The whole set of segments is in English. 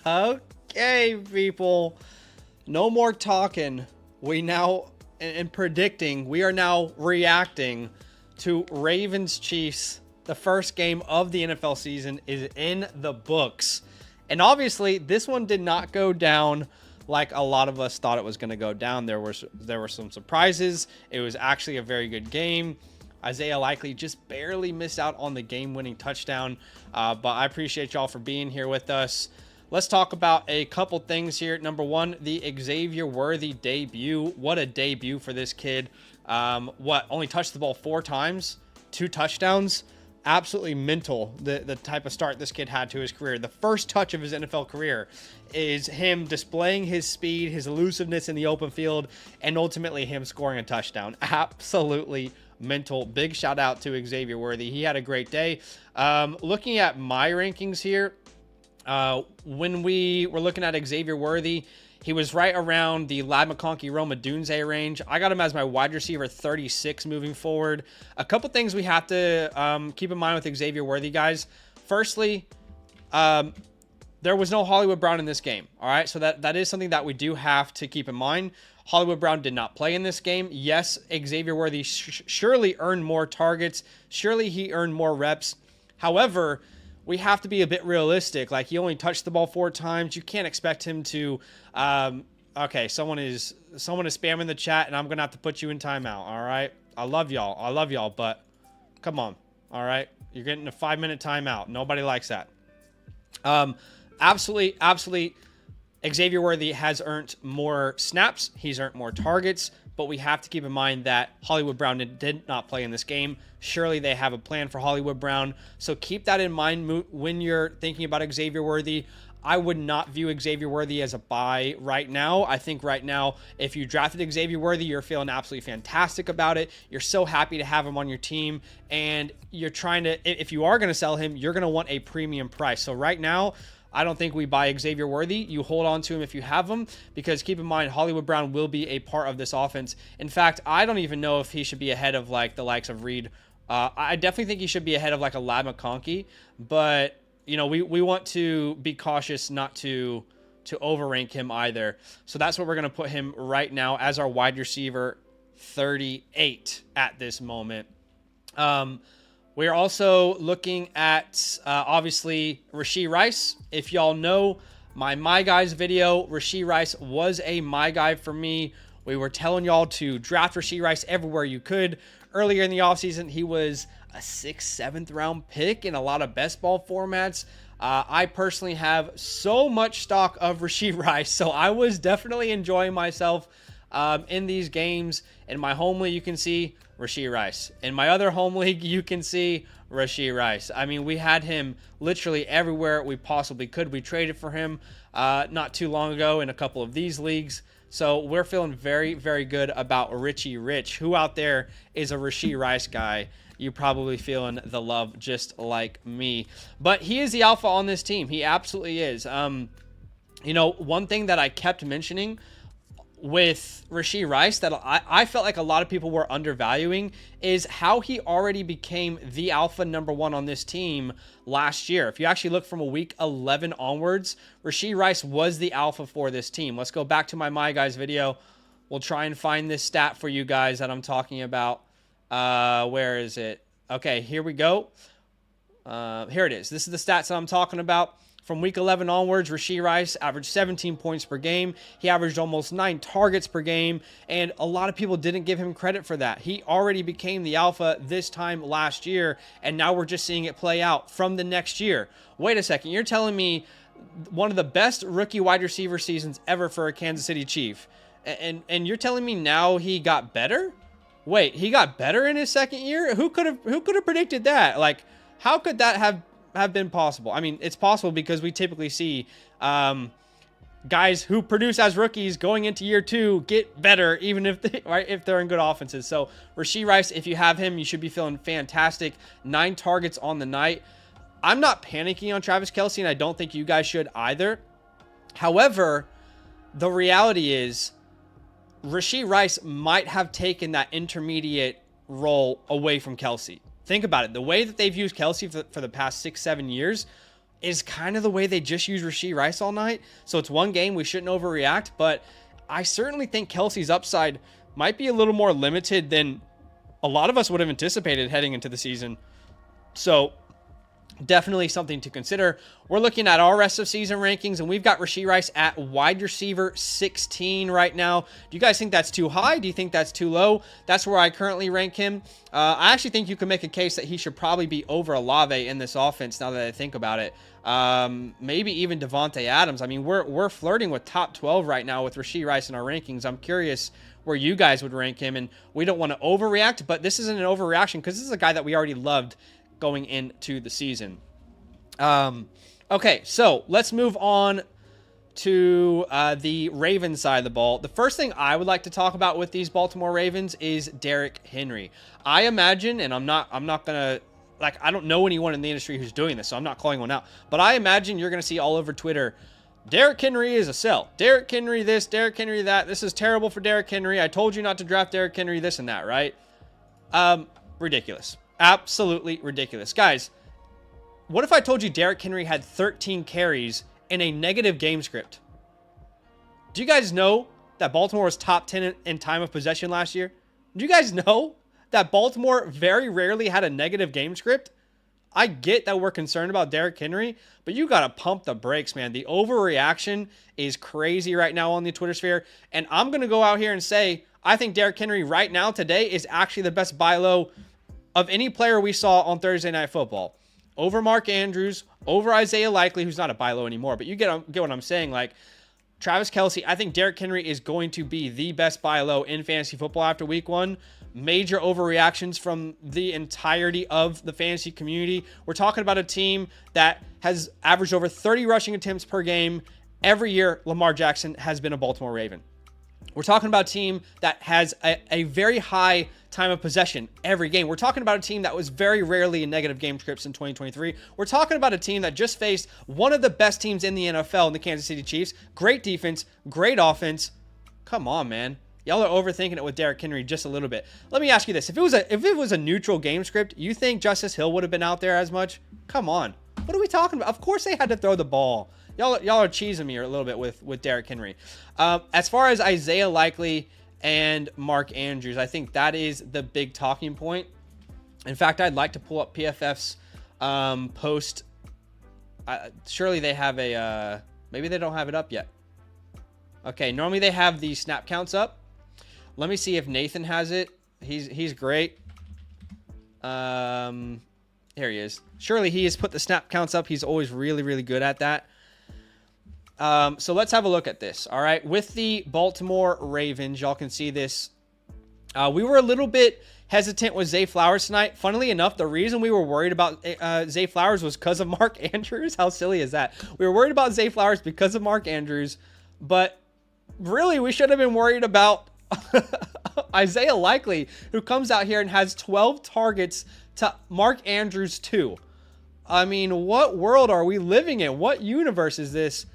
Okay, people. No more talking. We now, in predicting, we are now reacting to Ravens Chiefs. The first game of the NFL season is in the books. And obviously, this one did not go down like a lot of us thought it was going to go down. There were some surprises. It was actually a very good game. Isaiah Likely just barely missed out on the game-winning touchdown. But I appreciate y'all for being here with us. Let's talk about a couple things here. Number one, the Xavier Worthy debut. What a debut for this kid. Only touched the ball 4 times, 2 touchdowns. Absolutely mental, the type of start this kid had to his career. The first touch of his NFL career is him displaying his speed, his elusiveness in the open field, and ultimately him scoring a touchdown. Absolutely mental. Big shout out to Xavier Worthy. He had a great day. Looking at my rankings here, when we were looking at Xavier Worthy, he was right around the Lad McConkey Roma Dunze range. I got him as my wide receiver 36 moving forward. A couple things we have to keep in mind with Xavier Worthy, guys. Firstly, there was no Hollywood Brown in this game. All right, so that is something that we do have to keep in mind. Hollywood Brown did not play in this game. Yes, Xavier Worthy surely earned more targets. Surely he earned more reps. However, we have to be a bit realistic. Like, he only touched the ball 4 times. You can't expect him to. Okay, someone is spamming the chat, and I'm gonna have to put you in timeout. All right, I love y'all, but come on. All right, you're getting a 5-minute timeout. Nobody likes that. Absolutely. Xavier Worthy has earned more snaps. He's earned more targets. But we have to keep in mind that Hollywood Brown did not play in this game. Surely they have a plan for Hollywood Brown. So keep that in mind when you're thinking about Xavier Worthy. I would not view Xavier Worthy as a buy right now. I think right now, if you drafted Xavier Worthy, you're feeling absolutely fantastic about it. You're so happy to have him on your team. And you're trying to, if you are going to sell him, you're going to want a premium price. So right now, I don't think we buy Xavier Worthy. You hold on to him if you have him, because keep in mind, Hollywood Brown will be a part of this offense. In fact, I don't even know if he should be ahead of like the likes of Reed. I definitely think he should be ahead of like a Lad McConkey, but you know, we want to be cautious not to overrank him either. So that's what we're going to put him right now as our wide receiver 38 at this moment. We are also looking at, obviously, Rashee Rice. If y'all know my Guys video, Rashee Rice was a My Guy for me. We were telling y'all to draft Rashee Rice everywhere you could. Earlier in the offseason, he was a 6th, 7th round pick in a lot of best ball formats. I personally have so much stock of Rashee Rice, so I was definitely enjoying myself in these games. In my home league, you can see Rashee Rice. In my other home league, you can see Rashee Rice. I mean, we had him literally everywhere we possibly could. We traded for him not too long ago in a couple of these leagues. So we're feeling very, very good about Richie Rich. Who out there is a Rashee Rice guy? You're probably feeling the love just like me. But he is the alpha on this team. He absolutely is. You know, one thing that I kept mentioning with Rashee Rice that I felt like a lot of people were undervaluing is how he already became the alpha #1 on this team last year. If you actually look from a week 11 onwards, Rashee Rice was the alpha for this team. Let's go back to my Guys video. We'll try and find this stat for you guys that I'm talking about. Where is it? Okay, here we go. Here it is. This is the stats that I'm talking about. From week 11 onwards, Rashee Rice averaged 17 points per game. He averaged almost 9 targets per game, and a lot of people didn't give him credit for that. He already became the alpha this time last year, and now we're just seeing it play out from the next year. Wait a second. You're telling me one of the best rookie wide receiver seasons ever for a Kansas City Chief, and you're telling me now he got better? Wait, he got better in his second year? Who could have predicted that? Like, how could that have been possible? I mean, it's possible because we typically see guys who produce as rookies going into year 2 get better, even if if they're in good offenses. So Rashee Rice, if you have him, you should be feeling fantastic. 9 targets on the night. I'm not panicking on Travis Kelce, and I don't think you guys should either. However, the reality is Rashee Rice might have taken that intermediate role away from Kelce. Think about it. The way that they've used Kelce for the past 6-7 years, is kind of the way they just use Rashee Rice all night. So it's one game. We shouldn't overreact, but I certainly think Kelce's upside might be a little more limited than a lot of us would have anticipated heading into the season. So definitely something to consider. We're looking at our rest of season rankings, and we've got Rashee Rice at wide receiver 16 right now. Do you guys think that's too high? Do you think that's too low? That's where I currently rank him. I actually think you can make a case that he should probably be over Olave in this offense now that I think about it. Maybe even Devontae Adams. I mean, we're flirting with top 12 right now with Rashee Rice in our rankings. I'm curious where you guys would rank him, and we don't want to overreact, but this isn't an overreaction because this is a guy that we already loved going into the season. Okay, so let's move on to the Ravens side of the ball. The first thing I would like to talk about with these Baltimore Ravens is Derrick Henry. I imagine, and I'm not gonna, like, I don't know anyone in the industry who's doing this, so I'm not calling one out, but I imagine you're gonna see all over Twitter, Derrick Henry is a sell. Derrick Henry this, Derrick Henry that. This is terrible for Derrick Henry. I told you not to draft Derrick Henry, this and that, right? Ridiculous. Absolutely ridiculous. Guys, what if I told you Derrick Henry had 13 carries in a negative game script? Do you guys know that Baltimore was top 10 in time of possession last year? Do you guys know that Baltimore very rarely had a negative game script? I get that we're concerned about Derrick Henry, but you got to pump the brakes, man. The overreaction is crazy right now on the Twitter sphere, and I'm going to go out here and say I think Derrick Henry right now today is actually the best buy low of any player we saw on Thursday Night Football. Over Mark Andrews, over Isaiah Likely, who's not a buy low anymore, but you get what I'm saying. Like, Travis Kelce, I think Derrick Henry is going to be the best buy low in fantasy football after week one. Major overreactions from the entirety of the fantasy community. We're talking about a team that has averaged over 30 rushing attempts per game every year Lamar Jackson has been a Baltimore Raven. We're talking about a team that has a very high time of possession every game. We're talking about a team that was very rarely in negative game scripts in 2023. We're talking about a team that just faced one of the best teams in the NFL in the Kansas City Chiefs. Great defense, great offense. Come on, man. Y'all are overthinking it with Derrick Henry just a little bit. Let me ask you this. If it was a neutral game script, you think Justice Hill would have been out there as much? Come on. What are we talking about? Of course they had to throw the ball. Y'all are cheesing me a little bit with Derrick Henry. As far as Isaiah Likely and Mark Andrews, I think that is the big talking point. In fact, I'd like to pull up PFF's post. Surely they have a... maybe they don't have it up yet. Okay, normally they have the snap counts up. Let me see if Nathan has it. He's great. Here he is. Surely he has put the snap counts up. He's always really, really good at that. So let's have a look at this. All right. With the Baltimore Ravens, y'all can see this. We were a little bit hesitant with Zay Flowers tonight. Funnily enough, the reason we were worried about Zay Flowers was because of Mark Andrews. How silly is that? We were worried about Zay Flowers because of Mark Andrews, but really we should have been worried about Isaiah Likely, who comes out here and has 12 targets to Mark Andrews 2. I mean, what world are we living in? What universe is this?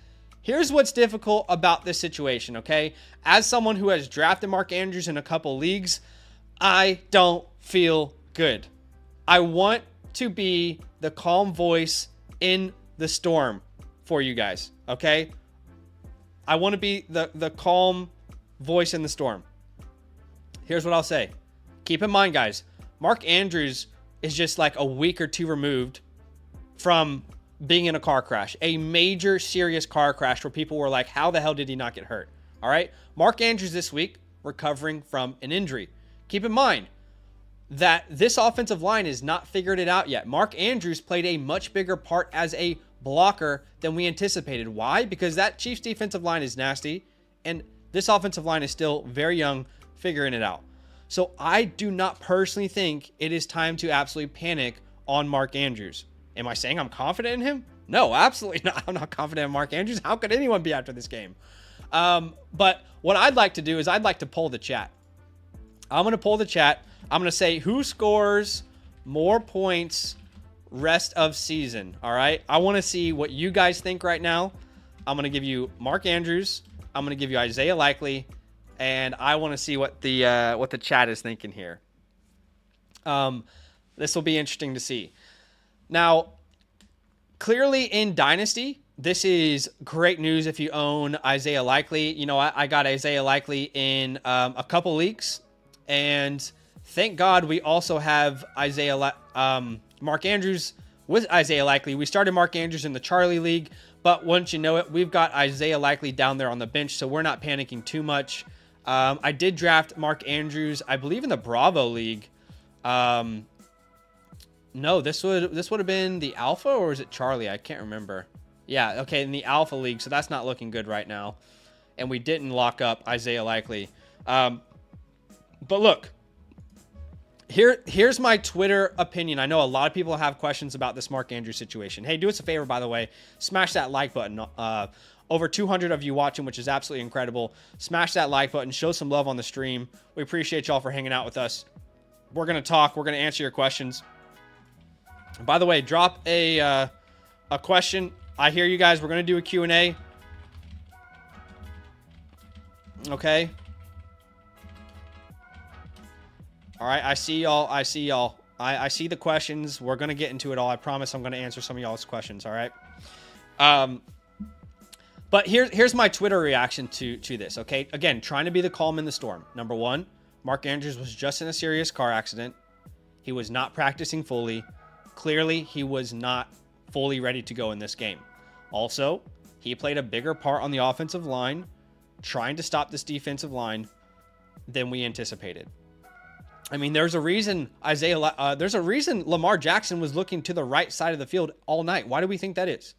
Here's what's difficult about this situation, okay? As someone who has drafted Mark Andrews in a couple leagues, I don't feel good. I want to be the calm voice in the storm for you guys, okay? I want to be the calm voice in the storm. Here's what I'll say. Keep in mind, guys, Mark Andrews is just like a week or two removed from being in a car crash, a major serious car crash where people were like, how the hell did he not get hurt? All right. Mark Andrews this week recovering from an injury. Keep in mind that this offensive line has not figured it out yet. Mark Andrews played a much bigger part as a blocker than we anticipated. Why? Because that Chiefs defensive line is nasty and this offensive line is still very young, figuring it out. So I do not personally think it is time to absolutely panic on Mark Andrews. Am I saying I'm confident in him? No, absolutely not. I'm not confident in Mark Andrews. How could anyone be after this game? But what I'd like to do is I'd like to poll the chat. I'm going to poll the chat. I'm going to say who scores more points rest of season. All right. I want to see what you guys think right now. I'm going to give you Mark Andrews. I'm going to give you Isaiah Likely. And I want to see what the chat is thinking here. This will be interesting to see. Now, Clearly in Dynasty, this is great news if you own Isaiah Likely. You know, I got Isaiah Likely in a couple leagues, and thank God we also have Mark Andrews with Isaiah Likely. We started Mark Andrews in the Charlie League, but once you know it, we've got Isaiah Likely down there on the bench, so we're not panicking too much. I did draft Mark Andrews, I believe, in the Bravo League. No, this would have been the Alpha, or was it Charlie? I can't remember. Yeah, okay, in the Alpha League, so that's not looking good right now. And we didn't lock up Isaiah Likely. But look, here's my Twitter opinion. I know a lot of people have questions about this Mark Andrews situation. Hey, do us a favor, by the way. Smash that like button. Over 200 of you watching, which is absolutely incredible. Smash that like button. Show some love on the stream. We appreciate y'all for hanging out with us. We're going to talk. We're going to answer your questions. By the way, drop a question. I hear you guys. We're going to do a Q&A. Okay. All right. I see y'all. I see the questions. We're going to get into it all. I promise I'm going to answer some of y'all's questions. All right. But here's my Twitter reaction to this. Okay. Again, trying to be the calm in the storm. Number one, Mark Andrews was just in a serious car accident. He was not practicing fully. Clearly, he was not fully ready to go in this game. Also, he played a bigger part on the offensive line, trying to stop this defensive line than we anticipated. I mean, there's a reason Lamar Jackson was looking to the right side of the field all night. Why do we think that is?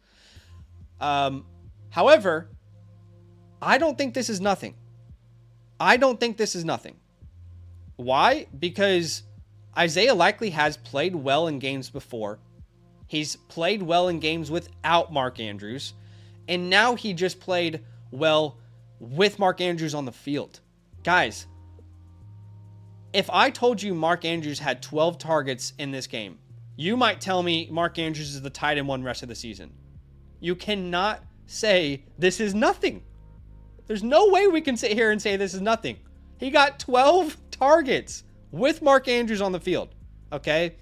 However, I don't think this is nothing. Why? Because Isaiah Likely has played well in games before. He's played well in games without Mark Andrews. And now he just played well with Mark Andrews on the field. Guys, if I told you Mark Andrews had 12 targets in this game, you might tell me Mark Andrews is the tight end one rest of the season. You cannot say this is nothing. There's no way we can sit here and say this is nothing. He got 12 targets with Mark Andrews on the field. Okay?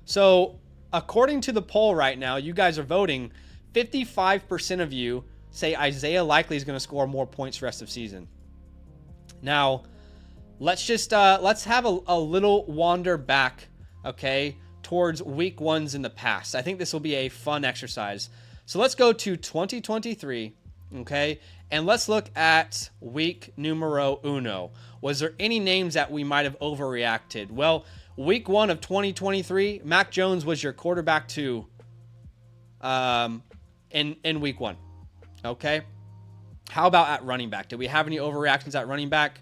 So, according to the poll right now, you guys are voting. 55% of you say Isaiah Likely is going to score more points the rest of season. Now, let's have a little wander back, okay, towards week ones in the past. I think this will be a fun exercise. So let's go to 2023, okay, and let's look at week numero uno. Was there any names that we might have overreacted? Well, week one of 2023, Mac Jones was your quarterback two in week one, okay? How about at running back? Did we have any overreactions at running back?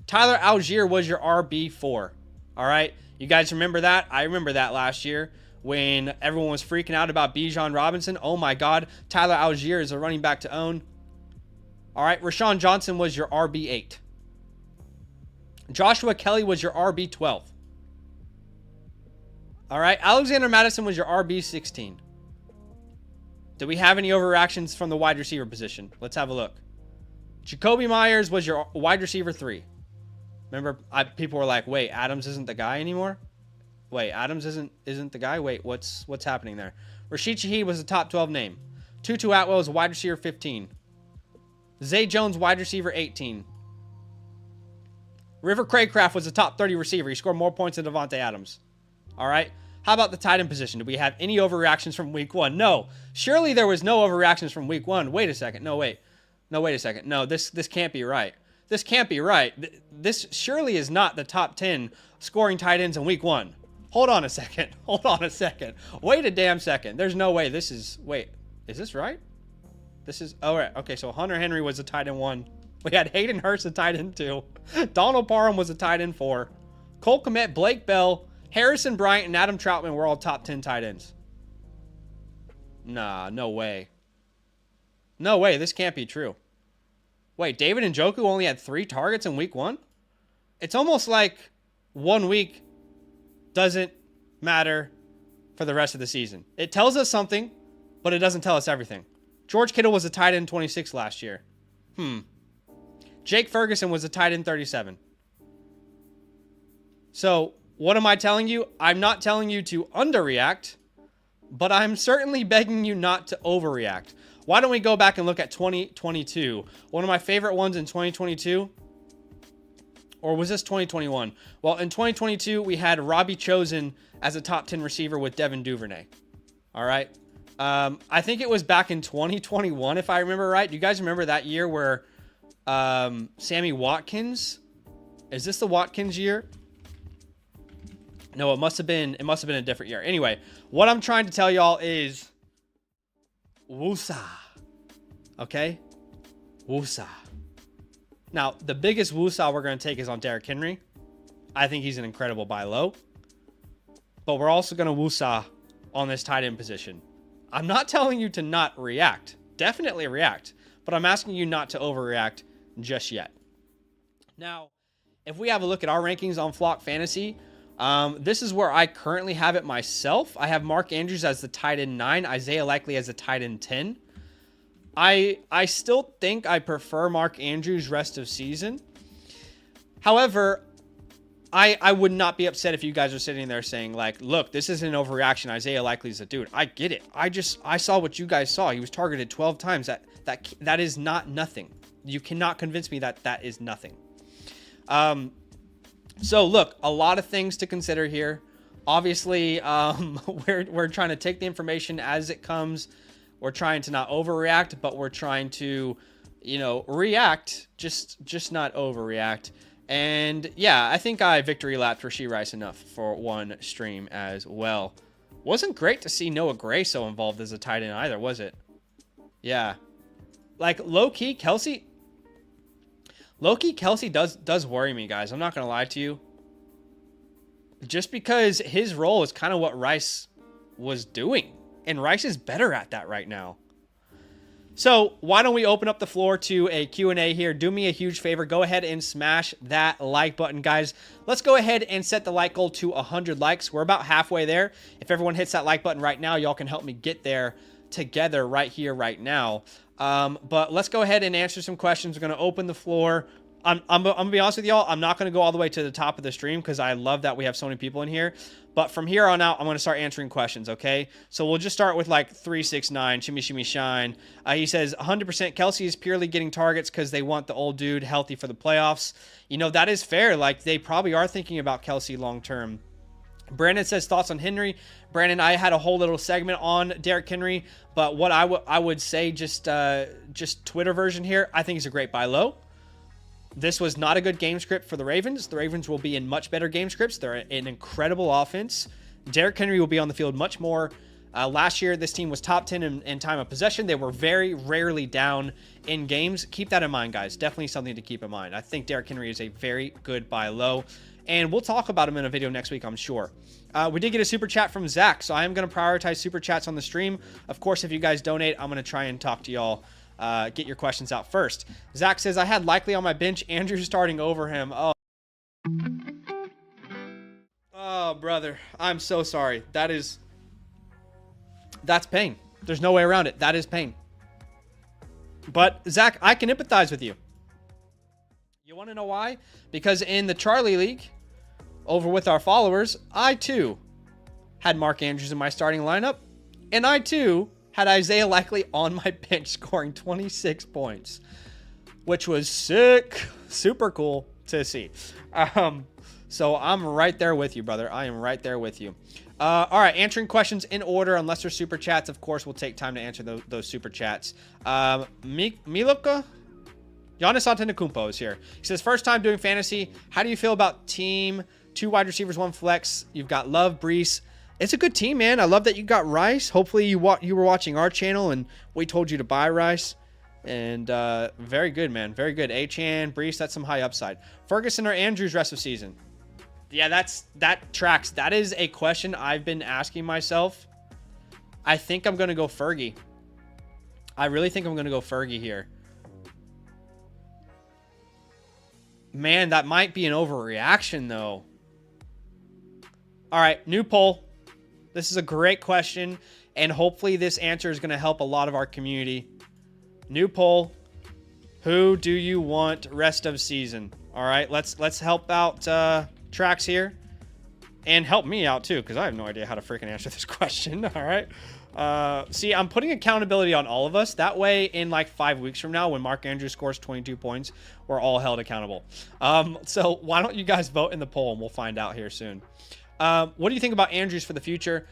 Tyler Algier was your RB4, all right? You guys remember that? I remember that last year when everyone was freaking out about Bijan Robinson. Oh, my God. Tyler Algier is a running back to own. All right, Rashawn Johnson was your RB8. Joshua Kelly was your RB12. All right, Alexander Madison was your RB16. Did we have any overreactions from the wide receiver position? Let's have a look. Jacoby Myers was your wide receiver 3. Remember, people were like, wait, Adams isn't the guy anymore? Wait, Adams isn't the guy? Wait, what's happening there? Rashid Shaheed was the top 12 name. Tutu Atwell was wide receiver 15. Zay Jones, wide receiver 18. River Craycraft was the top 30 receiver. He scored more points than Devontae Adams. All right. How about the tight end position? Did we have any overreactions from week one? No. Surely there was no overreactions from week one. Wait a second. No, wait. No, wait a second. No, this can't be right. This can't be right. This surely is not the top 10 scoring tight ends in week one. Hold on a second. Hold on a second. Wait a damn second. There's no way this is... Wait. Is this right? This is... Oh, right. Okay, so Hunter Henry was a tight end 1. We had Hayden Hurst a tight end 2. Donald Parham was a tight end 4. Cole Kmet, Blake Bell, Harrison Bryant, and Adam Troutman were all top 10 tight ends. Nah, no way. No way. This can't be true. Wait, David Njoku only had 3 targets in week 1? It's almost like 1 week doesn't matter for the rest of the season. It tells us something, but it doesn't tell us everything. George Kittle was a tight end 26 last year. Jake Ferguson was a tight end 37. So, what am I telling you? I'm not telling you to underreact. but I'm certainly begging you not to overreact. Why don't we go back and look at 2022? One of my favorite ones in 2022. Or was this 2021? Well, in 2022, we had Robbie Chosen as a top 10 receiver with Devin Duvernay. All right. I think it was back in 2021, if I remember right. Do you guys remember that year where Sammy Watkins? Is this the Watkins year? No, it must have been a different year. Anyway, what I'm trying to tell y'all is woosah. Okay? Woosah. Now, the biggest woosah we're going to take is on Derrick Henry. I think he's an incredible buy low. But we're also going to woosah on this tight end position. I'm not telling you to not react. Definitely react. But I'm asking you not to overreact just yet. Now, if we have a look at our rankings on Flock Fantasy, this is where I currently have it myself. I have Mark Andrews as the tight end 9, Isaiah Likely as the tight end 10. I still think I prefer Mark Andrews rest of season. However, I would not be upset if you guys are sitting there saying, like, look, this isn't an overreaction. Isaiah Likely's a dude. I get it. I saw what you guys saw. He was targeted 12 times. That is not nothing. You cannot convince me that that is nothing. So look, a lot of things to consider here. Obviously, we're trying to take the information as it comes. We're trying to not overreact, but we're trying to, react, just not overreact. And yeah, I think I victory lapped Rashee Rice enough for one stream as well. Wasn't great to see Noah Gray so involved as a tight end either, was it? Yeah. Like low-key Kelsey does worry me, guys. I'm not going to lie to you. Just because his role is kind of what Rice was doing. And Rice is better at that right now. So why don't we open up the floor to a Q&A here? Do me a huge favor. Go ahead and smash that like button, guys. Let's go ahead and set the like goal to 100 likes. We're about halfway there. If everyone hits that like button right now, y'all can help me get there together right here, right now. But let's go ahead and answer some questions. We're going to open the floor. I'm going to be honest with y'all. I'm not going to go all the way to the top of the stream because I love that we have so many people in here. But from here on out, I'm going to start answering questions, okay? So we'll just start with like 369, shimmy, shimmy, shine. He says, 100% Kelsey is purely getting targets because they want the old dude healthy for the playoffs. That is fair. Like, they probably are thinking about Kelsey long-term. Brandon says, thoughts on Henry. Brandon, I had a whole little segment on Derrick Henry, but what I would say, just Twitter version here, I think he's a great buy low. This was not a good game script for the Ravens. The Ravens will be in much better game scripts. They're an incredible offense. Derrick Henry will be on the field much more. Last year, this team was top 10 in time of possession. They were very rarely down in games. Keep that in mind, guys. Definitely something to keep in mind. I think Derrick Henry is a very good buy low, and we'll talk about him in a video next week, I'm sure. We did get a super chat from Zach, so I am going to prioritize super chats on the stream. Of course, if you guys donate, I'm going to try and talk to y'all. Get your questions out first. Zach says, I had Likely on my bench. Andrew starting over him. Oh, brother. I'm so sorry. That's pain. There's no way around it. That is pain. But, Zach, I can empathize with you. You want to know why? Because in the Charlie League, over with our followers, I, too, had Mark Andrews in my starting lineup. And I, too, had Isaiah Likely on my bench scoring 26 points, which was sick. Super cool to see. So I'm right there with you, brother. I am right there with you. All right, answering questions in order, unless they're super chats. Of course, we'll take time to answer those super chats. Miloka? Giannis Antetokounmpo is here. He says, first time doing fantasy. How do you feel about team? 2 wide receivers, 1 flex. You've got Love, Brees. It's a good team, man. I love that you got Rice. Hopefully you were watching our channel and we told you to buy Rice. And very good, man. Very good. Achane, Brees, that's some high upside. Ferguson or Andrews rest of season? Yeah, that tracks. That is a question I've been asking myself. I think I'm going to go Fergie. I really think I'm going to go Fergie here. Man, that might be an overreaction, though. All right, new poll. This is a great question, and hopefully this answer is going to help a lot of our community. New poll. Who do you want rest of season? All right, let's help out tracks here. And help me out too, because I have no idea how to freaking answer this question. All right. See, I'm putting accountability on all of us. That way, in like 5 weeks from now, when Mark Andrews scores 22 points, we're all held accountable. So why don't you guys vote in the poll, and we'll find out here soon. What do you think about Andrews for the future?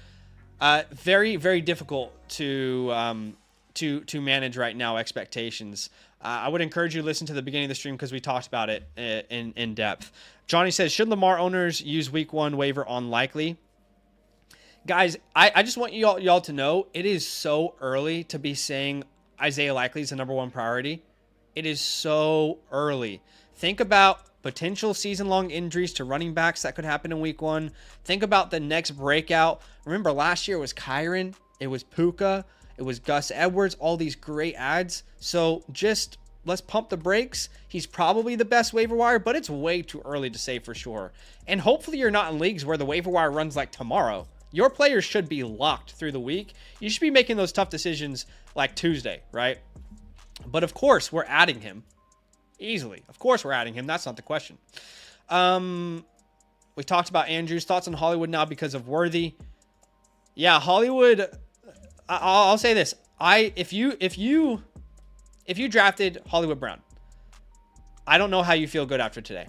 Very, very difficult to manage right now, expectations. I would encourage you to listen to the beginning of the stream because we talked about it in depth. Johnny says, should Lamar owners use week 1 waiver on likely? Guys, I just want y'all to know it is so early to be saying Isaiah Likely is the number 1 priority. It is so early. Think about potential season-long injuries to running backs that could happen in week 1. Think about the next breakout. Remember, last year it was Kyron, it was Puka, it was Gus Edwards, all these great ads. So just let's pump the brakes. He's probably the best waiver wire, but it's way too early to say for sure. And hopefully you're not in leagues where the waiver wire runs like tomorrow. Your players should be locked through the week. You should be making those tough decisions like Tuesday, right? But of course, we're adding him easily. Of course, we're adding him. That's not the question. We talked about Andrews. Thoughts on Hollywood now because of Worthy? Yeah, Hollywood. I'll say this. If you drafted Hollywood Brown, I don't know how you feel good after today.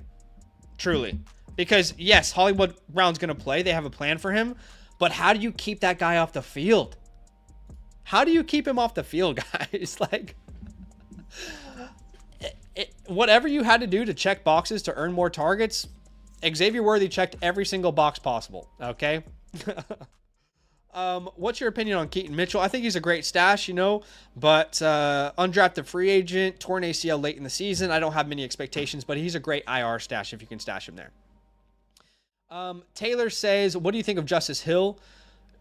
Truly. Because yes, Hollywood Brown's going to play. They have a plan for him. But how do you keep that guy off the field? How do you keep him off the field, guys? Like, whatever you had to do to check boxes to earn more targets, Xavier Worthy checked every single box possible. Okay. What's your opinion on Keaton Mitchell? I think he's a great stash, but undrafted free agent, torn ACL late in the season. I don't have many expectations, but he's a great IR stash if you can stash him there. Taylor says, what do you think of Justice Hill?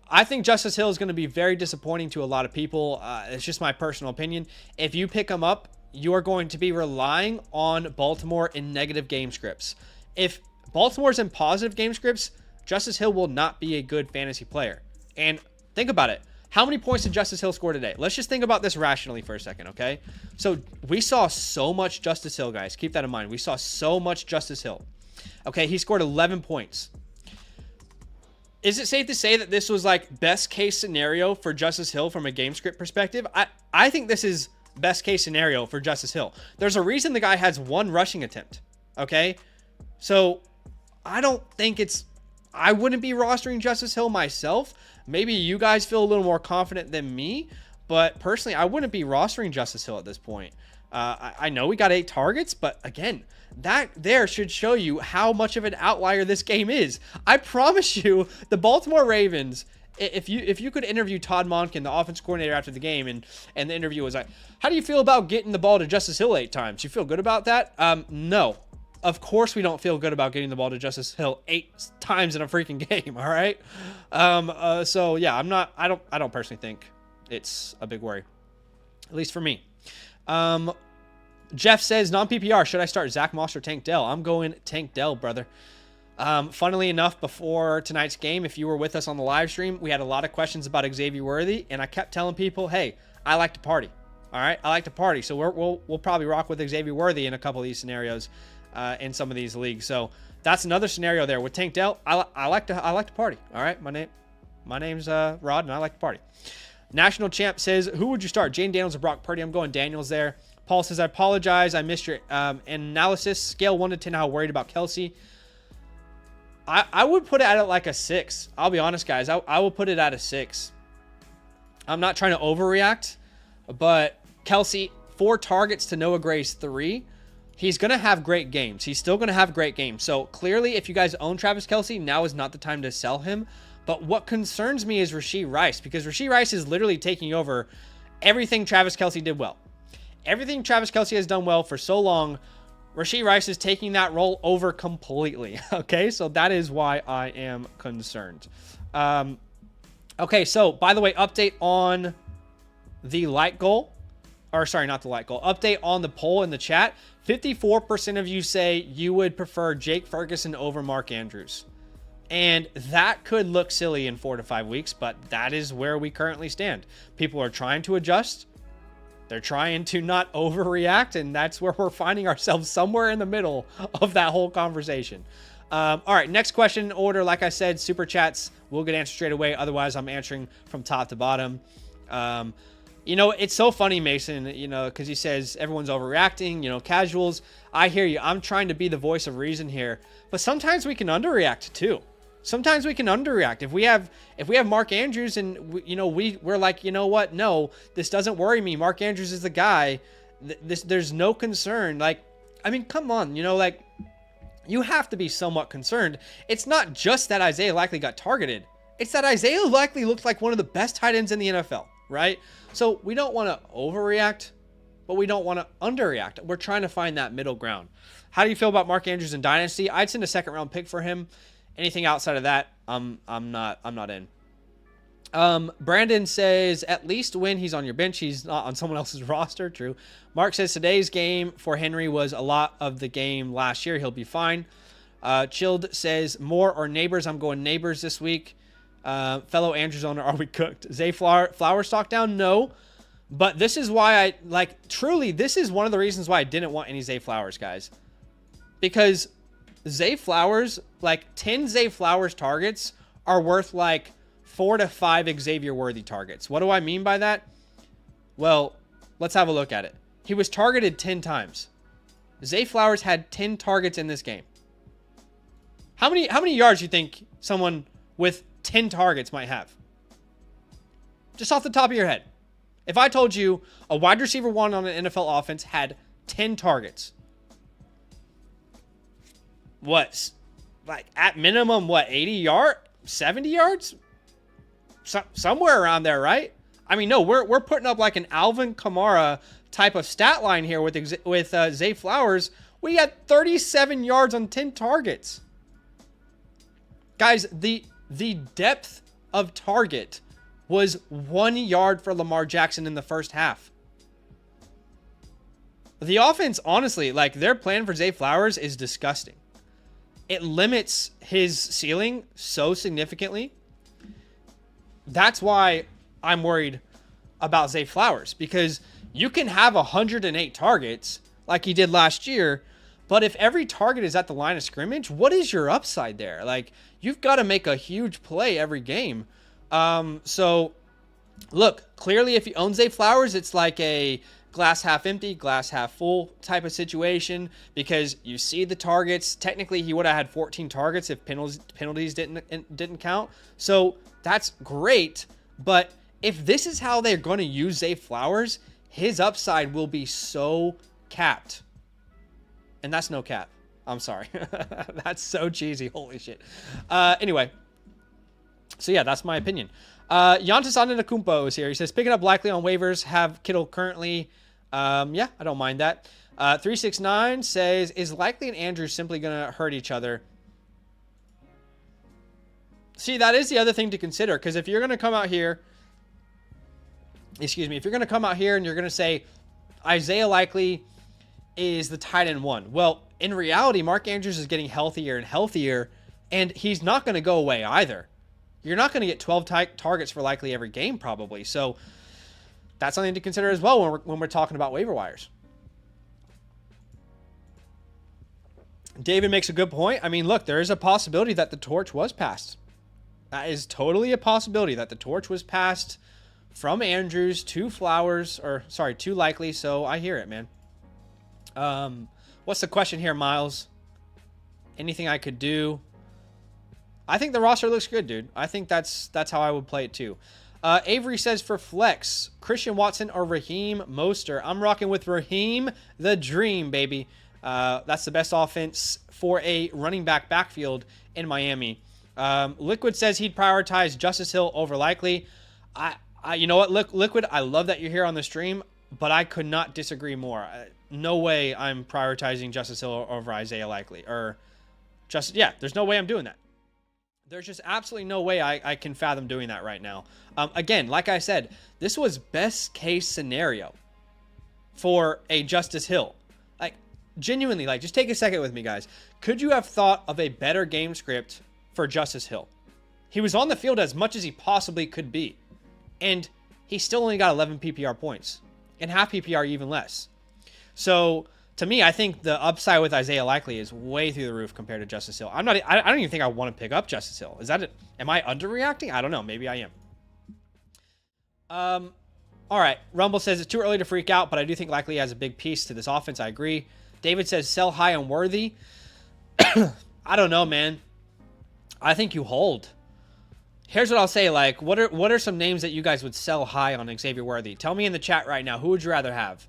I think Justice Hill is going to be very disappointing to a lot of people. It's just my personal opinion. If you pick him up, you are going to be relying on Baltimore in negative game scripts. If Baltimore's in positive game scripts, Justice Hill will not be a good fantasy player. And think about it. How many points did Justice Hill score today? Let's just think about this rationally for a second, okay? So we saw so much Justice Hill, guys. Keep that in mind. We saw so much Justice Hill. Okay, he scored 11 points. Is it safe to say that this was like best case scenario for Justice Hill from a game script perspective? I think this is best case scenario for Justice Hill. There's a reason the guy has 1 rushing attempt, okay? So I don't think I wouldn't be rostering Justice Hill myself. Maybe you guys feel a little more confident than me, but personally, I wouldn't be rostering Justice Hill at this point. I know we got 8 targets, but again, that there should show you how much of an outlier this game is. I promise you, the Baltimore Ravens, if you could interview Todd Monken, the offense coordinator, after the game, and the interview was like, how do you feel about getting the ball to Justice Hill 8 times? You feel good about that? No. Of course we don't feel good about getting the ball to Justice Hill 8 times in a freaking game, all right? So yeah, I don't personally think it's a big worry. At least for me. Jeff says, non-PPR, should I start Zach Moss or Tank Dell? I'm going Tank Dell, brother. Funnily enough, before tonight's game, if you were with us on the live stream, we had a lot of questions about Xavier Worthy, and I kept telling people, hey, I like to party. All right, I like to party, so we'll probably rock with Xavier Worthy in a couple of these scenarios, in some of these leagues. So that's another scenario there with Tank Dell. I like to party. All right, my name's Rod, and I like to party. National Champ says, who would you start, Jane Daniels or Brock Purdy? I'm going Daniels there. Paul says, I apologize. I missed your analysis. Scale 1 to 10, how worried about Kelsey. I would put it at like a 6. I'll be honest, guys. I will put it at a 6. I'm not trying to overreact, but Kelsey, 4 targets to Noah Gray's 3. He's going to have great games. He's still going to have great games. So clearly, if you guys own Travis Kelsey, now is not the time to sell him. But what concerns me is Rashee Rice, because Rashee Rice is literally taking over everything Travis Kelsey did well. Everything Travis Kelsey has done well for so long, Rashee Rice is taking that role over completely. Okay, so that is why I am concerned. Okay, so by the way, update on the like goal. Or sorry, not the like goal. Update on the poll in the chat. 54% of you say you would prefer Jake Ferguson over Mark Andrews. And that could look silly in 4 to 5 weeks, but that is where we currently stand. People are trying to adjust. They're trying to not overreact, and that's where we're finding ourselves, somewhere in the middle of that whole conversation. All right, next question in order. Like I said, super chats will get answered straight away. Otherwise, I'm answering from top to bottom. It's so funny, Mason, because he says everyone's overreacting, casuals. I hear you. I'm trying to be the voice of reason here. But sometimes we can underreact too. Sometimes we can underreact. If we have Mark Andrews and we're like, you know what? No, this doesn't worry me. Mark Andrews is the guy. There's no concern. Like, I mean, come on, you have to be somewhat concerned. It's not just that Isaiah Likely got targeted. It's that Isaiah Likely looked like one of the best tight ends in the NFL, right? So we don't want to overreact, but we don't want to underreact. We're trying to find that middle ground. How do you feel about Mark Andrews in Dynasty? I'd send a second round pick for him. Anything outside of that, I'm not in. Brandon says, at least when he's on your bench, he's not on someone else's roster. True. Mark says, today's game for Henry was a lot of the game last year. He'll be fine. Chilled says, Moore or Neighbors? I'm going Neighbors this week. Fellow Andrews owner, are we cooked? Zay Flower stock down? No. But this is why truly, this is one of the reasons why I didn't want any Zay Flowers, guys. Because Zay Flowers, 10 Zay Flowers targets are worth 4 to 5 Xavier Worthy targets. What do I mean by that? Well, let's have a look at it. He was targeted 10 times. Zay Flowers had 10 targets in this game. How many yards do you think someone with 10 targets might have? Just off the top of your head. If I told you a wide receiver one on an NFL offense had 10 targets, what? At minimum, 80 yards? 70 yards? Somewhere around there, right? I mean, no, we're putting up an Alvin Kamara type of stat line here with Zay Flowers. We had 37 yards on 10 targets. Guys, the depth of target was 1 yard for Lamar Jackson in the first half. The offense, honestly, their plan for Zay Flowers is disgusting. It limits his ceiling so significantly. That's why I'm worried about Zay Flowers, because you can have 108 targets like he did last year, but if every target is at the line of scrimmage, what is your upside there? You've got to make a huge play every game. So look, clearly if you own Zay Flowers, it's like a glass half empty, glass half full type of situation, because you see the targets. Technically, he would have had 14 targets if penalties didn't count. So that's great. But if this is how they're going to use Zay Flowers, his upside will be so capped. And that's no cap. I'm sorry. That's so cheesy. Holy shit. Anyway. So yeah, that's my opinion. Giannis Antetokounmpo is here. He says, picking up Likely on waivers, have Kittle currently. Yeah, I don't mind that. 369 says, is Likely and Andrews simply going to hurt each other? See, that is the other thing to consider, because if you're going to come out here, if you're going to come out here and you're going to say Isaiah Likely is the tight end one, well, in reality, Mark Andrews is getting healthier and healthier, and he's not going to go away either. You're not going to get 12 targets for Likely every game, probably. So that's something to consider as well when we're talking about waiver wires. David makes a good point. I mean, look, there is a possibility that the torch was passed. That is totally a possibility that the torch was passed from Andrews to to Likely. So I hear it, man. What's the question here, Miles? Anything I could do? I think the roster looks good, dude. I think that's how I would play it too. Avery says for flex, Christian Watson or Raheem Mostert. I'm rocking with Raheem the Dream, baby. That's the best offense for a running backfield in Miami. Liquid says he'd prioritize Justice Hill over Likely. You know what, Liquid, I love that you're here on the stream, but I could not disagree more. No way I'm prioritizing Justice Hill over Isaiah Likely. There's no way I'm doing that. There's just absolutely no way I can fathom doing that right now. Again, like I said, this was best case scenario for a Justice Hill. Genuinely, just take a second with me, guys. Could you have thought of a better game script for Justice Hill? He was on the field as much as he possibly could be, and he still only got 11 PPR points, and half PPR even less. So to me, I think the upside with Isaiah Likely is way through the roof compared to Justice Hill. I don't even think I want to pick up Justice Hill. Is that it? Am I underreacting? I don't know. Maybe I am. All right. Rumble says it's too early to freak out, but I do think Likely has a big piece to this offense. I agree. David says sell high on Worthy. I don't know, man. I think you hold. Here's what I'll say. Like, what are some names that you guys would sell high on Xavier Worthy? Tell me in the chat right now. Who would you rather have?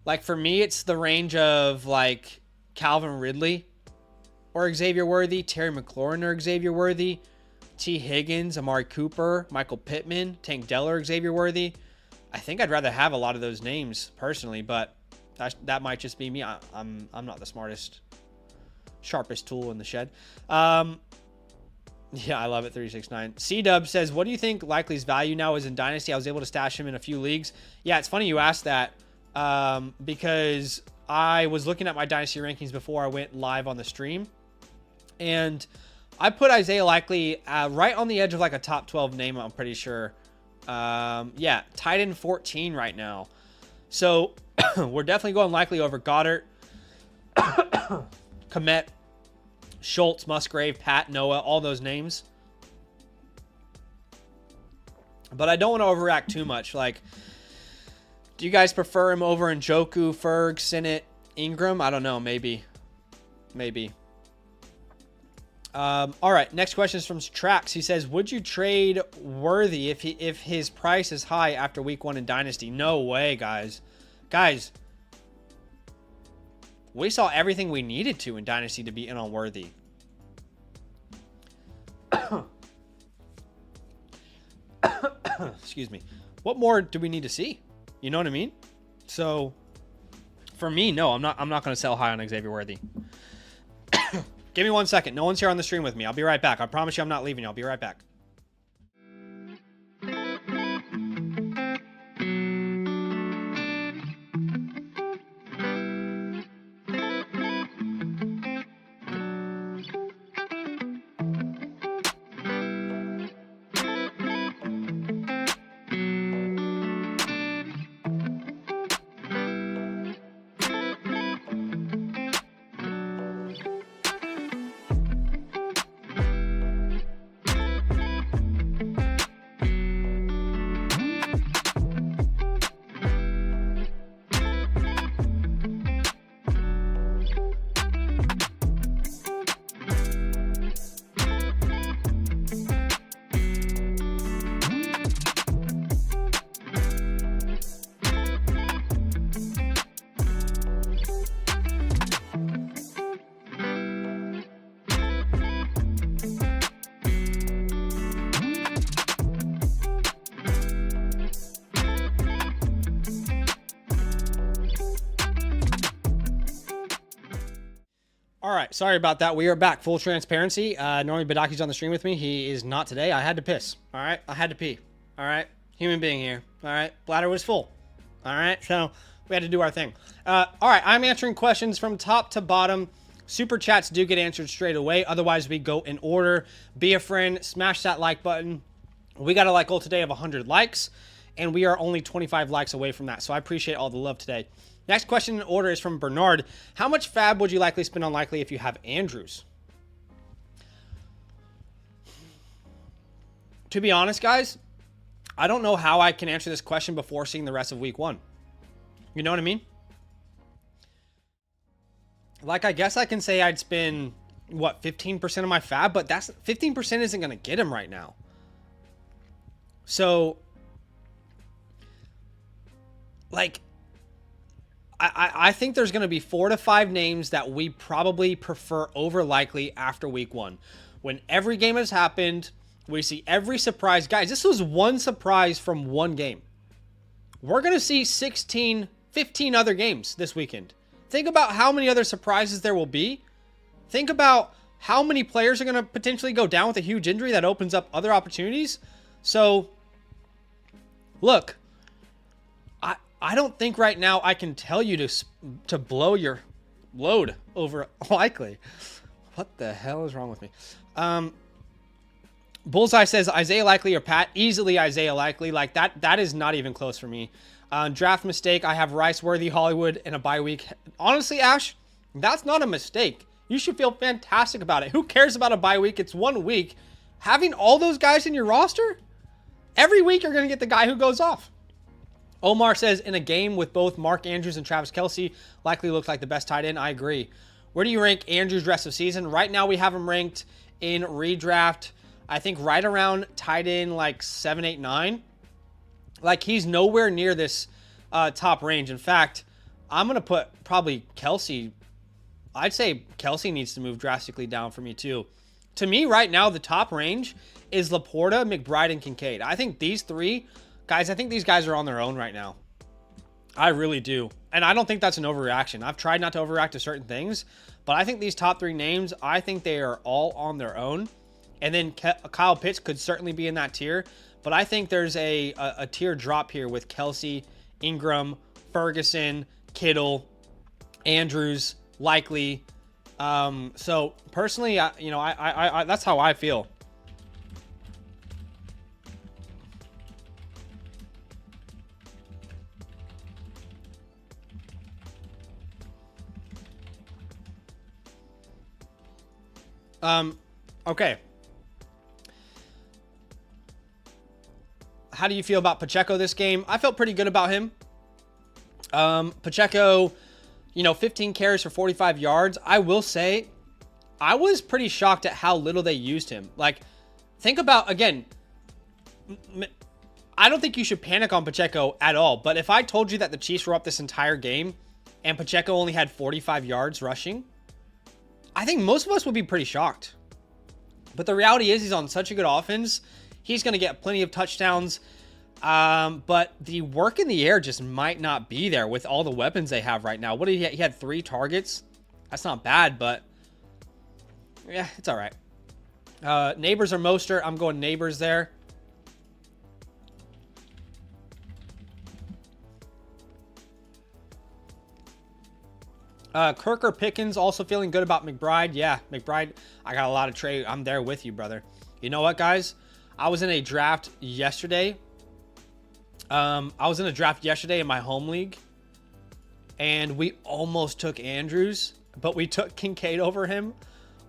Like, for me, it's the range of, like, Calvin Ridley or Xavier Worthy, Terry McLaurin or Xavier Worthy, T. Higgins, Amari Cooper, Michael Pittman, Tank Dell or Xavier Worthy. I think I'd rather have a lot of those names personally, but that might just be me. I'm not the sharpest tool in the shed. Yeah, I love it. 369. C-Dub says, what do you think Likely's value now is in Dynasty? I was able to stash him in a few leagues. Yeah, it's funny you asked that because I was looking at my Dynasty rankings before I went live on the stream. And I put Isaiah Likely right on the edge of like a top 12 name, I'm pretty sure. Yeah, tight end 14 right now. So we're definitely going Likely over Goddard, Komet, Schultz, Musgrave, Pat, Noah, all those names. But I don't want to overreact too much. Like, do you guys prefer him over Njoku, Ferg, Sinnott, Ingram? I don't know. Maybe. All right. Next question is from Trax. He says, would you trade Worthy if his price is high after week 1 in Dynasty? No way, guys. Guys, we saw everything we needed to in Dynasty to be in on Worthy. Excuse me. What more do we need to see? You know what I mean? So, for me, no, I'm not going to sell high on Xavier Worthy. Give me 1 second. No one's here on the stream with me. I'll be right back. I promise you I'm not leaving you. I'll be right back. All right, sorry about that. We are back. Full transparency. Normally Badaki's on the stream with me. He is not today. I had to piss. All right, I had to pee. All right, human being here. All right, bladder was full. All right, so we had to do our thing. All right, I'm answering questions from top to bottom. Super chats do get answered straight away. Otherwise, we go in order. Be a friend. Smash that like button. We got a like goal today of 100 likes, and we are only 25 likes away from that. So I appreciate all the love today. Next question in order is from Bernard. How much fab would you likely spend on Likely if you have Andrews? To be honest, guys, I don't know how I can answer this question before seeing the rest of week 1. You know what I mean? Like, I guess I can say I'd spend, what, 15% of my fab, but that's 15% isn't going to get him right now. So, like, I think there's going to be 4 to 5 names that we probably prefer over Likely after week 1. When every game has happened, we see every surprise. Guys, this was one surprise from one game. We're going to see 16, 15 other games this weekend. Think about how many other surprises there will be. Think about how many players are going to potentially go down with a huge injury that opens up other opportunities. So, look, I don't think right now I can tell you to blow your load over Likely. What the hell is wrong with me? Bullseye says Isaiah Likely or Pat. Easily Isaiah Likely. Like that is not even close for me. Draft mistake. I have Rice, Worthy, Hollywood, and a bye week. Honestly, Ash, that's not a mistake. You should feel fantastic about it. Who cares about a bye week? It's 1 week. Having all those guys in your roster, every week you're going to get the guy who goes off. Omar says, in a game with both Mark Andrews and Travis Kelce, Likely looked like the best tight end. I agree. Where do you rank Andrews rest of season? Right now we have him ranked in redraft, I think right around tight end like 7, 8, 9. Like he's nowhere near this top range. In fact, I'm going to put probably Kelce. I'd say Kelce needs to move drastically down for me too. To me right now, the top range is Laporta, McBride, and Kincaid. I think these three guys, I think these guys are on their own right now. I really do. And I don't think that's an overreaction. I've tried not to overreact to certain things, but I think these top three names, I think they are all on their own. And then Kyle Pitts could certainly be in that tier, but I think there's a tier drop here with Kelce, Ingram, Ferguson, Kittle, Andrews, Likely. So personally, I that's how I feel. Okay. How do you feel about Pacheco this game? I felt pretty good about him. Pacheco, 15 carries for 45 yards. I will say, I was pretty shocked at how little they used him. Like, think about, again, I don't think you should panic on Pacheco at all. But if I told you that the Chiefs were up this entire game and Pacheco only had 45 yards rushing, I think most of us would be pretty shocked. But the reality is he's on such a good offense. He's going to get plenty of touchdowns. But the work in the air just might not be there with all the weapons they have right now. What did he had 3 targets. That's not bad, but yeah, it's all right. Neighbors or Mostert. I'm going Neighbors there. Kirk or Pickens, also feeling good about McBride. Yeah, McBride, I got a lot of trade. I'm there with you, brother. You know what, guys? I was in a draft yesterday. in my home league, and we almost took Andrews, but we took Kincaid over him.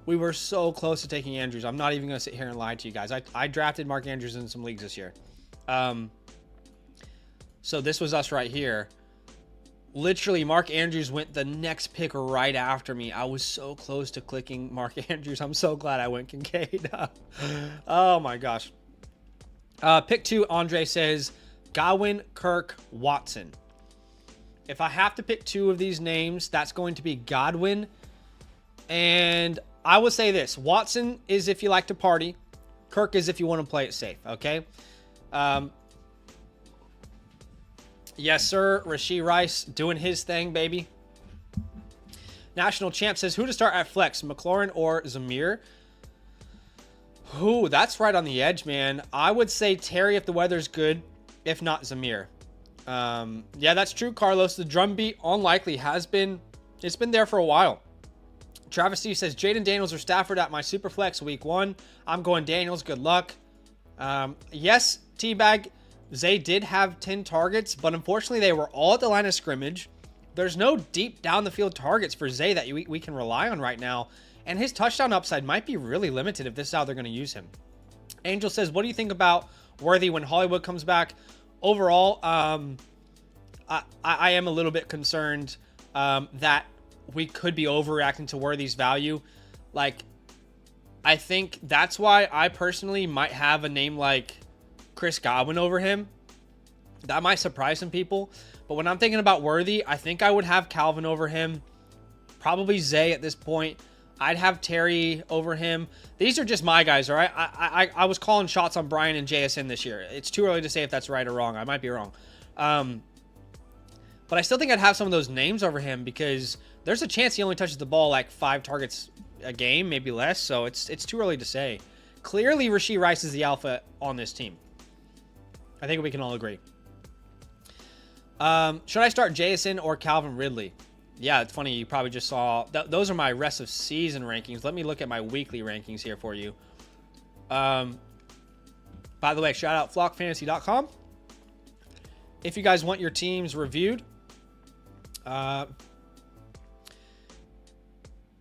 We were so close to taking Andrews. I'm not even going to sit here and lie to you guys. I drafted Mark Andrews in some leagues this year. So this was us right here. Literally, Mark Andrews went the next pick right after me. I was so close to clicking Mark Andrews. I'm so glad I went Kincaid. Oh, my gosh. Pick 2, Andre says, Godwin, Kirk, Watson. If I have to pick 2 of these names, that's going to be Godwin. And I would say this. Watson is if you like to party. Kirk is if you want to play it safe, okay? Yes, sir. Rashee Rice doing his thing, baby. National Champ says, who to start at flex, McLaurin or Zamir? Ooh, that's right on the edge, man. I would say Terry if the weather's good, if not Zamir. Yeah, that's true, Carlos. The drumbeat on Likely has been, it's been there for a while. Travis Steve says, Jaden Daniels or Stafford at my super flex week 1. I'm going Daniels. Good luck. Yes, Teabag. Zay did have 10 targets, but unfortunately they were all at the line of scrimmage. There's no deep down the field targets for Zay that we can rely on right now. And his touchdown upside might be really limited if this is how they're going to use him. Angel says, what do you think about Worthy when Hollywood comes back? Overall, I am a little bit concerned that we could be overreacting to Worthy's value. Like, I think that's why I personally might have a name like Chris Godwin over him. That might surprise some people. But when I'm thinking about Worthy, I think I would have Calvin over him. Probably Zay at this point. I'd have Terry over him. These are just my guys, all right? I was calling shots on Brian and JSN this year. It's too early to say if that's right or wrong. I might be wrong. But I still think I'd have some of those names over him because there's a chance he only touches the ball like 5 targets a game, maybe less. So it's too early to say. Clearly, Rashee Rice is the alpha on this team. I think we can all agree. Should I start Jason or Calvin Ridley? Yeah, it's funny. You probably just saw... those are my rest of season rankings. Let me look at my weekly rankings here for you. By the way, shout out flockfantasy.com. If you guys want your teams reviewed,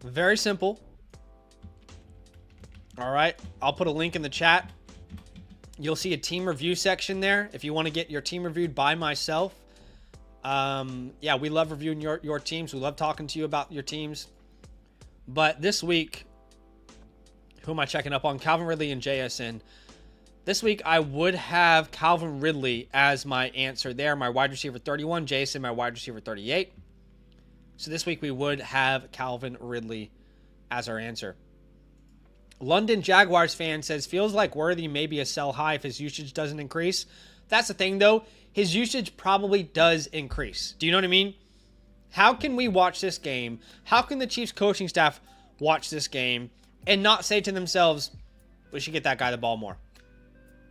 very simple. All right. I'll put a link in the chat. You'll see a team review section there if you want to get your team reviewed by myself. Yeah, we love reviewing your teams. We love talking to you about your teams. But this week, who am I checking up on? Calvin Ridley and JSN. This week, I would have Calvin Ridley as my answer there. My wide receiver 31, JSN, my wide receiver 38. So this week, we would have Calvin Ridley as our answer. London Jaguars fan says, feels like Worthy may be a sell high if his usage doesn't increase. That's the thing, though. His usage probably does increase. Do you know what I mean? How can we watch this game? How can the Chiefs coaching staff watch this game and not say to themselves, we should get that guy the ball more?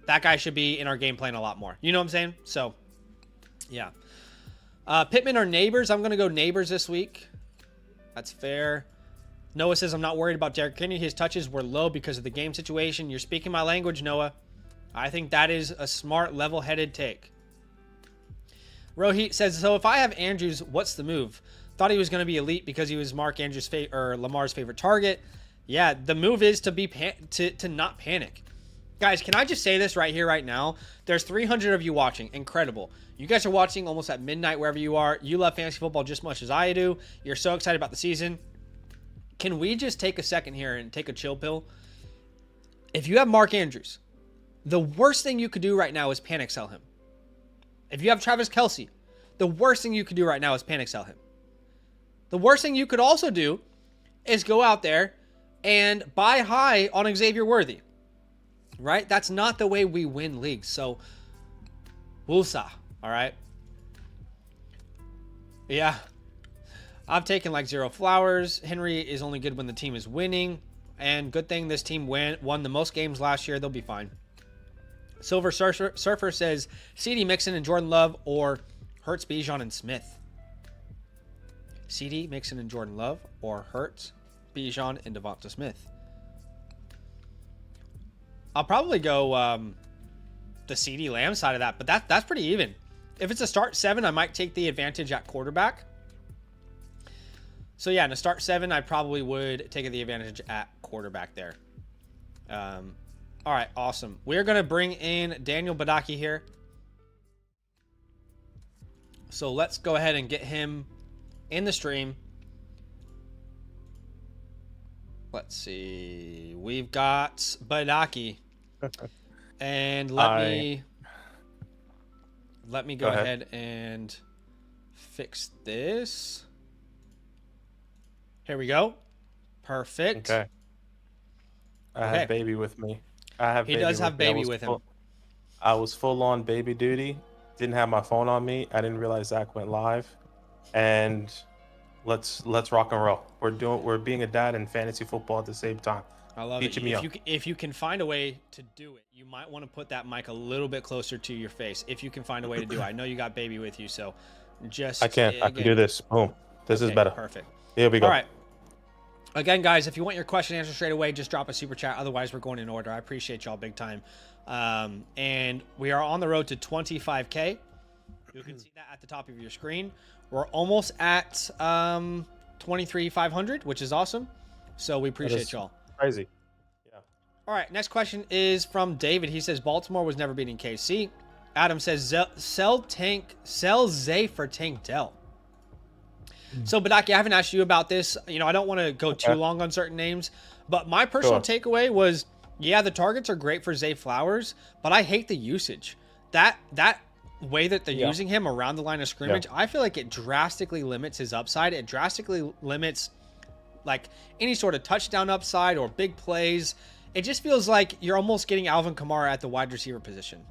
That guy should be in our game plan a lot more. You know what I'm saying? So, yeah. Pittman or Neighbors? I'm going to go Neighbors this week. That's fair. Noah says, I'm not worried about Derrick Henry. His touches were low because of the game situation. You're speaking my language, Noah. I think that is a smart, level-headed take. Rohit says, so if I have Andrews, what's the move? Thought he was going to be elite because he was Mark Andrews' or Lamar's favorite target. Yeah, the move is to be to not panic. Guys, can I just say this right here, right now? There's 300 of you watching. Incredible. You guys are watching almost at midnight wherever you are. You love fantasy football just as much as I do. You're so excited about the season. Can we just take a second here and take a chill pill? If you have Mark Andrews, the worst thing you could do right now is panic sell him. If you have Travis Kelce, the worst thing you could do right now is panic sell him. The worst thing you could also do is go out there and buy high on Xavier Worthy. Right? That's not the way we win leagues. So, woosah. All right? Yeah. I've taken like 0 flowers. Henry is only good when the team is winning. And good thing this team won the most games last year. They'll be fine. Silver Surfer says, CD, Mixon, and Jordan Love, or Hurts, Bijan, and Smith. CD, Mixon, and Jordan Love, or Hurts, Bijan, and Devonta Smith. I'll probably go the CD Lamb side of that, but that's pretty even. If it's a start 7, I might take the advantage at quarterback. So yeah, in a start 7, I probably would take the advantage at quarterback there. All right, awesome. We're going to bring in Daniel Badaki here. So let's go ahead and get him in the stream. Let's see. We've got Badaki. And let me go ahead and fix this. Here we go. Perfect. Okay. I have baby with me. He does have baby with him. I was full on baby duty. Didn't have my phone on me. I didn't realize Zach went live. And let's rock and roll. We're being a dad and fantasy football at the same time. I love it. If you can find a way to do it, you might want to put that mic a little bit closer to your face. If you can find a way to do it. I know you got baby with you, so just I can do this. Boom. This is better. Perfect. Here we go. All right. Again, guys, if you want your question answered straight away, just drop a super chat. Otherwise, we're going in order. I appreciate y'all big time. And we are on the road to 25K. You can see that at the top of your screen. We're almost at 23,500, which is awesome. So we appreciate y'all. Crazy. Yeah. All right. Next question is from David. He says Baltimore was never beating KC. Adam says sell Zay for Tank Dell. So, Badaki, I haven't asked you about this. You know, I don't want to go too long on certain names, but my personal takeaway was, yeah, the targets are great for Zay Flowers, but I hate the usage. That way that they're using him around the line of scrimmage, I feel like it drastically limits his upside. It drastically limits like any sort of touchdown upside or big plays. It just feels like you're almost getting Alvin Kamara at the wide receiver position.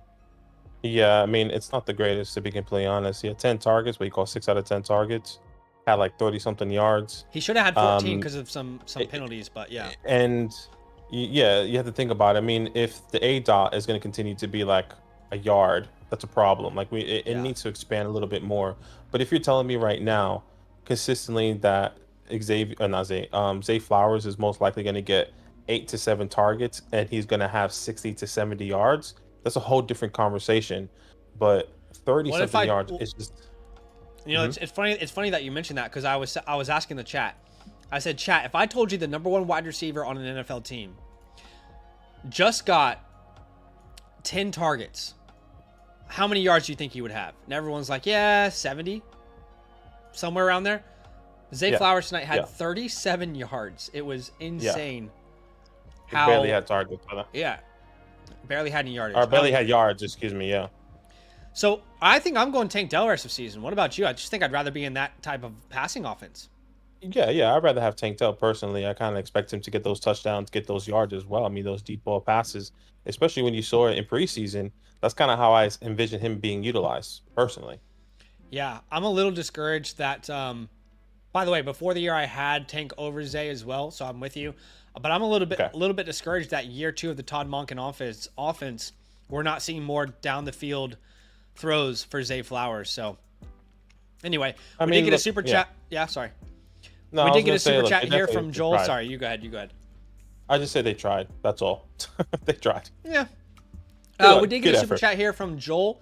Yeah, I mean, it's not the greatest, to be completely honest. He had 10 targets, but he caught 6 out of 10 targets. Had like 30-something yards. He should have had 14 because of some penalties, but yeah. And yeah, you have to think about it. I mean, if the A dot is going to continue to be like a yard, that's a problem. Like it needs to expand a little bit more. But if you're telling me right now, consistently that Zay Flowers is most likely going to get 8 to 7 targets and he's going to have 60 to 70 yards, that's a whole different conversation. But 30 What if something I, yards is just you know, it's funny. It's funny that you mentioned that because I was asking the chat. I said, chat, if I told you the number one wide receiver on an NFL team just got 10 targets, how many yards do you think he would have? And everyone's like, yeah, 70, somewhere around there. Zay Flowers tonight had 37 yards. It was insane. He barely had targets. Yeah, barely had any yardage. Or barely had yards, excuse me, yeah. So I think I'm going Tank Dell rest of season. What about you? I just think I'd rather be in that type of passing offense. Yeah, I'd rather have Tank Dell personally. I kind of expect him to get those touchdowns, get those yards as well. I mean, those deep ball passes, especially when you saw it in preseason. That's kind of how I envision him being utilized personally. Yeah, I'm a little discouraged that. By the way, before the year I had Tank over Zay as well, so I'm with you. But I'm a little bit discouraged that year 2 of the Todd Monken offense, we're not seeing more down the field throws for Zay Flowers. So anyway, we did get a super chat. Yeah, sorry. No, we did get a super chat here from Joel. Sorry, you go ahead. I just said they tried. That's all. They tried. Yeah. We did get a super chat here from Joel.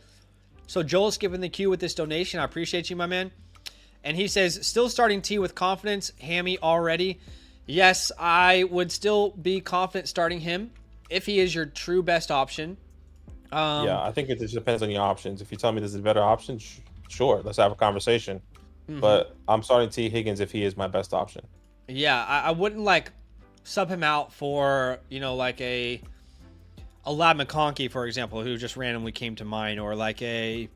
So Joel's giving the cue with this donation. I appreciate you, my man. And he says, still starting T with confidence. Hammy already. Yes, I would still be confident starting him if he is your true best option. Yeah, I think it just depends on your options. If you tell me there's a better option, sure, let's have a conversation. But I'm starting T Higgins if he is my best option. Yeah, I wouldn't like sub him out for, like a Lad McConkey, for example, who just randomly came to mind, or like a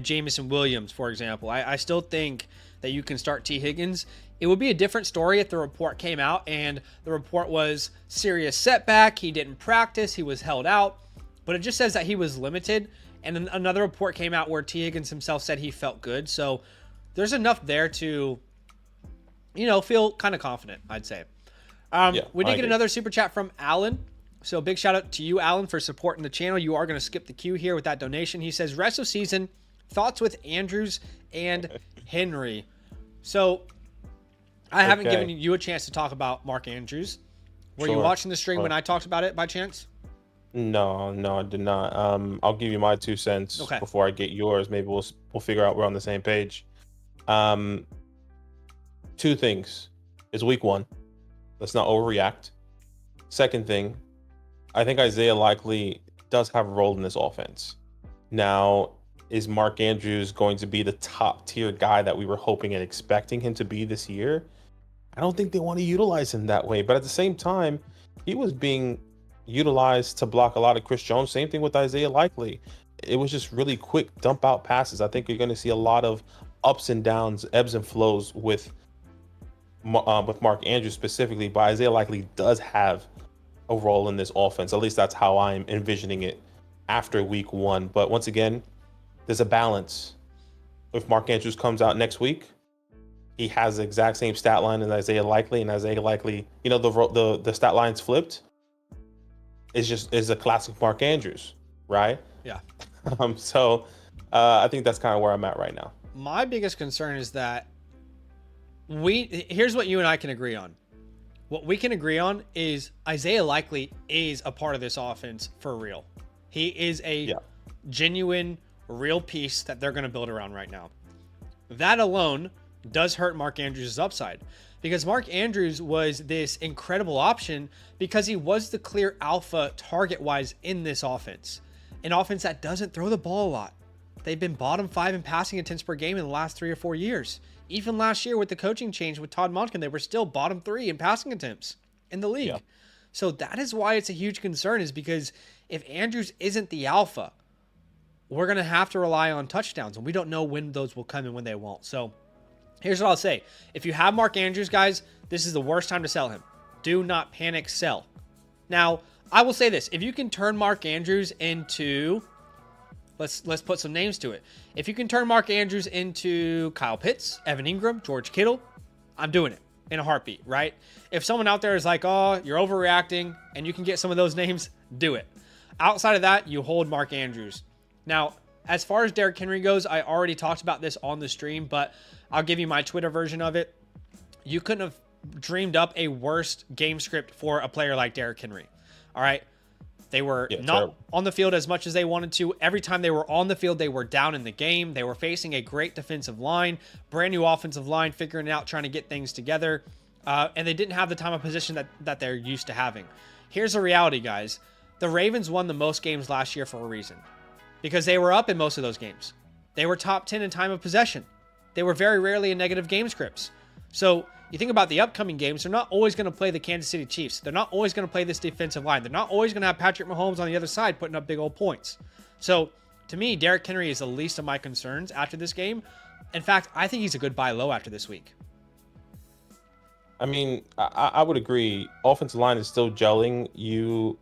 Jameson Williams, for example. I still think that you can start T Higgins. It would be a different story if the report came out and the report was serious setback. He didn't practice. He was held out. But it just says that he was limited. And then another report came out where T Higgins himself said he felt good. So there's enough there to, feel kind of confident, I'd say. We did get another super chat from Alan. So big shout out to you, Alan, for supporting the channel. You are going to skip the queue here with that donation. He says, rest of season, thoughts with Andrews and Henry. So I haven't given you a chance to talk about Mark Andrews. Were you watching the stream when I talked about it by chance? No, I did not. I'll give you my 2 cents before I get yours. Maybe we'll figure out we're on the same page. 2 things. It's week 1. Let's not overreact. Second thing, I think Isaiah likely does have a role in this offense. Now, is Mark Andrews going to be the top tier guy that we were hoping and expecting him to be this year? I don't think they want to utilize him that way. But at the same time, he was being utilized to block a lot of Chris Jones. Same thing with Isaiah Likely. It was just really quick dump out passes. I think you're going to see a lot of ups and downs, ebbs and flows with Mark Andrews specifically. But Isaiah Likely does have a role in this offense. At least that's how I'm envisioning it after week 1. But once again, there's a balance. If Mark Andrews comes out next week, he has the exact same stat line as Isaiah Likely, and Isaiah Likely, the stat line's flipped. Is a classic Mark Andrews, right? Yeah. So I think that's kind of where I'm at right now. My biggest concern is that here's what you and I can agree on. What we can agree on is Isaiah Likely is a part of this offense for real. He is a genuine, real piece that they're going to build around right now. That alone does hurt Mark Andrews' upside, because Mark Andrews was this incredible option because he was the clear alpha target-wise in this offense. An offense that doesn't throw the ball a lot. They've been bottom 5 in passing attempts per game in the last 3 or 4 years. Even last year with the coaching change with Todd Monken, they were still bottom 3 in passing attempts in the league. Yeah. So that is why it's a huge concern, is because if Andrews isn't the alpha, we're going to have to rely on touchdowns, and we don't know when those will come and when they won't. So here's what I'll say. If you have Mark Andrews, guys, this is the worst time to sell him. Do not panic sell. Now, I will say this. If you can turn Mark Andrews into... Let's put some names to it. If you can turn Mark Andrews into Kyle Pitts, Evan Ingram, George Kittle, I'm doing it in a heartbeat, right? If someone out there is like, oh, you're overreacting, and you can get some of those names, do it. Outside of that, you hold Mark Andrews. Now, as far as Derrick Henry goes, I already talked about this on the stream, but I'll give you my Twitter version of it. You couldn't have dreamed up a worse game script for a player like Derrick Henry. All right. They were not terrible. on the field as much as they wanted to. Every time they were on the field, they were down in the game. They were facing a great defensive line, brand new offensive line, figuring it out, trying to get things together. And they didn't have the time of position that they're used to having. Here's the reality, guys. The Ravens won the most games last year for a reason, because they were up in most of those games. They were top 10 in time of possession. They were very rarely in negative game scripts. So you think about the upcoming games, they're not always going to play the Kansas City Chiefs. They're not always going to play this defensive line. They're not always going to have Patrick Mahomes on the other side putting up big old points. So to me, Derrick Henry is the least of my concerns after this game. In fact, I think he's a good buy low after this week. I mean, I would agree. Offensive line is still gelling. You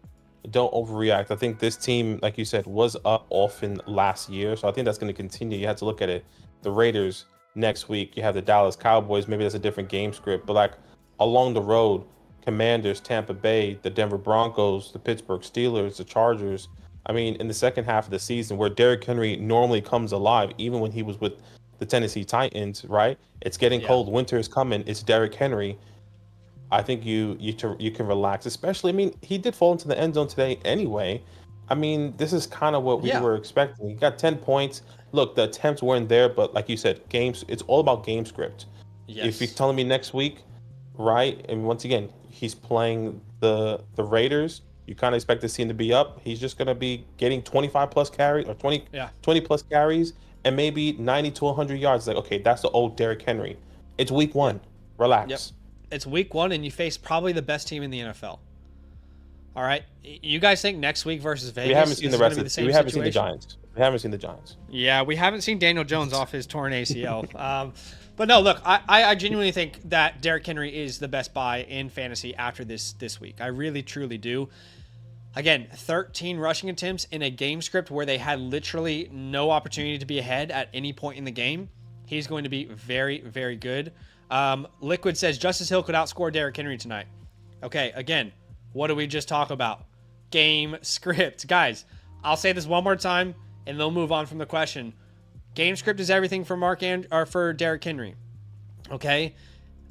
don't overreact. I think this team, like you said, was up often last year. So I think that's going to continue. You have to look at it. The Raiders next week. You have the Dallas Cowboys. Maybe that's a different game script. But like along the road, Commanders, Tampa Bay, the Denver Broncos, the Pittsburgh Steelers, the Chargers. I mean, in the second half of the season where Derrick Henry normally comes alive, even when he was with the Tennessee Titans, right? It's getting cold. Winter is coming. It's Derrick Henry. I think you can relax, especially. I mean, he did fall into the end zone today anyway. I mean, this is kind of what we were expecting. He got 10 points. Look, the attempts weren't there, but like you said, games. It's all about game script. Yes. If you're telling me next week, right? And once again, he's playing the Raiders. You kind of expect to see him to be up. He's just gonna be getting 25 plus carries or 20 plus carries and maybe 90 to 100 yards. Like, okay, that's the old Derrick Henry. It's week 1. Relax. Yep. It's week 1, and you face probably the best team in the NFL. All right, you guys think next week versus Vegas? We haven't seen the rest of the we haven't seen the Giants. We haven't seen the Giants. Yeah, we haven't seen Daniel Jones off his torn ACL. But no, look, I genuinely think that Derrick Henry is the best buy in fantasy after this week. I really, truly do. Again, 13 rushing attempts in a game script where they had literally no opportunity to be ahead at any point in the game. He's going to be very, very good. Liquid says Justice Hill could outscore Derrick Henry tonight. Okay, again, what did we just talk about? Game script. Guys, I'll say this one more time, and they'll move on from the question. Game script is everything for Derrick Henry. Okay?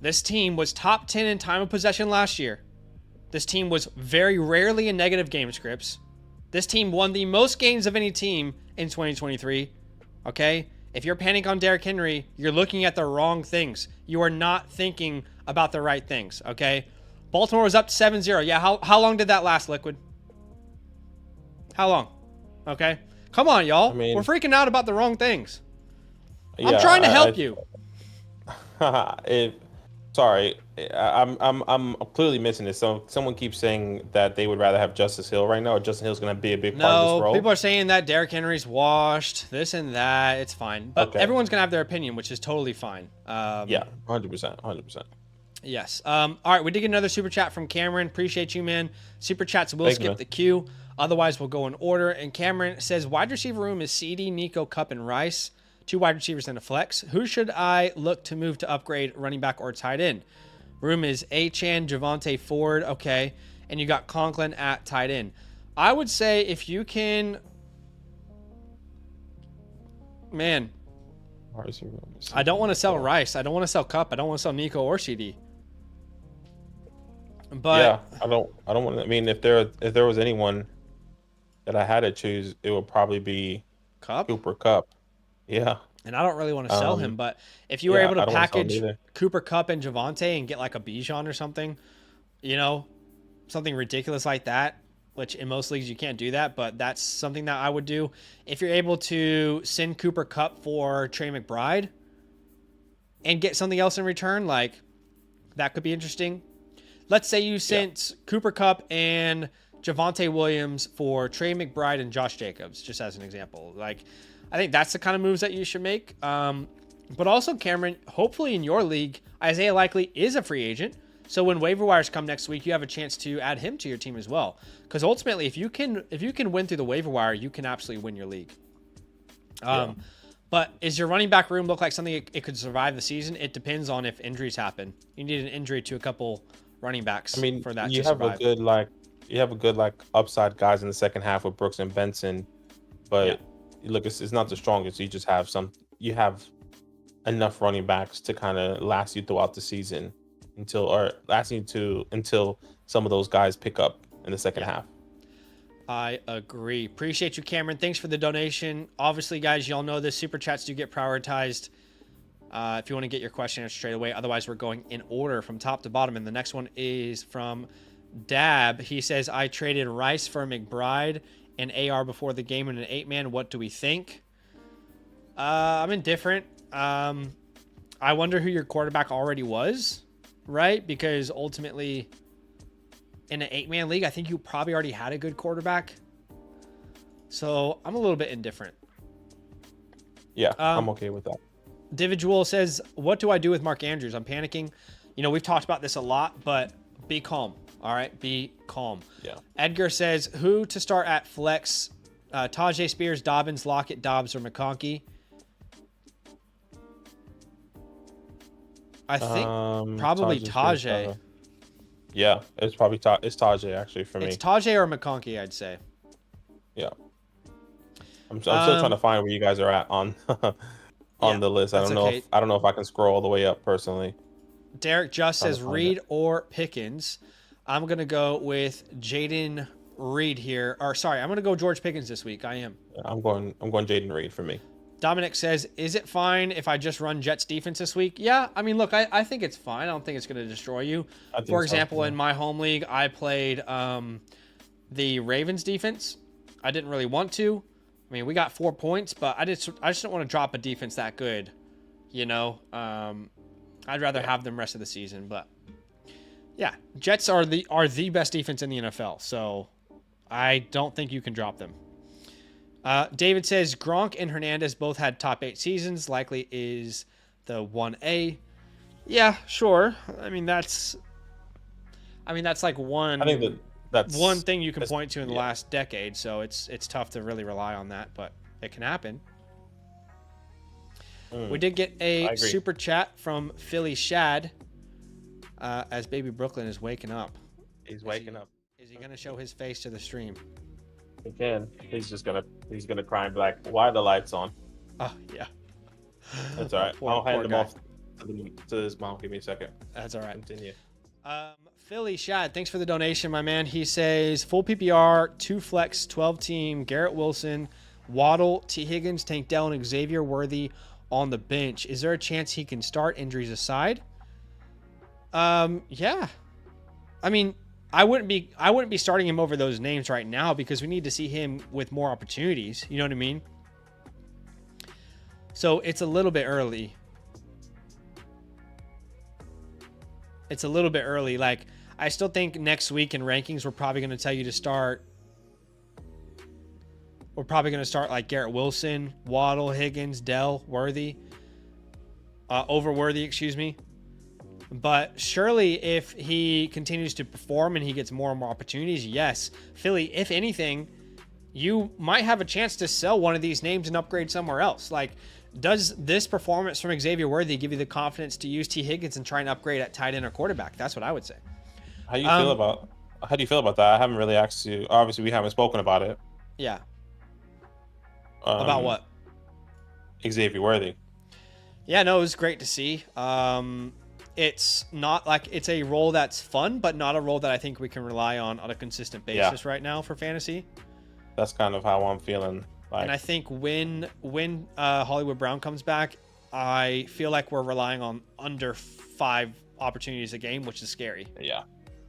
This team was top 10 in time of possession last year. This team was very rarely in negative game scripts. This team won the most games of any team in 2023. Okay? If you're panicking on Derrick Henry, you're looking at the wrong things. You are not thinking about the right things, okay? Baltimore was up to 7-0. Yeah, how long did that last, Liquid? How long? Okay? Come on, y'all. I mean, we're freaking out about the wrong things. Yeah, I'm trying to help you. Sorry, I'm clearly missing this. So someone keeps saying that they would rather have Justice Hill right now, or Justice Hill's going to be a big part of this role. No, people are saying that Derrick Henry's washed, this and that. It's fine, but everyone's going to have their opinion, which is totally fine. Yeah, 100%. Yes. All right, we did get another super chat from Cameron. Appreciate you, man. Super chats will skip the queue. Otherwise, we'll go in order. And Cameron says, wide receiver room is CD, Nico, Kupp, and Rice. 2 wide receivers and a flex. Who should I look to move to upgrade, running back or tight end? Room is Achane, Javonte Ford. Okay. And you got Conklin at tight end. I would say if you can... Man. I don't want to sell Rice. I don't want to sell Kupp. I don't want to sell Nico or CD. But yeah, I don't want to. I mean, if there was anyone that I had to choose, it would probably be Cooper Kupp. Yeah. And I don't really want to sell him, but if you were able to package Cooper Kupp and Javonte and get like a Bijan or something, you know, something ridiculous like that, which in most leagues you can't do that, but that's something that I would do. If you're able to send Cooper Kupp for Trey McBride and get something else in return, like that could be interesting. Let's say you sent Cooper Kupp and Javonte Williams for Trey McBride and Josh Jacobs, just as an example. Like, I think that's the kind of moves that you should make. But also, Cameron, hopefully in your league, Isaiah Likely is a free agent. So when waiver wires come next week, you have a chance to add him to your team as well. Because ultimately, if you can win through the waiver wire, you can absolutely win your league. But is your running back room look like something it could survive the season? It depends on if injuries happen. You need an injury to a couple running backs. I mean, for that you to have survive. you have a good upside guys in the second half with Brooks and Benson, but look, it's not the strongest. You have enough running backs to kind of last you throughout the season until some of those guys pick up in the second half. I agree. Appreciate you, Cameron. Thanks for the donation. Obviously, guys, y'all know this. Super chats do get prioritized if you want to get your question answered straight away. Otherwise, we're going in order from top to bottom. And the next one is from Dab. He says, I traded Rice for McBride and AR before the game in an 8-man. What do we think? I'm indifferent. I wonder who your quarterback already was, right? Because ultimately, in an 8-man league, I think you probably already had a good quarterback. So I'm a little bit indifferent. Yeah, I'm okay with that. Individual says, what do I do with Mark Andrews? I'm panicking. You know, we've talked about this a lot, but be calm. All right, be calm. Yeah. Edgar says, who to start at flex? Tajay Spears, Dobbins, Lockett, Dobbs, or McConkey? I think probably Tajay. Yeah, it's probably it's Tajay actually for me. It's Tajay or McConkey, I'd say. Yeah. I'm still trying to find where you guys are at on on the list. I don't know if I can scroll all the way up personally. Derek just says Reed or Pickens. I'm gonna go with Jaden Reed here. Or sorry, I'm gonna go George Pickens this week. I am. Yeah, I'm going Jaden Reed for me. Dominic says, is it fine if I just run Jets defense this week? Yeah, I mean, look, I think it's fine. I don't think it's going to destroy you. For example, in my home league, I played the Ravens defense. I didn't really want to. I mean, we got 4 points, but I just don't want to drop a defense that good. You know, I'd rather have them rest of the season. But yeah, Jets are the best defense in the NFL. So I don't think you can drop them. David says Gronk and Hernandez both had top 8 seasons. Likely is the 1A. Yeah, sure. I mean that's like one. I think that's one thing you can point to in the last decade. So it's tough to really rely on that, but it can happen. We did get a super chat from Philly Shad. As Baby Brooklyn is waking up. He's waking up. Is he gonna show his face to the stream? He can. He's gonna cry and be like, "Why are the lights on?" Oh yeah. That's all right. I'll hand him off to his mom. Give me a second. That's all right. Continue. Philly Shad, thanks for the donation, my man. He says full PPR, 2 flex, 12 team, Garrett Wilson, Waddle, T. Higgins, Tank Dell, and Xavier Worthy on the bench. Is there a chance he can start, injuries aside? Yeah. I mean, I wouldn't be starting him over those names right now because we need to see him with more opportunities. You know what I mean? So it's a little bit early. It's a little bit early. Like, I still think next week in rankings, we're probably going to tell you to start. We're probably going to start like Garrett Wilson, Waddle, Higgins, Dell, Worthy. Over Worthy, excuse me. But surely if he continues to perform and he gets more and more opportunities, yes. Philly, if anything, you might have a chance to sell one of these names and upgrade somewhere else. Like, does this performance from Xavier Worthy give you the confidence to use T. Higgins and try and upgrade at tight end or quarterback? That's what I would say. How do you feel about that? I haven't really asked you. Obviously, we haven't spoken about it. Yeah. About what? Xavier Worthy. Yeah, no, it was great to see. It's not like it's a role that's fun, but not a role that I think we can rely on a consistent basis right now for fantasy. That's kind of how I'm feeling. Like, and I think when Hollywood Brown comes back, I feel like we're relying on under 5 opportunities a game, which is scary. Yeah,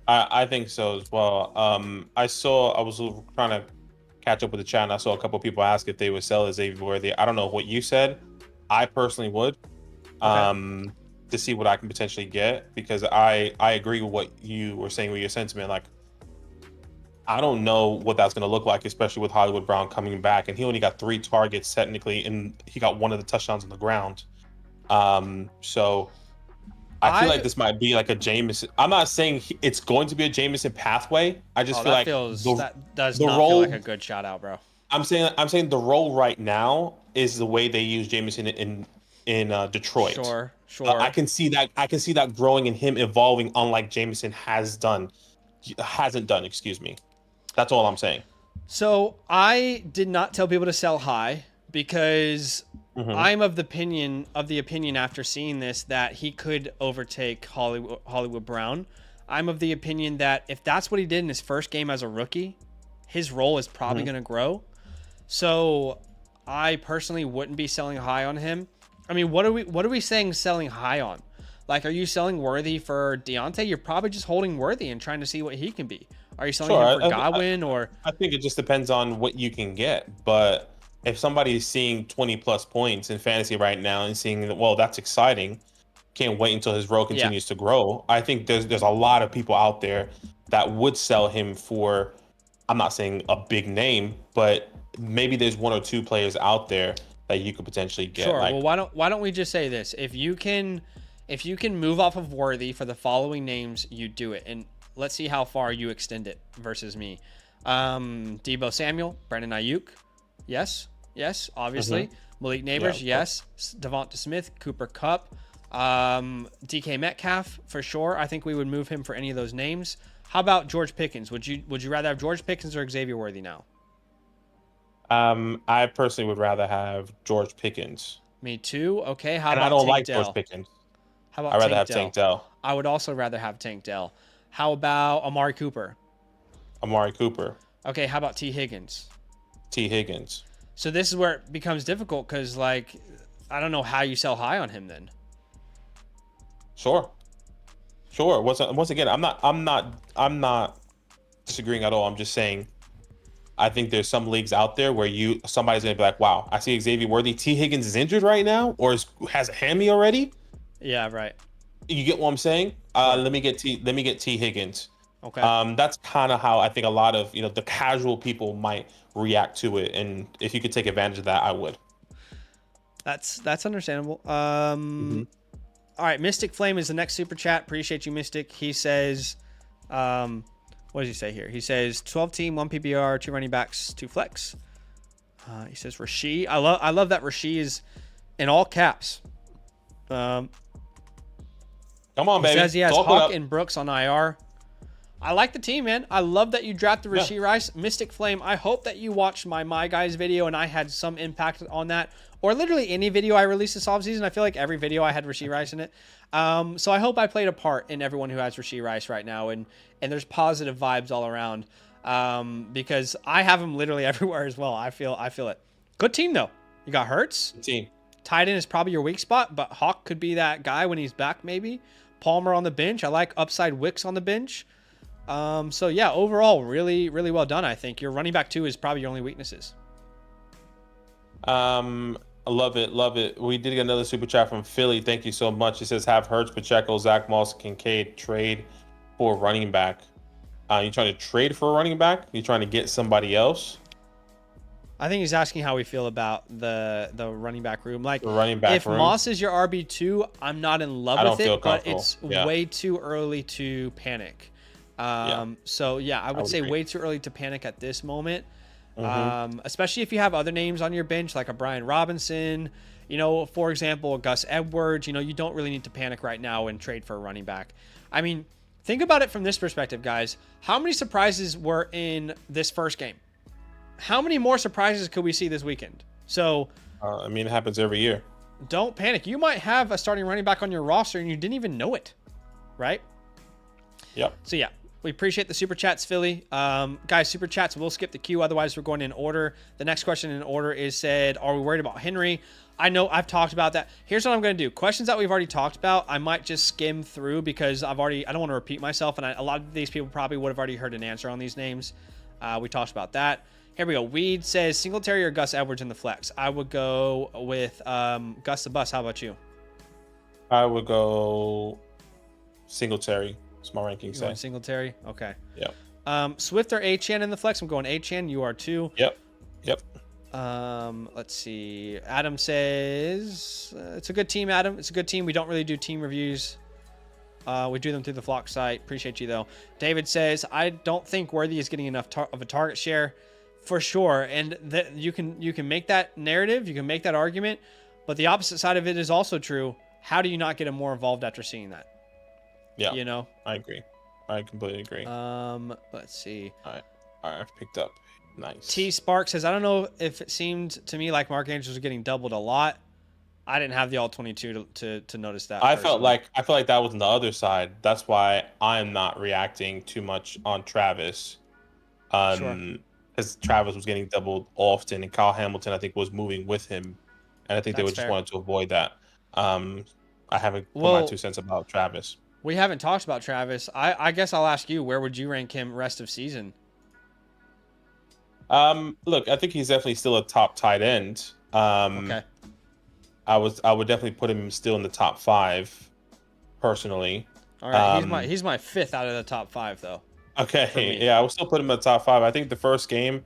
I think so as well. I was trying to catch up with the chat, and I saw a couple of people ask if they would sell Xavier Worthy. I don't know what you said. I personally would. Okay. To see what I can potentially get, because I agree with what you were saying with your sentiment. Like, I don't know what that's going to look like, especially with Hollywood Brown coming back, and he only got 3 targets technically, and he got one of the touchdowns on the ground. So I feel like this might be like a Jameson. I'm not saying it's going to be a Jameson pathway. I just feel like that does not feel like a good shout out, bro. I'm saying the role right now is the way they use Jameson in Detroit. Sure. I can see that growing and him evolving, unlike Jameson hasn't done. Excuse me. That's all I'm saying. So I did not tell people to sell high because I'm of the opinion after seeing this that he could overtake Hollywood Brown. I'm of the opinion that if that's what he did in his first game as a rookie, his role is probably going to grow. So I personally wouldn't be selling high on him. I mean, what are we saying selling high on? Like, are you selling Worthy for Deontay? You're probably just holding Worthy and trying to see what he can be. Are you selling him for Godwin or? I think it just depends on what you can get. But if somebody is seeing 20 plus points in fantasy right now and seeing, well, that's exciting. Can't wait until his role continues to grow. I think there's a lot of people out there that would sell him for, I'm not saying a big name, but maybe there's one or two players out there that you could potentially get. Sure. Well, why don't we just say this? If you can move off of Worthy for the following names, you do it. And let's see how far you extend it versus me. Deebo Samuel, Brandon Ayuk. Yes, obviously. Malik Neighbors, yes. Devonta Smith, Cooper Kupp, DK Metcalf for sure. I think we would move him for any of those names. How about George Pickens? Would you rather have George Pickens or Xavier Worthy now? I personally would rather have George Pickens. Me too. Okay. How about I don't Tank like Dell? George Pickens. How about I'd rather have Tank Dell. I would also rather have Tank Dell. How about Amari Cooper? Amari Cooper. Okay. How about T Higgins? T Higgins. So this is where it becomes difficult because, like, I don't know how you sell high on him then. Sure. Once again, I'm not disagreeing at all. I'm just saying, I think there's some leagues out there where somebody's gonna be like, wow, I see Xavier Worthy. T Higgins is injured right now, or has a hammy already. Yeah, right. You get what I'm saying? Let me get T Higgins. Okay. That's kind of how I think a lot of the casual people might react to it, and if you could take advantage of that, I would. That's understandable. All right, Mystic Flame is the next super chat. Appreciate you, Mystic. He says, what does he say here? He says 12 team, 1 PPR, 2 running backs, 2 flex. He says Rashee. I love that Rashee is in all caps. Come on, baby. He says he has Hawk and Brooks on IR. I like the team, man. I love that you drafted Rashee Rice. Mystic Flame, I hope that you watched my Guys video and I had some impact on that. Or literally any video I released this offseason. I feel like every video I had Rashee Rice in it. So I hope I played a part in everyone who has Rashee Rice right now. And there's positive vibes all around. Because I have him literally everywhere as well. I feel it. Good team, though. You got Hurts. Good team. Tight end is probably your weak spot, but Hawk could be that guy when he's back, maybe. Palmer on the bench. I like upside Wicks on the bench. So yeah, overall, really, really well done. I think your running back 2 is probably your only weaknesses. I love it. We did get another super chat from Philly. Thank you so much. It says have Hurts, Pacheco, Zach Moss, Kincaid trade for running back. You trying to trade for a running back? You trying to get somebody else? I think he's asking how we feel about the running back room. Like, if room. Moss is your RB2, I'm not in love with it, but it's way too early to panic. So yeah, I would say way too early to panic at this moment. Especially if you have other names on your bench, like a Brian Robinson, for example, Gus Edwards, you don't really need to panic right now and trade for a running back. I mean, think about it from this perspective, guys. How many surprises were in this first game? How many more surprises could we see this weekend? So, it happens every year. Don't panic. You might have a starting running back on your roster and you didn't even know it, right? Yep. So yeah, we appreciate the super chats, Philly. Guys, super chats, we'll skip the queue. Otherwise, we're going in order. The next question in order is said, are we worried about Henry? I know I've talked about that. Here's what I'm going to do. Questions that we've already talked about, I might just skim through because I don't want to repeat myself. And a lot of these people probably would have already heard an answer on these names. We talked about that. Here we go. Weed says Singletary or Gus Edwards in the flex. I would go with Gus the Bus. How about you? I would go Singletary. It's my ranking set. Singletary? Okay. Yep. Swift or Achane in the flex? I'm going Achane. You are too. Yep. Let's see. Adam says it's a good team, Adam. It's a good team. We don't really do team reviews. We do them through the Flock site. Appreciate you, though. David says, I don't think Worthy is getting enough of a target share. For sure. And you can make that narrative. You can make that argument. But the opposite side of it is also true. How do you not get him more involved after seeing that? Yeah. I agree. I completely agree. Let's see. All right. I've picked up. Nice. T Spark says, I don't know if it seemed to me like Mark Andrews was getting doubled a lot. I didn't have the all 22 to notice that. I felt like that was on the other side. That's why I'm not reacting too much on Travis. Sure. because Travis was getting doubled often, and Kyle Hamilton, I think, was moving with him, and I think they That's would just fair. wanted to avoid that. I haven't put my Well, 2 cents about Travis. we haven't talked about Travis. I guess I'll ask you, where would you rank him rest of season? Look, I think he's definitely still a top tight end. Okay. I would definitely put him still in the top 5, personally. All right. He's my 5th out of the top 5 though. Okay, yeah, I would still put him in the top 5. I think the first game,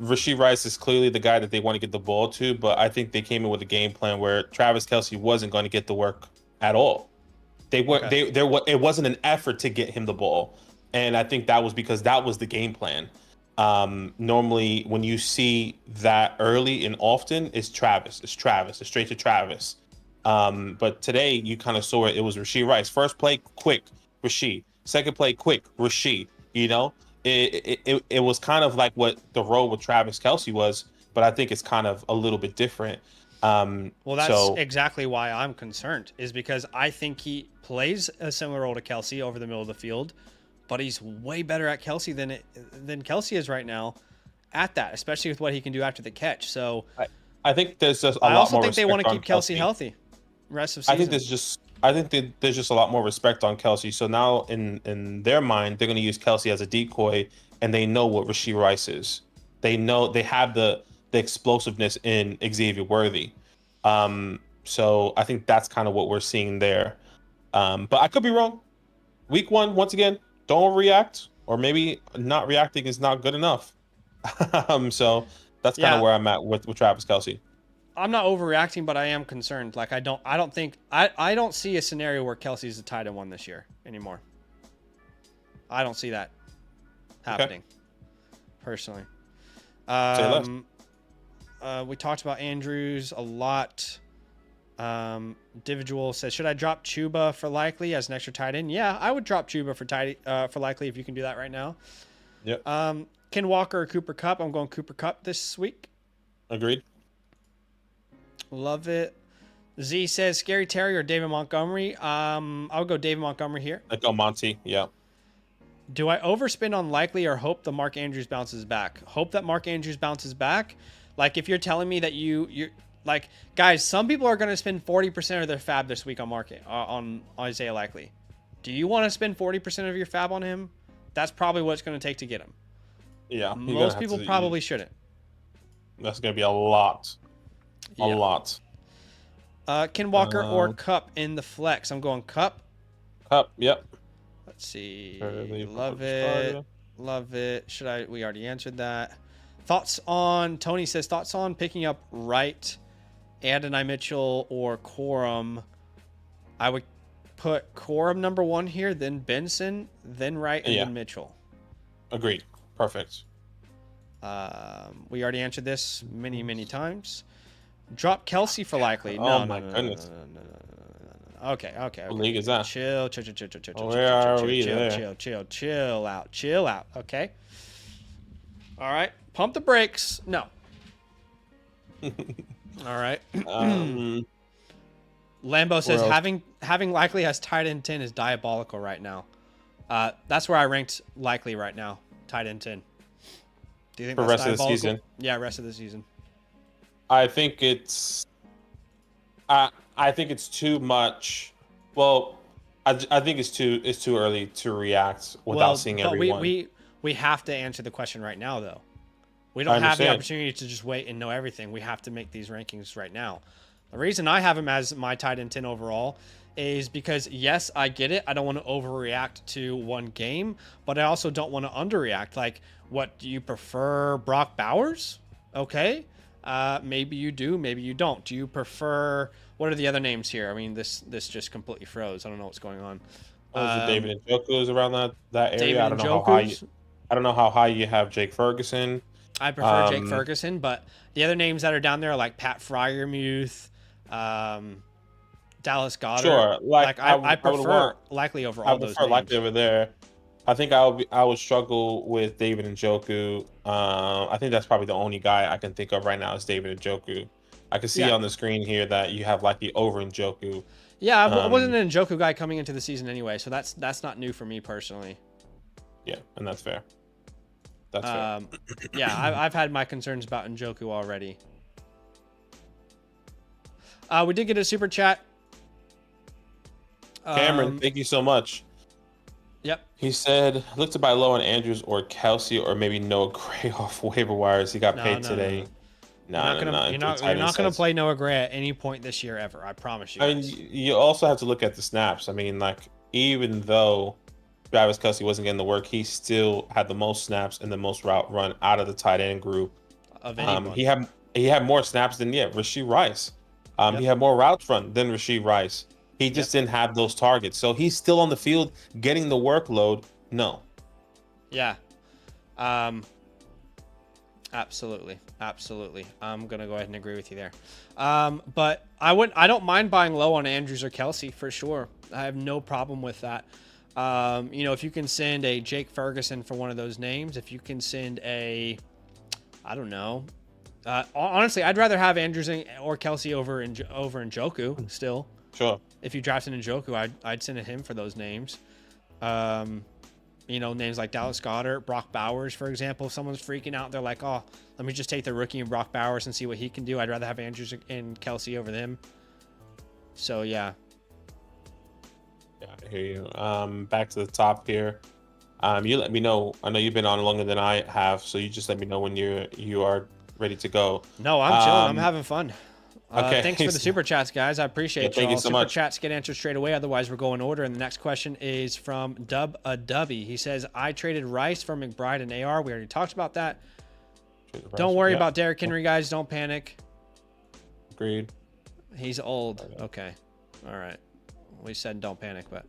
Rashee Rice is clearly the guy that they want to get the ball to, but I think they came in with a game plan where Travis Kelce wasn't going to get the work at all. They were Okay. it wasn't an effort to get him the ball, and I think that was because that was the game plan. Normally, when you see that early and often, it's Travis. It's straight to Travis. But today you kind of saw it. It was Rashee Rice. First play, quick, Rashee. Second play, quick, Rashee. You know, it was kind of like what the role with Travis Kelce was, but I think it's kind of a little bit different. Well, that's So exactly why I'm concerned, is because I think he plays a similar role to Kelce over the middle of the field, but he's way better at Kelce than Kelce is right now at that, especially with what he can do after the catch. So I think there's just a I lot also more think they respect want to on keep Kelce healthy rest of I season. think there's just a lot more respect on Kelce. So now in their mind, they're going to use Kelce as a decoy, and they know what Rashee Rice is. They know they have the explosiveness in Xavier Worthy. So I think that's kind of what we're seeing there. But I could be wrong. Week 1, once again, don't react, or maybe not reacting is not good enough. So that's kind of Yeah, where I'm at with Travis Kelce. I'm not overreacting, but I am concerned. Like I don't see a scenario where Kelsey's the tight end 1 this year anymore. I don't see that happening, personally. Say less. We talked about Andrews a lot. Individual says, should I drop Chuba for Likely as an extra tight end? Yeah, I would drop Chuba for Likely if you can do that right now. Yep. Ken Walker or Cooper Kupp? I'm going Cooper Kupp this week. Agreed. Love it. Z says, Scary Terry or David Montgomery? I'll go David Montgomery here. Like Monty, yeah. Do I overspend on Likely or hope that Mark Andrews bounces back? Hope that Mark Andrews bounces back. Like, if you're telling me that you're like, guys, some people are going to spend 40% of their fab this week on Isaiah Likely. Do you want to spend 40% of your fab on him? That's probably what it's going to take to get him. Yeah. Most people probably shouldn't. That's going to be a lot. A lot. Ken Walker or Kupp in the flex? I'm going Kupp. Kupp, yep. Let's see. Love it. Love it. We already answered that. Tony says, thoughts on picking up Wright, Adonai Mitchell, or Corum? I would put Corum number 1 here, then Benson, then Wright, and then Mitchell. Agreed. Perfect. We already answered this many times. Drop Kelce for Likely. Oh my goodness. No. Okay. What league is that? Chill. Where are we there? Chill out. Okay. All right. Pump the brakes. No. All right. Lambo says having Likely as tight end 10 is diabolical right now. That's where I ranked Likely right now. Tight end 10. Do you think for that's rest of the season? Yeah, rest of the season. I think it's too much. Well, I think it's too early to react without seeing everyone. We have to answer the question right now, though. We don't have the opportunity to just wait and know everything. We have to make these rankings right now. The reason I have him as my tight end 10 overall is because, yes, I get it. I don't want to overreact to one game, but I also don't want to underreact. Like, what do you prefer, Brock Bowers? Okay. Maybe you do, maybe you don't. Do you prefer, what are the other names here? I mean, this just completely froze. I don't know what's going on. David Njoku is around that area. I don't know how high you have Jake Ferguson. I prefer Jake Ferguson, but the other names that are down there are like Pat Freiermuth, Dallas Goedert. Sure, I prefer Likely over all those names. I prefer Likely over there. I think I would struggle with David Njoku. I think that's probably the only guy I can think of right now is David Njoku. I can see on the screen here that you have Likely over Njoku. Yeah, I wasn't an Njoku guy coming into the season anyway, so that's not new for me personally. Yeah, and that's fair. That's fair. Yeah, I've had my concerns about Njoku already. We did get a super chat. Cameron, thank you so much. Yep. He said, look to buy low on Andrews or Kelsey or maybe Noah Gray off waiver wires. He got paid today. No. You're not gonna play Noah Gray at any point this year ever. I promise you. I mean, you also have to look at the snaps. I mean, like, even though Travis Kelsey wasn't getting the work, he still had the most snaps and the most route run out of the tight end group. Of anyone. He had more snaps than Rashee Rice. Yep. He had more routes run than Rashee Rice. He just didn't have those targets. So he's still on the field getting the workload. No. Yeah. Absolutely. I'm going to go ahead and agree with you there. But I don't mind buying low on Andrews or Kelsey for sure. I have no problem with that. If you can send a Jake Ferguson for one of those names, if you can send I don't know. Honestly, I'd rather have Andrews or Kelsey over Njoku still. Sure. If you drafted Njoku, I'd send him for those names. Names like Dallas Goedert, Brock Bowers, for example. If someone's freaking out, they're like, oh, let me just take the rookie and Brock Bowers and see what he can do. I'd rather have Andrews and Kelsey over them. So, yeah. Yeah, I hear you. Back to the top here. You let me know. I know you've been on longer than I have, so you just let me know when you are ready to go. No, I'm chilling. I'm having fun. Okay. Thanks for the super chats, guys. I appreciate you. Thank you so much. Super chats get answered straight away. Otherwise, we're going order. And the next question is from Dubby. He says, I traded Rice for McBride and AR. We already talked about that. Don't worry about Derrick Henry, guys. Don't panic. Agreed. He's old. Okay. All right. We said don't panic, but.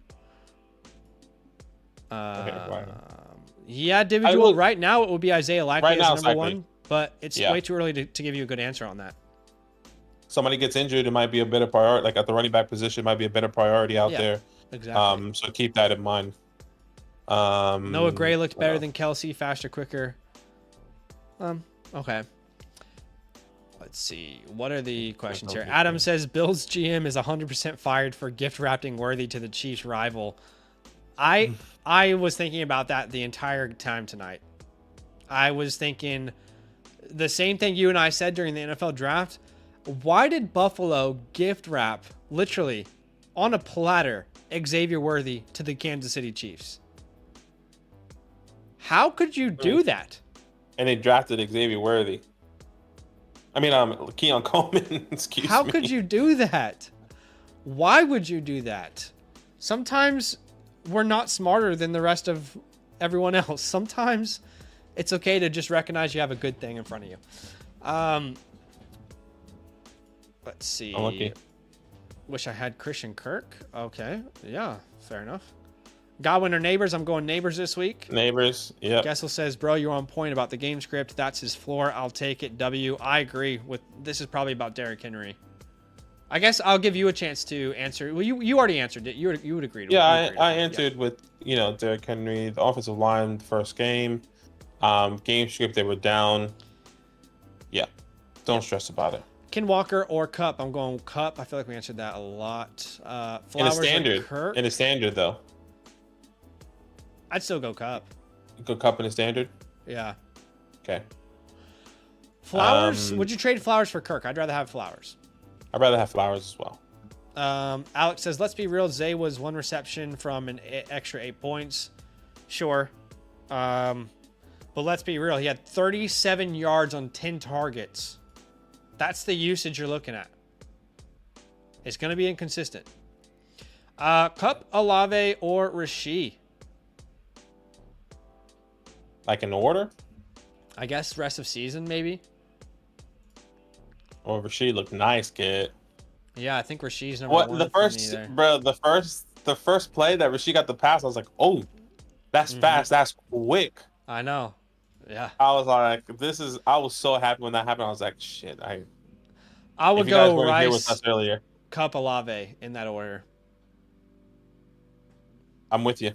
Yeah, individual. Right now, it would be Isaiah Likely as number one. But it's way too early to give you a good answer on that. Somebody gets injured, it might be a better priority. Like at the running back position, might be a better priority out there. Exactly. So keep that in mind. Noah Gray looked better than Kelsey, faster, quicker. Okay. Let's see. What are the questions here? Adam says Bills GM is 100% fired for gift wrapping Worthy to the Chiefs rival. I was thinking about that the entire time tonight. I was thinking the same thing you and I said during the NFL draft. Why did Buffalo gift wrap, literally, on a platter, Xavier Worthy to the Kansas City Chiefs? How could you do that? And they drafted Xavier Worthy. I mean, Keon Coleman, excuse me. How could you do that? Why would you do that? Sometimes we're not smarter than the rest of everyone else. Sometimes it's okay to just recognize you have a good thing in front of you. Let's see. Unlucky. Wish I had Christian Kirk. Okay. Yeah, fair enough. Godwin or Neighbors? I'm going Neighbors this week. Neighbors, yeah. Gessel says, bro, you're on point about the game script. That's his floor. I'll take it. W. I agree with this. Is probably about Derrick Henry. I guess I'll give you a chance to answer. Well, you already answered it. You would agree to it. Yeah, I answered with, Derrick Henry, the offensive line, the first game. Game script, they were down. Yeah. Don't stress about it. Ken Walker or Cup? I'm going Cup. I feel like we answered that a lot. Flowers in a standard, though. I'd still go Cup. Go Cup in a standard? Yeah. Okay. Flowers? Would you trade Flowers for Kirk? I'd rather have Flowers. I'd rather have Flowers as well. Alex says, let's be real. Zay was one reception from an extra 8 points. Sure. But let's be real. He had 37 yards on 10 targets. That's the usage you're looking at. It's going to be inconsistent. Cup, Olave, or Rashee? Like in order? I guess rest of season, maybe. Or Rashee looked nice, kid. Yeah, I think Rashee's number one. The first play that Rashee got the pass, I was like, oh, that's fast, that's quick. I know. Yeah. I was like, I was so happy when that happened. I was like, shit. I would go Rice, here with us earlier. Cup, Olave in that order. I'm with you.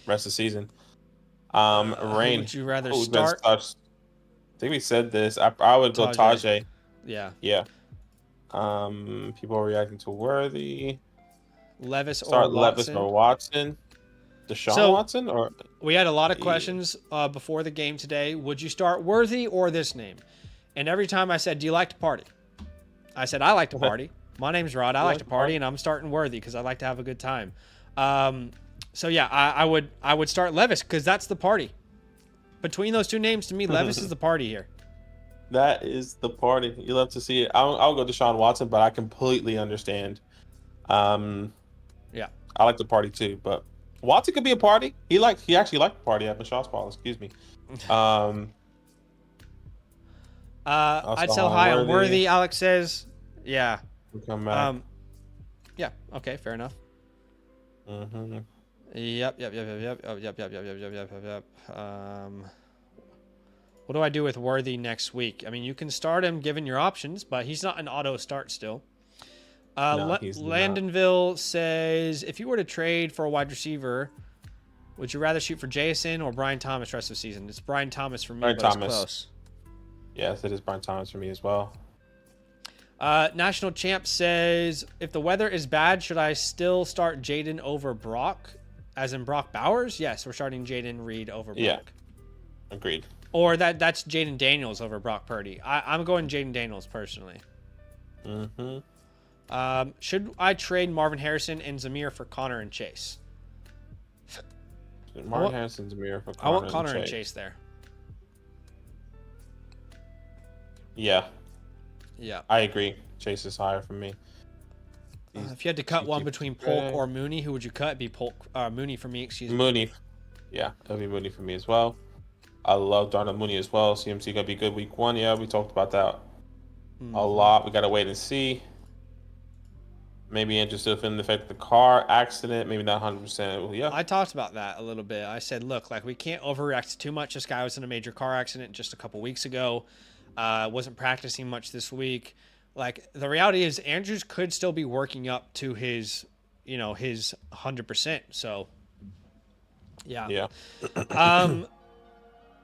Rest of the season. Rain. Would you rather start? I think we said this. I would go Tajay. Yeah. Yeah. People are reacting to Worthy. Levis Start or Watson. Levis or Watson. Deshaun So Watson or we had a lot of yeah. questions before the game today. Would you start Worthy or this name? And every time I said, do you like to party? I said, I like to party. My name's Rod. I You like like to the party, party? and I'm starting Worthy because I like to have a good time. So yeah, I would start Levis because that's the party. Between those two names, to me, Levis is the party here. That is the party. You love to see it. I'll go Deshaun Watson, but I completely understand. Um, Yeah. I like the party too, but Watson could be a party. He actually liked the party at Michelle's ball. Excuse me. Um, I'd also sell high high on Worthy. Worthy. Alex says, yeah. We'll come back. Um, yeah. Okay. Fair enough. Mm-hmm. Yep. What do I do with Worthy next week? I mean, you can start him given your options, but he's not an auto start still. No, he's not. Landonville says, if you were to trade for a wide receiver, would you rather shoot for Jason or Brian Thomas rest of the season? It's Brian Thomas for me, Brian but Thomas. it's close. Yes, it is Brian Thomas for me as well. National Champ says, if the weather is bad, should I still start Jaden over Brock? As in Brock Bowers? Yes, we're starting Jaden Reed over Brock. Yeah, agreed. Or that's Jaden Daniels over Brock Purdy. I'm going Jaden Daniels personally. Mm-hmm. Should I trade Marvin Harrison and Zamir for Connor and Chase? Marvin Harrison's a mirror for Connor. I want Connor and Chase there. Yeah. Yeah. I agree. Chase is higher for me. If you had to cut one between Polk or Mooney, who would you cut? It'd be Mooney for me, excuse me. Mooney. Yeah, it'll be Mooney for me as well. I love Darnell Mooney as well. CMC gonna be good week 1. Yeah, we talked about that a lot. We gotta wait and see. Maybe interested in the effect of the car accident. Maybe not 100%. Well, yeah. I talked about that a little bit. I said, look, like we can't overreact too much. This guy was in a major car accident just a couple weeks ago. Wasn't practicing much this week. Like the reality is Andrews could still be working up to his 100%. So yeah. Yeah.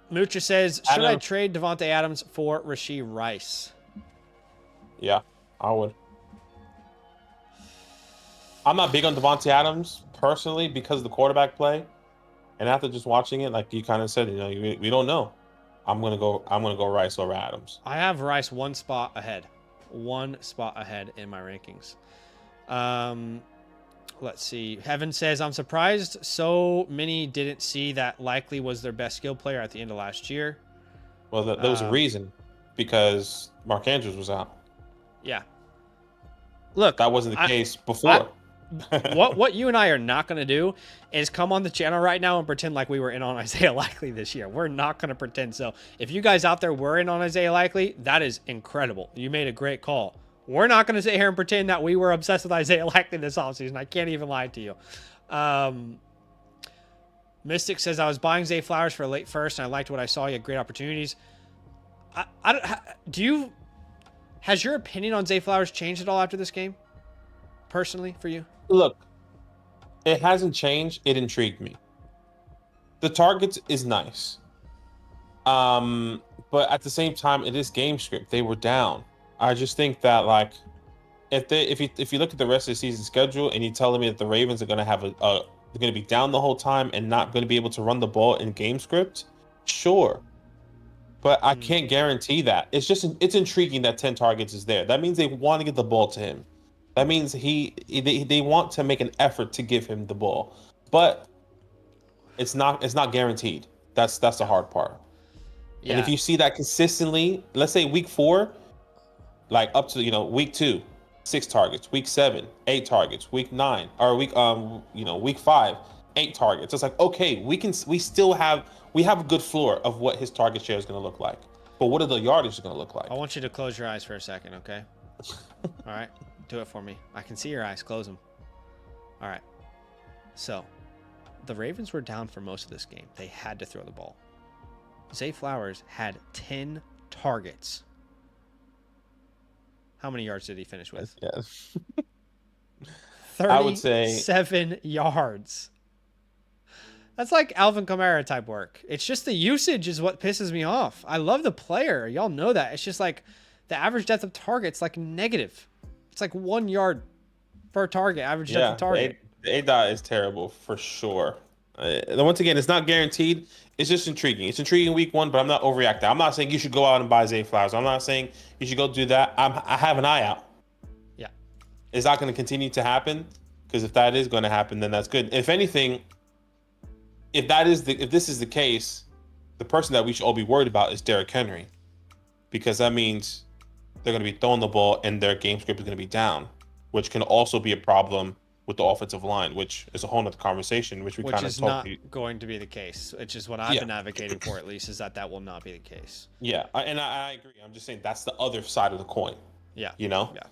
Mucha says, should I trade Devontae Adams for Rashee Rice? Yeah, I would. I'm not big on Devontae Adams personally because of the quarterback play, and after just watching it, like you kind of said, we don't know. I'm gonna go Rice over Adams. I have Rice one spot ahead in my rankings. Let's see. Heaven says, I'm surprised so many didn't see that Likely was their best skill player at the end of last year. Well, there was a reason, because Mark Andrews was out. Yeah. Look, that wasn't the case before. What you and I are not going to do is come on the channel right now and pretend like we were in on Isaiah Likely this year. We're not going to pretend. So if you guys out there were in on Isaiah Likely, that is incredible. You made a great call. We're not going to sit here and pretend that we were obsessed with Isaiah Likely this offseason. I can't even lie to you. Mystic says, I was buying Zay Flowers for a late first, and I liked what I saw. He had great opportunities. Has your opinion on Zay Flowers changed at all after this game? Personally, for you? Look, it hasn't changed. It intrigued me. The targets is nice. But at the same time, it is game script. They were down. I just think that, like, if you look at the rest of the season schedule and you're telling me that the Ravens are going to have they're going to be down the whole time and not going to be able to run the ball in game script, sure. But I can't guarantee that. It's intriguing that 10 targets is there. That means they want to get the ball to him. That means they want to make an effort to give him the ball. But it's not guaranteed. That's the hard part. Yeah. And if you see that consistently, let's say week 4, like up to week 2, 6 targets, week 7, 8 targets, week 9, or week 5, 8 targets. It's like, okay, we have a good floor of what his target share is going to look like. But what are the yardage going to look like? I want you to close your eyes for a second, okay? All right, do it for me. I can see your eyes. Close them. All right. So, the Ravens were down for most of this game. They had to throw the ball. Zay Flowers had 10 targets. How many yards did he finish with? Yes. 37 I would say yards. That's like Alvin Kamara type work. It's just the usage is what pisses me off. I love the player. Y'all know that. It's just like the average depth of target's like negative. It's like 1 yard per target, average depth of target. The A-dot is terrible for sure. Once again, it's not guaranteed. It's just intriguing. It's intriguing week 1, but I'm not overreacting. I'm not saying you should go out and buy Zay Flowers. I'm not saying you should go do that. I have an eye out. Yeah. It's not going to continue to happen, because if that is going to happen, then that's good. If anything, if this is the case, the person that we should all be worried about is Derrick Henry, because that means they're going to be throwing the ball and their game script is going to be down, which can also be a problem with the offensive line, which is a whole nother conversation, which is not going to be the case, which is what I've been advocating for, at least, is that will not be the case. Yeah, I agree. I'm just saying that's the other side of the coin. Yeah. You know? Yeah.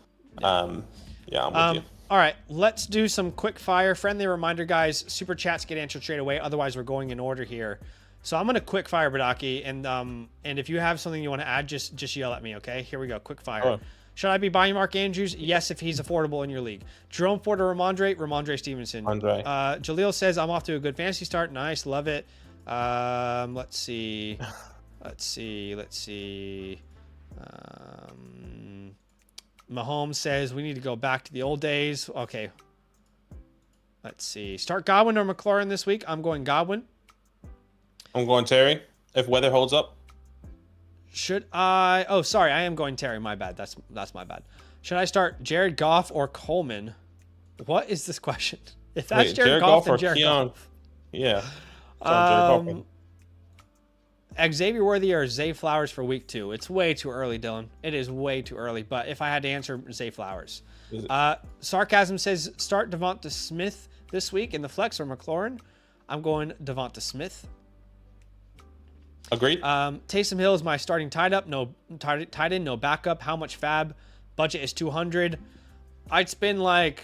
I'm with you. All right, let's do some quick fire. Friendly reminder, guys, super chats get answered straight away. Otherwise, we're going in order here. So I'm going to quick fire, Badaki, and if you have something you want to add, just yell at me, okay? Here we go, quick fire. Oh. Should I be buying Mark Andrews? Yes, if he's affordable in your league. Jerome Ford or Ramondre Stevenson. Jaleel says, I'm off to a good fantasy start. Nice, love it. Let's see. Mahomes says, we need to go back to the old days. Okay. Let's see. Start Godwin or McLaurin this week. I'm going Godwin. I'm going Terry, if weather holds up. Should I? Oh, sorry. I am going Terry. My bad. That's my bad. Should I start Jared Goff or Coleman? What is this question? If that's Jared Goff, then Jared Goff. Yeah. Xavier Worthy or Zay Flowers for week 2? It's way too early, Dylan. It is way too early. But if I had to answer, Zay Flowers. Sarcasm says start Devonta Smith this week in the flex or McLaurin. I'm going Devonta Smith. Agreed. Taysom Hill is my starting tight end, no backup. How much fab? Budget is 200. I'd spend like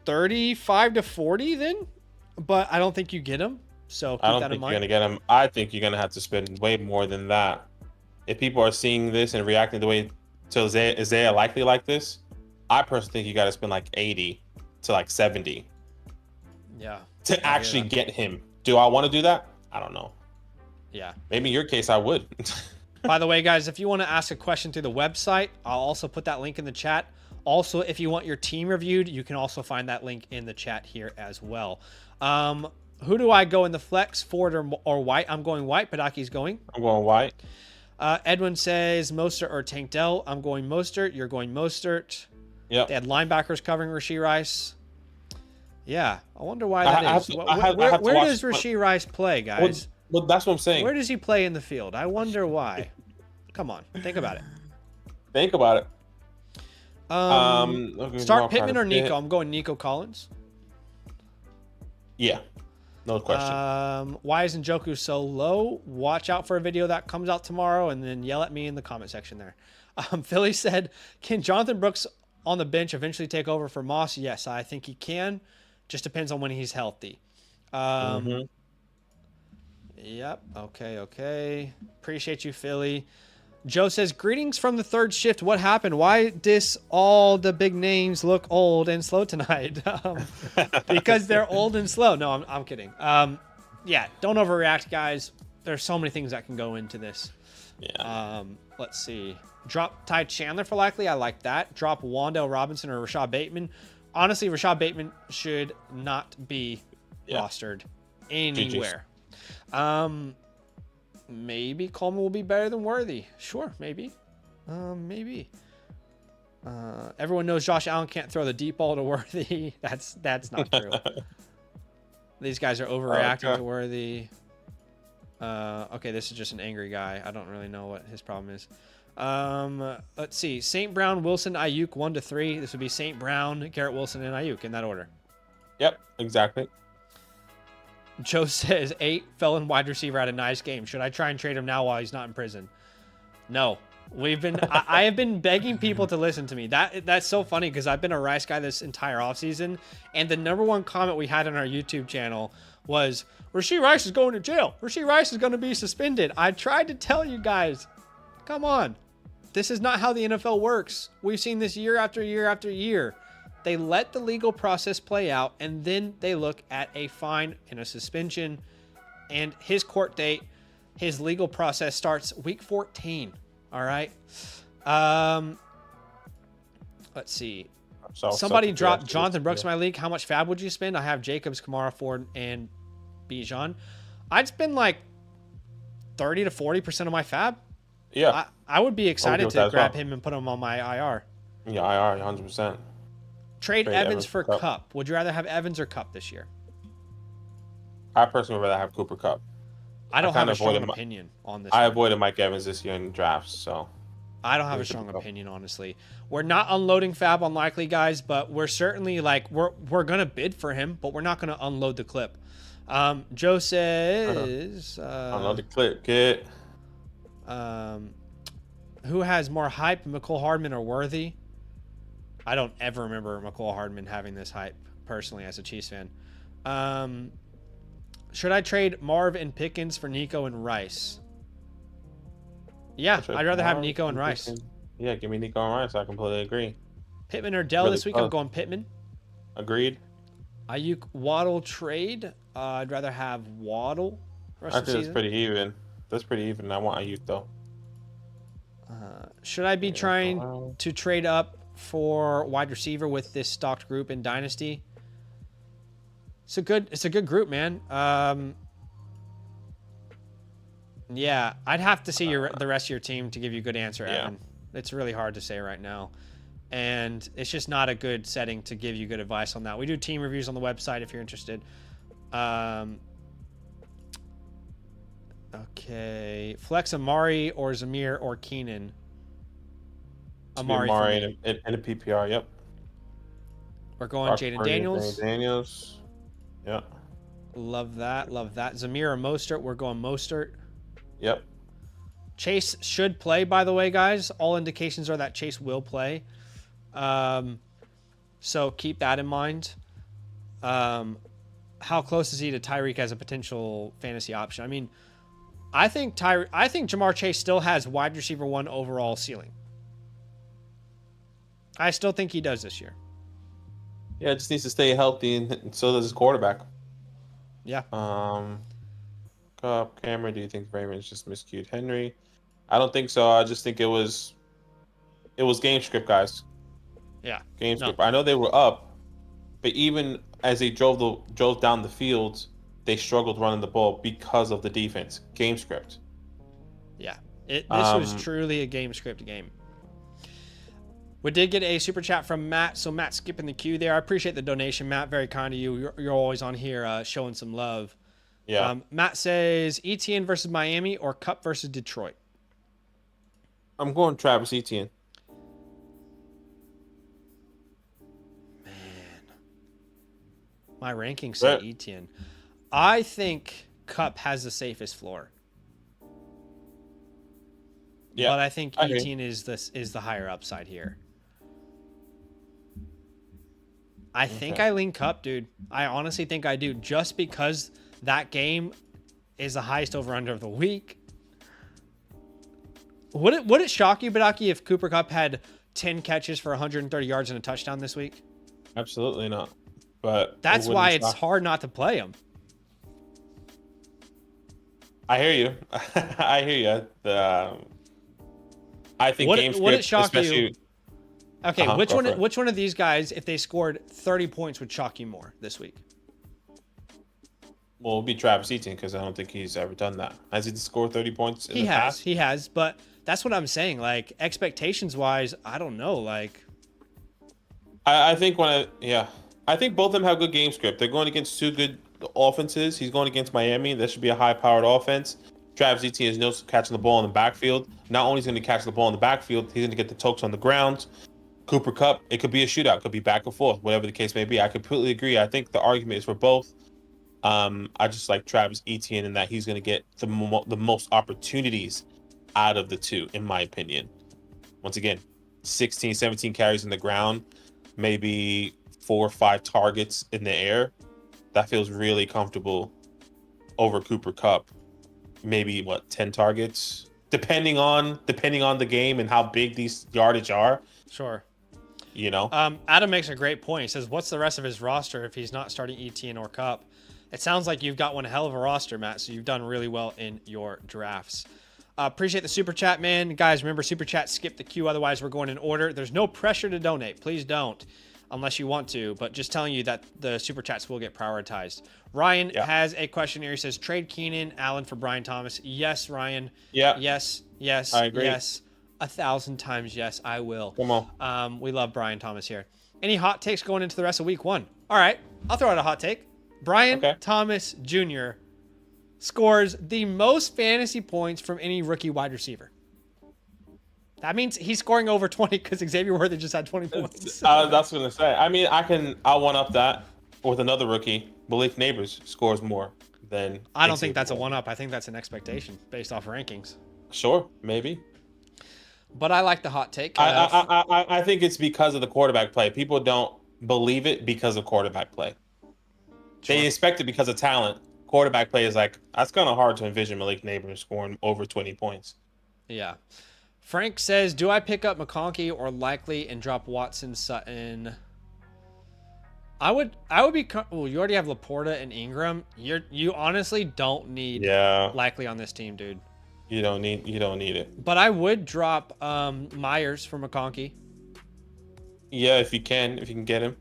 35 to 40 then, but I don't think you get him. So keep that in mind. I don't think you're gonna get him. I think you're gonna have to spend way more than that. If people are seeing this and reacting the way to Isaiah likely like this, I personally think you got to spend like 80 to like 70. Yeah. To actually get him. Do I want to do that? I don't know. Yeah. Maybe in your case, I would. By the way, guys, if you want to ask a question through the website, I'll also put that link in the chat. Also, if you want your team reviewed, you can also find that link in the chat here as well. Who do I go in the flex, Ford or White? I'm going White. Padaki's going. I'm going White. Edwin says Mostert or Tank Dell. I'm going Mostert. You're going Mostert. Yeah. They had linebackers covering Rashee Rice. Yeah. I wonder why that is. Where does Rashee Rice play, guys? Well, that's what I'm saying. Where does he play in the field? I wonder why. Come on. Think about it. Think about it. Start Pittman or Nico? I'm going Nico Collins. Yeah. No question. Why is Njoku so low? Watch out for a video that comes out tomorrow and then yell at me in the comment section there. Philly said, can Jonathan Brooks on the bench eventually take over for Moss? Yes, I think he can. Just depends on when he's healthy. Yep. Okay. Appreciate you, Philly. Joe says, greetings from the third shift. What happened? Why does all the big names look old and slow tonight? Because they're old and slow. No, I'm kidding. Yeah, don't overreact, guys. There's so many things that can go into this. Yeah. Let's see. Drop Ty Chandler for likely. I like that. Drop Wan'Dale Robinson or Rashad Bateman. Honestly, Rashad Bateman should not be rostered anywhere. Maybe Coleman will be better than Worthy. Sure, maybe. Maybe. Everyone knows Josh Allen can't throw the deep ball to Worthy. That's not true. These guys are overreacting to Worthy. Okay, this is just an angry guy. I don't really know what his problem is. Let's see. St. Brown, Wilson, Ayuk, 1 to 3. This would be St. Brown, Garrett Wilson, and Ayuk in that order. Yep, exactly. Joe says 8 felon wide receiver had a nice game. Should I try and trade him now while he's not in prison? No. I have been begging people to listen to me. That's so funny because I've been a Rice guy this entire offseason, and the #1 comment we had on our YouTube channel was, Rashee Rice is going to jail. Rashee Rice is going to be suspended. I tried to tell you guys, come on. This is not how the NFL works. We've seen this year after year after year. They let the legal process play out, and then they look at a fine and a suspension. And his court date, his legal process starts week 14. All right. Let's see. Somebody dropped Jonathan Brooks in my league. How much fab would you spend? I have Jacobs, Kamara, Ford, and Bijan, I'd spend like 30 to 40% of my fab. Yeah, I would be excited with to that as grab well. him and put him on my IR. Yeah, IR 100%. Trade Trade Evans for for Cup. Would you rather have Evans or Cup this year? I personally would rather have Cooper Cup. I don't kind have a of strong avoided opinion on this I one. avoided Mike Evans this year in drafts, so I don't have a strong opinion, honestly. We're not unloading fab unlikely, guys, but we're certainly like we're gonna bid for him, but we're not gonna unload the clip. Joe says, unload the clip, kid. who has more hype, McCole Hardman or Worthy? I don't ever remember McCole Hardman having this hype personally as a Chiefs fan. Should I trade Marv and Pickens for Nico and Rice? Yeah, I'd rather have Nico and Rice. Yeah, give me Nico and Rice. I completely agree. Pittman or Dell this week? I'm going Pittman. Agreed. Ayuk Waddle trade. I'd rather have Waddle. I think that's pretty even. That's pretty even. I want Ayuk though. Should I be trying to trade up for wide receiver with this stocked group in Dynasty? It's a good group, man. Yeah, I'd have to see the rest of your team to give you a good answer, Evan. It's really hard to say right now. And it's just not a good setting to give you good advice on that. We do team reviews on the website if you're interested. Okay. Flex Amari or Zamir or Keenan? Amari in a PPR, yep. We're going Jaden Daniels. Daniels. Yeah. Love that. Love that. Zamir or Mostert? We're going Mostert. Yep. Chase should play, by the way, guys. All indications are that Chase will play. So keep that in mind. How close is he to Tyreek as a potential fantasy option? I mean, I think Jamar Chase still has wide receiver 1 overall ceiling. I still think he does this year. Yeah, it just needs to stay healthy, and so does his quarterback. Yeah. Cup, Cameron, do you think Ravens just miscued Henry? I don't think so. I just think it was game script, guys. Yeah. Game script. I know they were up, but even as they drove down the field, they struggled running the ball because of the defense. Game script. Yeah. This was truly a game script game. We did get a super chat from Matt, so Matt skipping the queue there. I appreciate the donation, Matt. Very kind of you. You're always on here showing some love. Yeah. Matt says Etienne versus Miami or Cup versus Detroit. I'm going Travis Etienne. Man, my rankings say Etienne. I think Cup has the safest floor. Yeah, but I think Etienne is the higher upside here. I think I lean Cup, dude. I honestly think I do, just because that game is the highest over-under of the week. Would it shock you, Badaki, if Cooper Kupp had 10 catches for 130 yards and a touchdown this week? Absolutely not. But that's why it's hard not to play him. I hear you. I hear you. I think game script, would it shock especially... you? Okay, which one of these guys, if they scored 30 points, would shock you more this week? Well, it'll be Travis Etienne, because I don't think he's ever done that. Has he scored 30 points in the past? He has, but that's what I'm saying. Like, expectations-wise, I don't know. Like, I think I think both of them have good game script. They're going against two good offenses. He's going against Miami. That should be a high-powered offense. Travis Etienne is no catching the ball in the backfield. Not only is he going to catch the ball in the backfield, he's going to get the tokes on the ground. Cooper Kupp, it could be a shootout, it could be back and forth, whatever the case may be. I completely agree. I think the argument is for both. I just like Travis Etienne in that he's going to get the most opportunities out of the two, in my opinion. Once again, 16, 17 carries in the ground, maybe 4 or 5 targets in the air. That feels really comfortable over Cooper Kupp. Maybe 10 targets, depending on the game and how big these yardage are. Sure. You know, Adam makes a great point. He says, "What's the rest of his roster if he's not starting Etienne or Kupp?" It sounds like you've got one hell of a roster, Matt. So you've done really well in your drafts. Appreciate the super chat, man. Guys, remember super chat. Skip the queue. Otherwise, we're going in order. There's no pressure to donate. Please don't. unless you want to, but just telling you that the super chats will get prioritized. Ryan has a question here. He says, trade Keenan Allen for Brian Thomas. Yes, Ryan. Yeah. Yes. I agree. Yes. 1,000 times yes, I will. Come on. We love Brian Thomas here. Any hot takes going into the rest of week 1? All right. I'll throw out a hot take. Brian Thomas Jr. scores the most fantasy points from any rookie wide receiver. That means he's scoring over 20 because Xavier Worthy just had 20 points. That's what I'm going to say. I mean, I'll one up that with another rookie. Malik Neighbors scores more than. I don't think that's a one up. I think that's an expectation based off rankings. Sure, maybe. But I like the hot take. I think it's because of the quarterback play. People don't believe it because of quarterback play. Sure. They expect it because of talent. Quarterback play is like, that's kind of hard to envision Malik Neighbors scoring over 20 points. Yeah. Frank says, do I pick up McConkey or Likely and drop Watson, Sutton? I would be. Well, you already have Laporta and Ingram. You honestly don't need Likely on this team, dude. You don't need it. But I would drop Myers for McConkey. Yeah, if you can get him.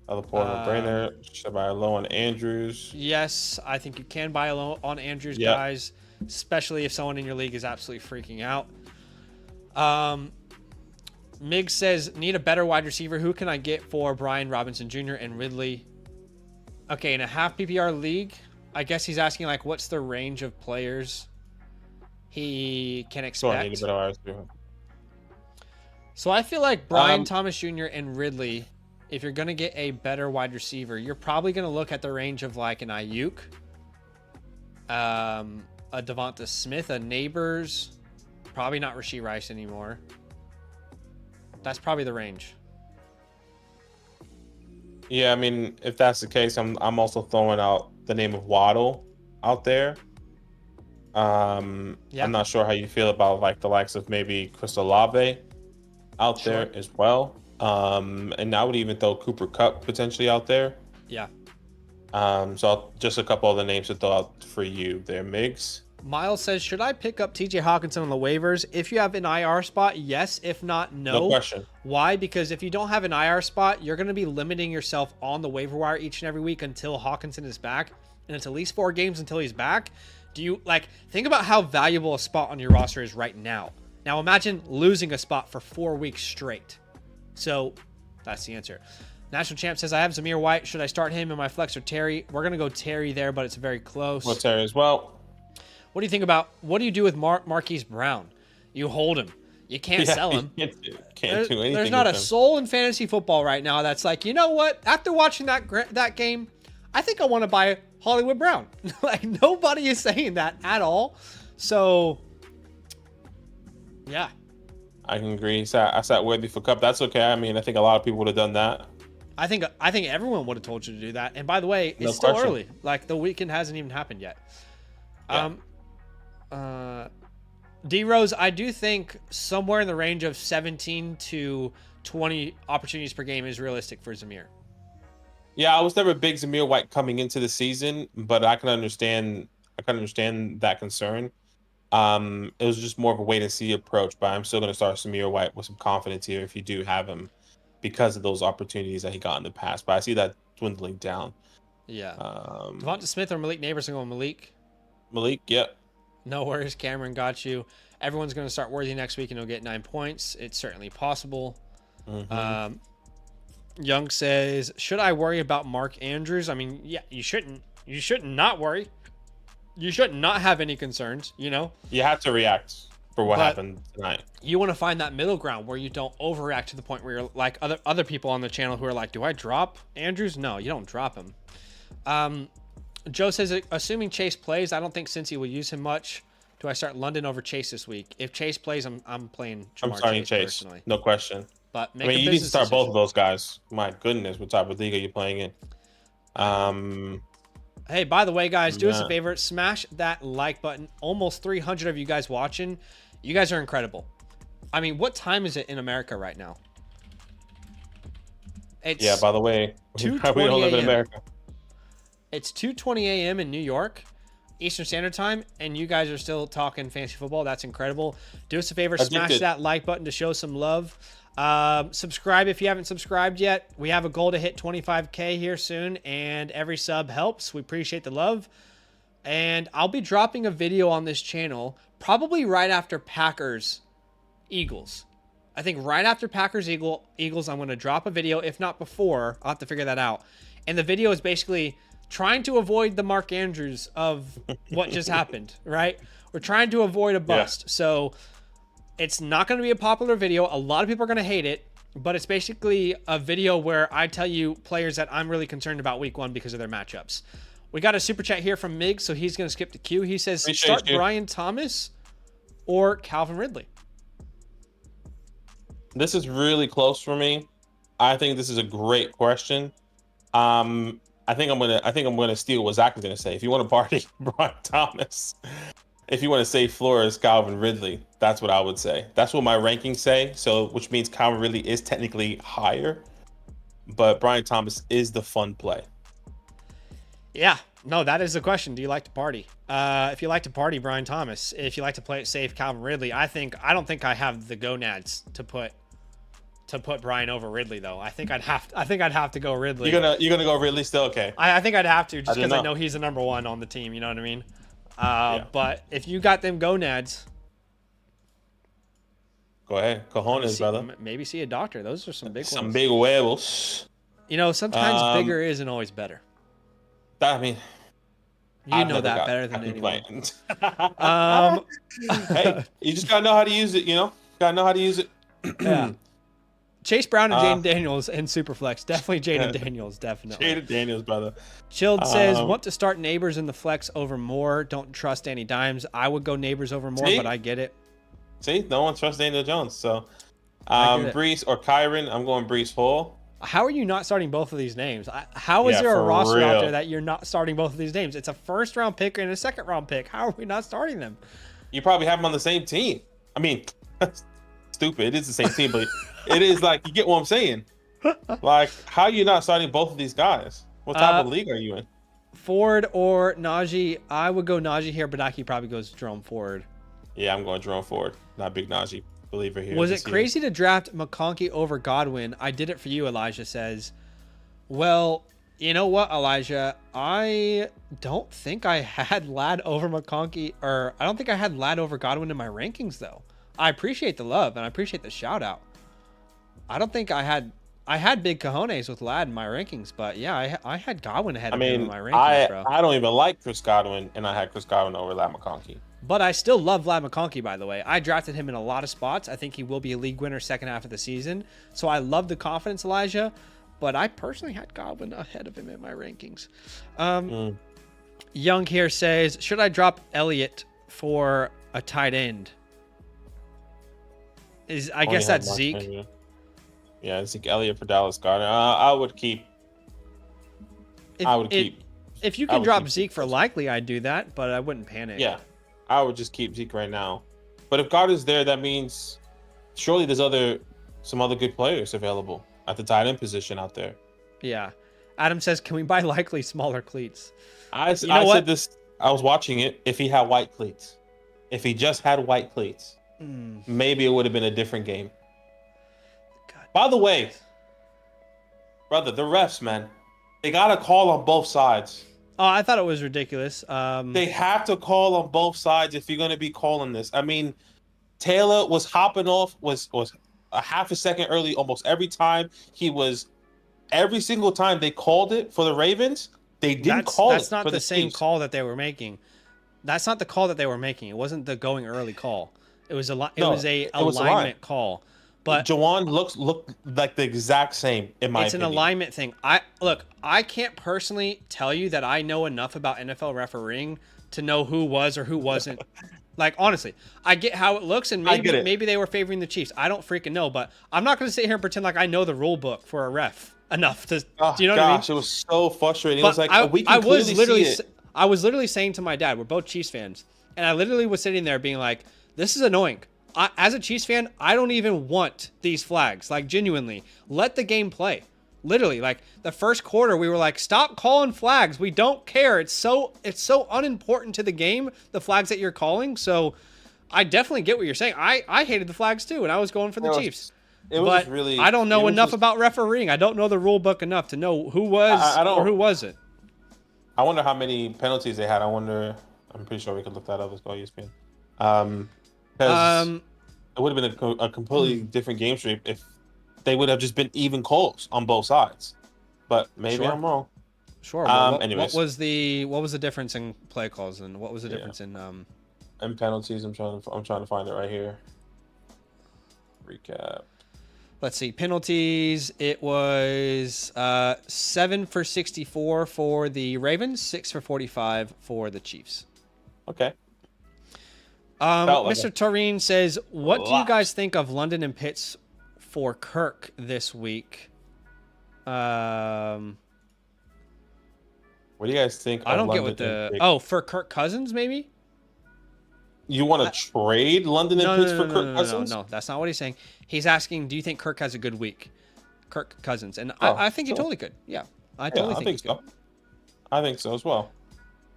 Laporta, Brainer, should buy low on Andrews. Yes, I think you can buy low on Andrews, guys. Especially if someone in your league is absolutely freaking out. Mig says, need a better wide receiver. Who can I get for Brian Robinson Jr. and Ridley? Okay, in a half PPR league, I guess he's asking, like, what's the range of players he can expect? So I feel like Brian Thomas Jr. and Ridley, if you're going to get a better wide receiver, you're probably going to look at the range of, like, an Ayuk, a Devonta Smith, a Neighbors, probably not Rashee Rice anymore. That's probably the range. Yeah, I mean, if that's the case, I'm also throwing out the name of Waddle out there. I'm not sure how you feel about like the likes of maybe Chris Olave out there as well. And I would even throw Cooper Kupp potentially out there. Yeah. So just a couple other names to throw out for you there, Migs. Miles says, should I pick up TJ Hawkinson on the waivers? If you have an IR spot, yes. If not, no. No question. Why? Because if you don't have an IR spot, you're going to be limiting yourself on the waiver wire each and every week until Hawkinson is back. And it's at least 4 games until he's back. Do you, like, think about how valuable a spot on your roster is right now. Now imagine losing a spot for 4 weeks straight. So that's the answer. National Champ says, I have Zamir White. Should I start him in my flex or Terry? We're going to go Terry there, but it's very close. Well, Terry as well. What do you think about, what do you do with Marquise Brown? You hold him. You can't sell him. Can't do anything. There's not a soul in fantasy football right now that's like, you know what? After watching that game, I think I want to buy Hollywood Brown. Like, nobody is saying that at all. So, yeah. I can agree. I sat Worthy for Cup. That's okay. I mean, I think a lot of people would have done that. I think everyone would have told you to do that. And by the way, it's still early. Like, the weekend hasn't even happened yet. Yeah. D-Rose, I do think somewhere in the range of 17 to 20 opportunities per game is realistic for Zamir. Yeah, I was never a big Zamir White coming into the season, but I can understand that concern. It was just more of a wait and see approach, but I'm still going to start Zamir White with some confidence here if you do have him because of those opportunities that he got in the past. But I see that dwindling down. Yeah. Devonta Smith or Malik Neighbors? I'm going Malik. Malik, yep. No worries, Cameron got you. Everyone's going to start Worthy next week and he'll get 9 points. It's certainly possible. Mm-hmm. Young says, should I worry about Mark Andrews? I mean, yeah, you shouldn't. You should not worry. You should not have any concerns, you know? You have to react for what happened tonight. You want to find that middle ground where you don't overreact to the point where you're like other people on the channel who are like, do I drop Andrews? No, you don't drop him. Joe says, assuming Chase plays, I don't think Cincy will use him much. Do I start London over Chase this week? If Chase plays, I'm playing Jamar. I'm starting Chase personally. No question. But I mean, you need to start both of those guys. My goodness, what type of league are you playing in? Hey, by the way, guys, do us a favor. Smash that like button. Almost 300 of you guys watching. You guys are incredible. I mean, what time is it in America right now? It's by the way, we don't live in America. It's 2:20 a.m. in New York, Eastern Standard Time, and you guys are still talking fantasy football. That's incredible. Do us a favor, smash that like button to show some love. Subscribe if you haven't subscribed yet. We have a goal to hit 25K here soon, and every sub helps. We appreciate the love. And I'll be dropping a video on this channel probably right after Packers Eagles. I think right after Packers Eagles, I'm going to drop a video. If not before, I'll have to figure that out. And the video is basically trying to avoid the Mark Andrews of what just happened, right? We're trying to avoid a bust. Yeah. So it's not going to be a popular video. A lot of people are going to hate it, but it's basically a video where I tell you players that I'm really concerned about week 1 because of their matchups. We got a super chat here from Mig, so he's going to skip the queue. He says, start Brian Thomas or Calvin Ridley. This is really close for me. I think this is a great question. I think I'm gonna steal what Zach is gonna say. If you want to party, Brian Thomas. If you want to say Flores, Calvin Ridley, that's what I would say. That's what my rankings say. So, which means Calvin Ridley is technically higher, but Brian Thomas is the fun play. Yeah, no, that is the question. Do you like to party? If you like to party, Brian Thomas. If you like to play it safe, Calvin Ridley. I don't think I have the gonads to put Brian over Ridley though. I think I'd have to go Ridley. You're gonna go Ridley still? Okay. I think I'd have to, just because I know he's the number 1 on the team. You know what I mean? Yeah. But if you got them gonads, go ahead, cojones, brother. Maybe see a doctor. Those are some big ones. Some big huevos. You know, sometimes bigger isn't always better. I mean, you know that better than anyone. Hey, you just gotta know how to use it. You know, gotta know how to use it. Yeah. Chase Brown and Jaden Daniels and Superflex. Definitely Jaden Daniels. Definitely. Jaden Daniels, brother. Chilled says, want to start Neighbors in the flex over Moore. Don't trust Danny Dimes. I would go Neighbors over Moore, but I get it. See, no one trusts Daniel Jones. So, Brees or Kyron. I'm going Brees Hall. How are you not starting both of these names? How is there a roster out there that you're not starting both of these names? It's a first-round pick and a second-round pick. How are we not starting them? You probably have them on the same team. I mean, stupid. It is the same team, but it is like, you get what I'm saying. Like, how are you not starting both of these guys? What type of league are you in? Ford or Najee? I would go Najee here, but Aki probably goes Jerome Ford. Yeah, I'm going Jerome Ford. Not big Najee believer here. Was it crazy to draft McConkey over Godwin? I did it for you, Elijah says. Well, you know what, Elijah? I don't think I had Ladd over McConkey, or I don't think I had Ladd over Godwin in my rankings, though. I appreciate the love, and I appreciate the shout-out. I don't think I had big cojones with Ladd in my rankings, but yeah, I had Godwin ahead of him in my rankings, bro. I don't even like Chris Godwin, and I had Chris Godwin over Ladd McConkey. But I still love Vlad McConkey, by the way. I drafted him in a lot of spots. I think he will be a league winner second half of the season. So I love the confidence, Elijah. But I personally had Godwin ahead of him in my rankings. Young here says, should I drop Elliott for a tight end? I guess that's Zeke. Yeah, Zeke Elliott for Dallas Goedert. I would keep. If you can drop Zeke for likely, I'd do that, but I wouldn't panic. Yeah, I would just keep Zeke right now. But if Goddard's there, that means surely there's some other good players available at the tight end position out there. Yeah. Adam says, can we buy likely smaller cleats? I said this. I was watching it. If he had white cleats, if he just had white cleats, maybe it would have been a different game. God. By the way, brother, the refs, man, they got to call on both sides. Oh, I thought it was ridiculous. They have to call on both sides if you're going to be calling this. I mean, Taylor was hopping off, was a half a second early almost every time. Every single time they called it for the Ravens, they didn't call it. That's not the same call that they were making. That's not the call that they were making. It wasn't the going early call. It was a alignment call. But Jawan looked like the exact same in my opinion. It's an alignment thing. I can't personally tell you that I know enough about NFL refereeing to know who was or who wasn't. Like, honestly, I get how it looks, and maybe they were favoring the Chiefs. I don't freaking know, but I'm not going to sit here and pretend like I know the rule book for a ref enough to. Do you know what I mean? Gosh, it was so frustrating. But it was like I was literally saying to my dad, we're both Chiefs fans, and I literally was sitting there being like, "This is annoying." As a Chiefs fan, I don't even want these flags. Like, genuinely, let the game play. Literally, like the first quarter, we were like, "Stop calling flags. We don't care. It's so unimportant to the game, the flags that you're calling." So, I definitely get what you're saying. I hated the flags too, and I was going for the Chiefs. it was just But really. I don't It know was enough just. about refereeing. I don't know the rule book enough to know who was I or don't. who wasn't. I wonder how many penalties they had. I wonder. I'm pretty sure we could look that up. Let's go ESPN. Um, because Um, it would have been a completely different game stream if they would have just been even calls on both sides. But maybe sure, I'm wrong. sure. Well, what Anyways, was the difference in play calls and what was the yeah, difference in and penalties. I'm trying to find it right here. Recap. Let's see, penalties. It was 7 for 64 for the Ravens, 6 for 45 for the Chiefs. Okay. Felt like Mr. Toreen says, a what do you lot. guys think of London and Pitts for Kirk this week? What do you guys think I of don't get London what and the... Pitts? Oh, for Kirk Cousins, maybe? You want to trade London and No, Pitts no, for no, Kirk no, no, Cousins? no. That's not what he's saying. He's asking, do you think Kirk has a good week? Kirk Cousins. And Oh, I think he sure. totally could. Yeah, I Yeah, totally I think think he could. so. I think so as well.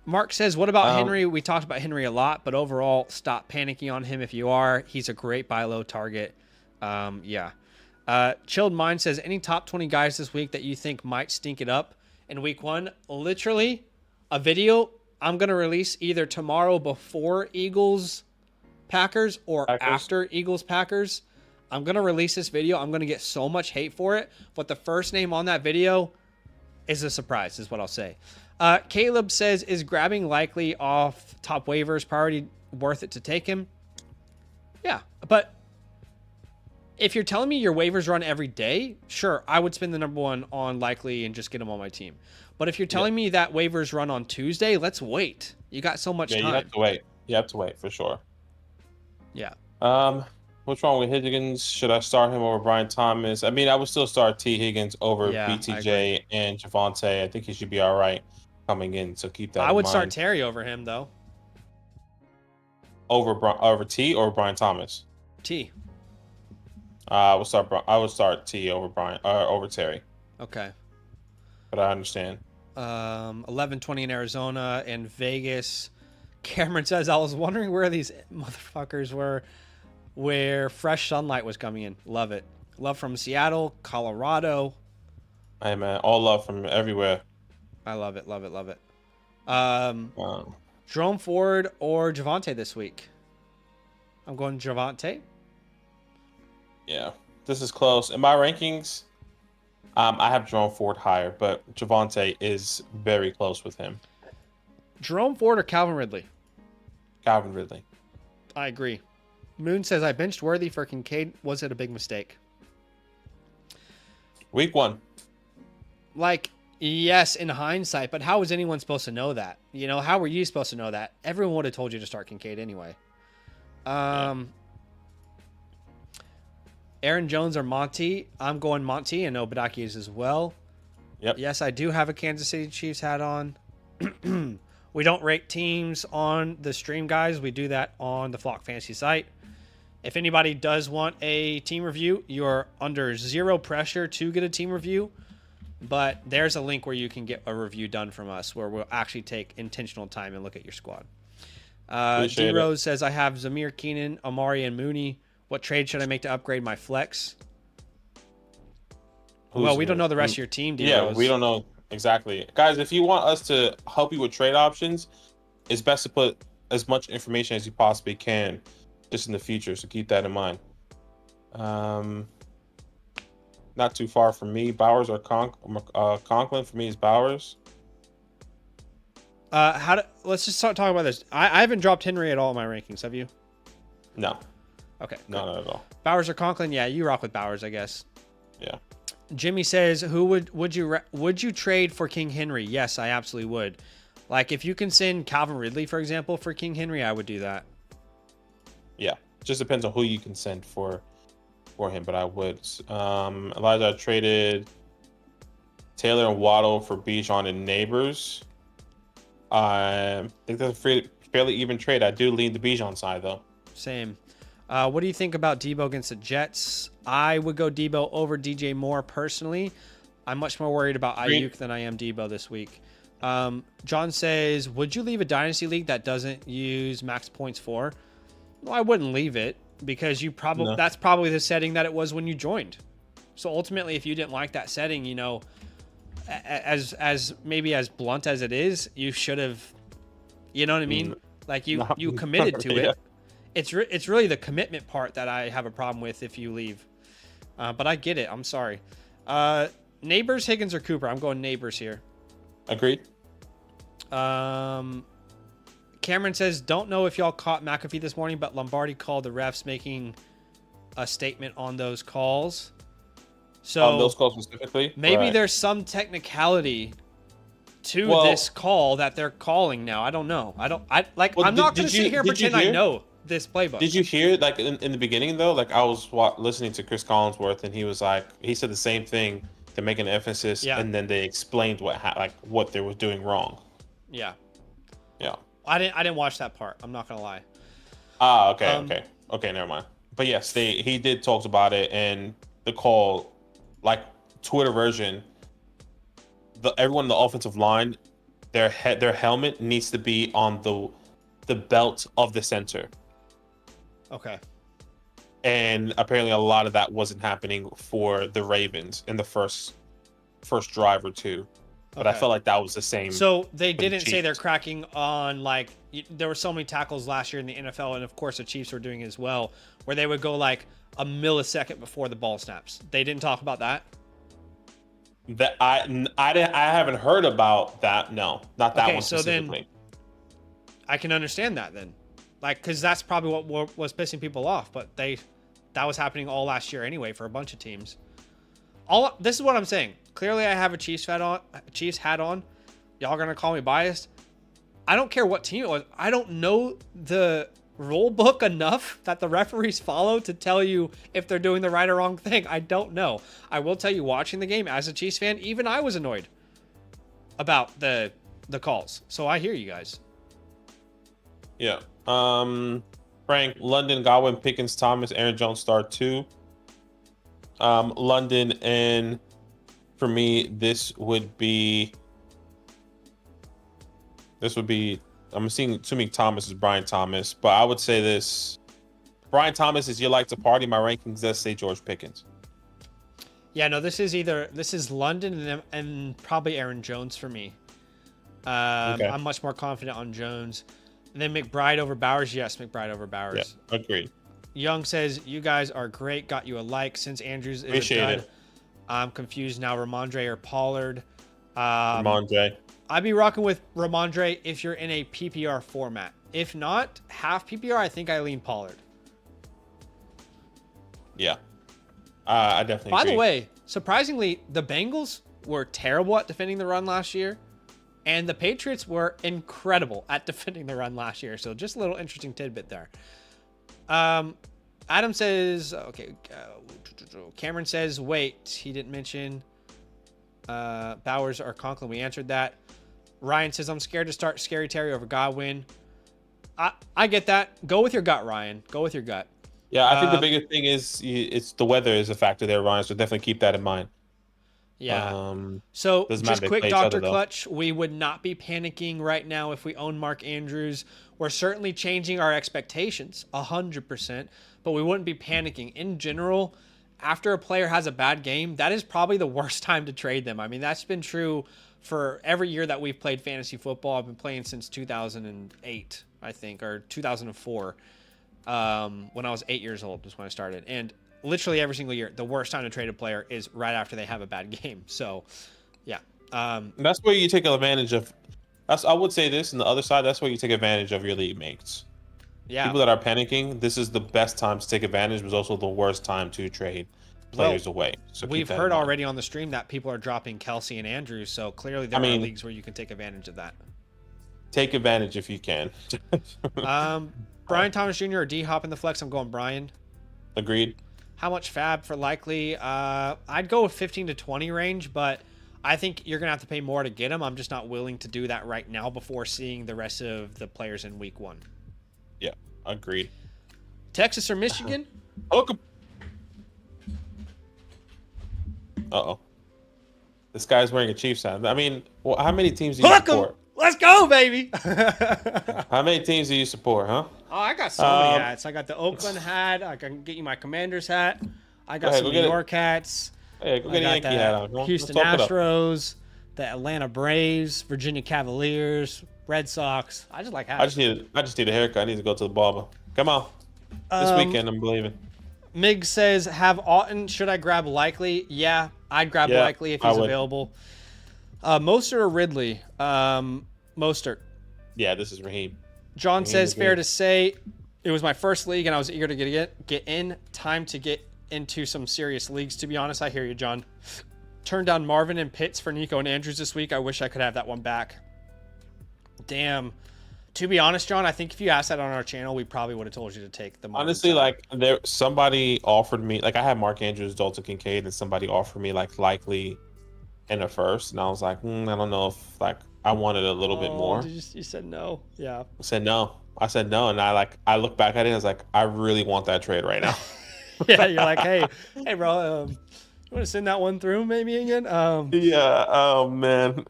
Mark says, what about Um, Henry? We talked about Henry a lot, but overall, stop panicking on him if you are. He's a great buy low target. Yeah. Chilled Mind says, any top 20 guys this week that you think might stink it up in week one? Literally, a video I'm going to release either tomorrow before Eagles Packers or Packers. after Eagles Packers. I'm going to release this video. I'm going to get so much hate for it, but the first name on that video is a surprise, is what I'll say. Caleb says, is grabbing likely off top waivers priority worth it to take him? Yeah, but if you're telling me your waivers run every day, sure, I would spend the number one on likely and just get him on my team. But if you're telling me that waivers run on Tuesday, let's wait. You got so much Yeah, time. you have to wait. You have to wait for sure. Yeah. What's wrong with Higgins? Should I start him over Brian Thomas? I mean, I would still start T. Higgins over Yeah, I BTJ and Javonte. I think he should be all right coming in. So keep that. I in would mind. start Terry over him, though. over T or Brian Thomas. T. I would start T over Terry. Okay. But I understand. 11:20 in Arizona and Vegas. Cameron says, I was wondering where these motherfuckers were, where fresh sunlight was coming in. Love it. Love from Seattle, Colorado. Hey man, all love from everywhere. I love it, love it, love it. Jerome Ford or Javonte this week? I'm going Javonte. Yeah, this is close. In my rankings, I have Jerome Ford higher, but Javonte is very close with him. Jerome Ford or Calvin Ridley? Calvin Ridley. I agree. Moon says, I benched Worthy for Kincaid. Was it a big mistake? Week 1. Like, yes, in hindsight, but how was anyone supposed to know that? You know, how were you supposed to know that? Everyone would have told you to start Kincaid anyway. Aaron Jones or Monty? I'm going Monty, and Obadaki is as well. Yep. Yes, I do have a Kansas City Chiefs hat on. We don't rate teams on the stream, guys. We do that on the Flock Fantasy site. If anybody does want a team review, you're under zero pressure to get a team review. But there's a link where you can get a review done from us where we'll actually take intentional time and look at your squad. D-Rose says, I have Zamir Keenan, Amari, and Mooney. What trade should I make to upgrade my flex? Well, we don't know the rest of your team, D-Rose. Yeah, we don't know exactly. Guys, if you want us to help you with trade options, it's best to put as much information as you possibly can just in the future. So keep that in mind. Not too far from me. Bowers or Conklin. For me is Bowers. Let's just start talking about this. I haven't dropped Henry at all in my rankings. Have you? No. Okay. No, not at all. Bowers or Conklin? Yeah, you rock with Bowers, I guess. Yeah. Jimmy says, "Who would you trade for King Henry?" Yes, I absolutely would. Like if you can send Calvin Ridley, for example, for King Henry, I would do that. Yeah, just depends on who you can send for him, but I would. Elijah traded Taylor and Waddle for Bijan and Neighbors. I think that's a fairly even trade. I do lean the Bijan side though. Same. What do you think about Debo against the Jets? I would go Debo over DJ Moore personally. I'm much more worried about Ayuk than I am Debo this week. John says, would you leave a dynasty league that doesn't use max points for? No, I wouldn't leave it. because No. that's probably the setting that it was when you joined. So ultimately, if you didn't like that setting, as maybe as blunt as it is, you should have, you know what I mean? Like you committed to Yeah. it. It's really the commitment part that I have a problem with if you leave. But I get it. I'm sorry. Neighbors, Higgins, or Cooper? I'm going Neighbors here. Agreed. Cameron says, don't know if y'all caught McAfee this morning, but Lombardi called the refs making a statement on those calls. So On those calls specifically, maybe right. there's some technicality to this call that they're calling now. I don't know. I'm not going to sit here and pretend I know this playbook. Did you hear, like, in the beginning, though? Like, I was listening to Chris Collinsworth, and he was like, he said the same thing to make an emphasis, and then they explained what they were doing wrong. Yeah. Yeah. I didn't watch that part. I'm not gonna lie. Okay, never mind. But yes, he did talk about it, and the call, like Twitter version, everyone in the offensive line, their helmet needs to be on the belt of the center. Okay. And apparently a lot of that wasn't happening for the Ravens in the first drive or two. But I felt like that was the same. So they didn't say they're cracking on, like, there were so many tackles last year in the NFL, and of course the Chiefs were doing it as well, where they would go like a millisecond before the ball snaps. They didn't talk about that? That I haven't heard about that. No, not that one specifically. So then I can understand that then. Like, because that's probably what was pissing people off, but that was happening all last year anyway for a bunch of teams. This is what I'm saying. Clearly, I have a Chiefs hat on. Y'all gonna call me biased. I don't care what team it was. I don't know the rule book enough that the referees follow to tell you if they're doing the right or wrong thing. I don't know. I will tell you, watching the game as a Chiefs fan, even I was annoyed about the calls. So I hear you guys. Yeah. Frank, London, Godwin, Pickens, Thomas, Aaron Jones start 2. London, and for me, this would be I'm assuming Thomas is Brian Thomas, but I would say this: Brian Thomas is you like to party. My rankings does say George Pickens. Yeah, no, this is London and probably Aaron Jones for me. I'm much more confident on Jones. And then McBride over Bowers. Yes, McBride over Bowers. Yeah, agreed. Young says, you guys are great. Got you a like. Since Andrews is Appreciate a dud, it. I'm confused now. Ramondre or Pollard? Ramondre. I'd be rocking with Ramondre if you're in a PPR format. If not, half PPR, I think I lean Pollard. Yeah. I definitely agree. By the way, surprisingly, the Bengals were terrible at defending the run last year, and the Patriots were incredible at defending the run last year. So just a little interesting tidbit there. Adam says, okay, Cameron says, wait, he didn't mention Bowers or Conklin. We answered that. Ryan says, I'm scared to start Scary Terry over Godwin. I get that. Go with your gut, Ryan. Go with your gut. Yeah, I think the biggest thing is it's the weather is a factor there, Ryan. So definitely keep that in mind. Yeah. So just quick, Dr. Clutch, we would not be panicking right now if we own Mark Andrews. We're certainly changing our expectations 100%, but we wouldn't be panicking. In general, after a player has a bad game, that is probably the worst time to trade them. I mean, that's been true for every year that we've played fantasy football. I've been playing since 2008, I think, or 2004. When I was 8 years old was when I started. And literally every single year, the worst time to trade a player is right after they have a bad game. So, yeah. That's where you take advantage of. I would say this, and the other side, that's where you take advantage of your league mates. Yeah. People that are panicking, this is the best time to take advantage, but also the worst time to trade players away. So we've heard already on the stream that people are dropping Kelsey and Andrews, so clearly there are leagues where you can take advantage of that. Take advantage if you can. Brian Thomas Jr. or D-Hop in the flex? I'm going Brian. Agreed. How much fab for likely? I'd go with 15 to 20 range, but I think you're going to have to pay more to get him. I'm just not willing to do that right now before seeing the rest of the players in week 1. Yeah, agreed. Texas or Michigan? Welcome. Uh-oh. This guy's wearing a Chiefs hat. I mean, how many teams do you support? Let's go, baby. How many teams do you support, huh? Oh, I got so many hats. I got the Oakland hat. I can get you my Commanders hat. I got some New York hats. Hey, go get a got Yankee hat on. Houston Astros, the Atlanta Braves, Virginia Cavaliers, Red Sox. I just like hats. I just need a haircut. I need to go to the barber. Come on. This weekend, I'm believing. Mig says, have Auton. Should I grab Likely? Yeah, I'd grab Likely if he's available. Mostert or Ridley? Mostert. Yeah, this is Raheem. John says, fair to say, it was my first league and I was eager to get in. Time to get into some serious leagues. To be honest, I hear you, John. Turned down Marvin and Pitts for Nico and Andrews this week. I wish I could have that one back. Damn. To be honest, John, I think if you asked that on our channel, we probably would have told you to take the Marvin honestly side. Somebody offered me, like, I had Mark Andrews, Dalton Kincaid, and somebody offered me like Likely in a first, and I was like, I don't know if like I wanted a little bit more. You said no. Yeah. I said no, and I look back at it and I was like, I really want that trade right now. Yeah, you're like, hey bro, you want to send that one through maybe again? Yeah. Oh man.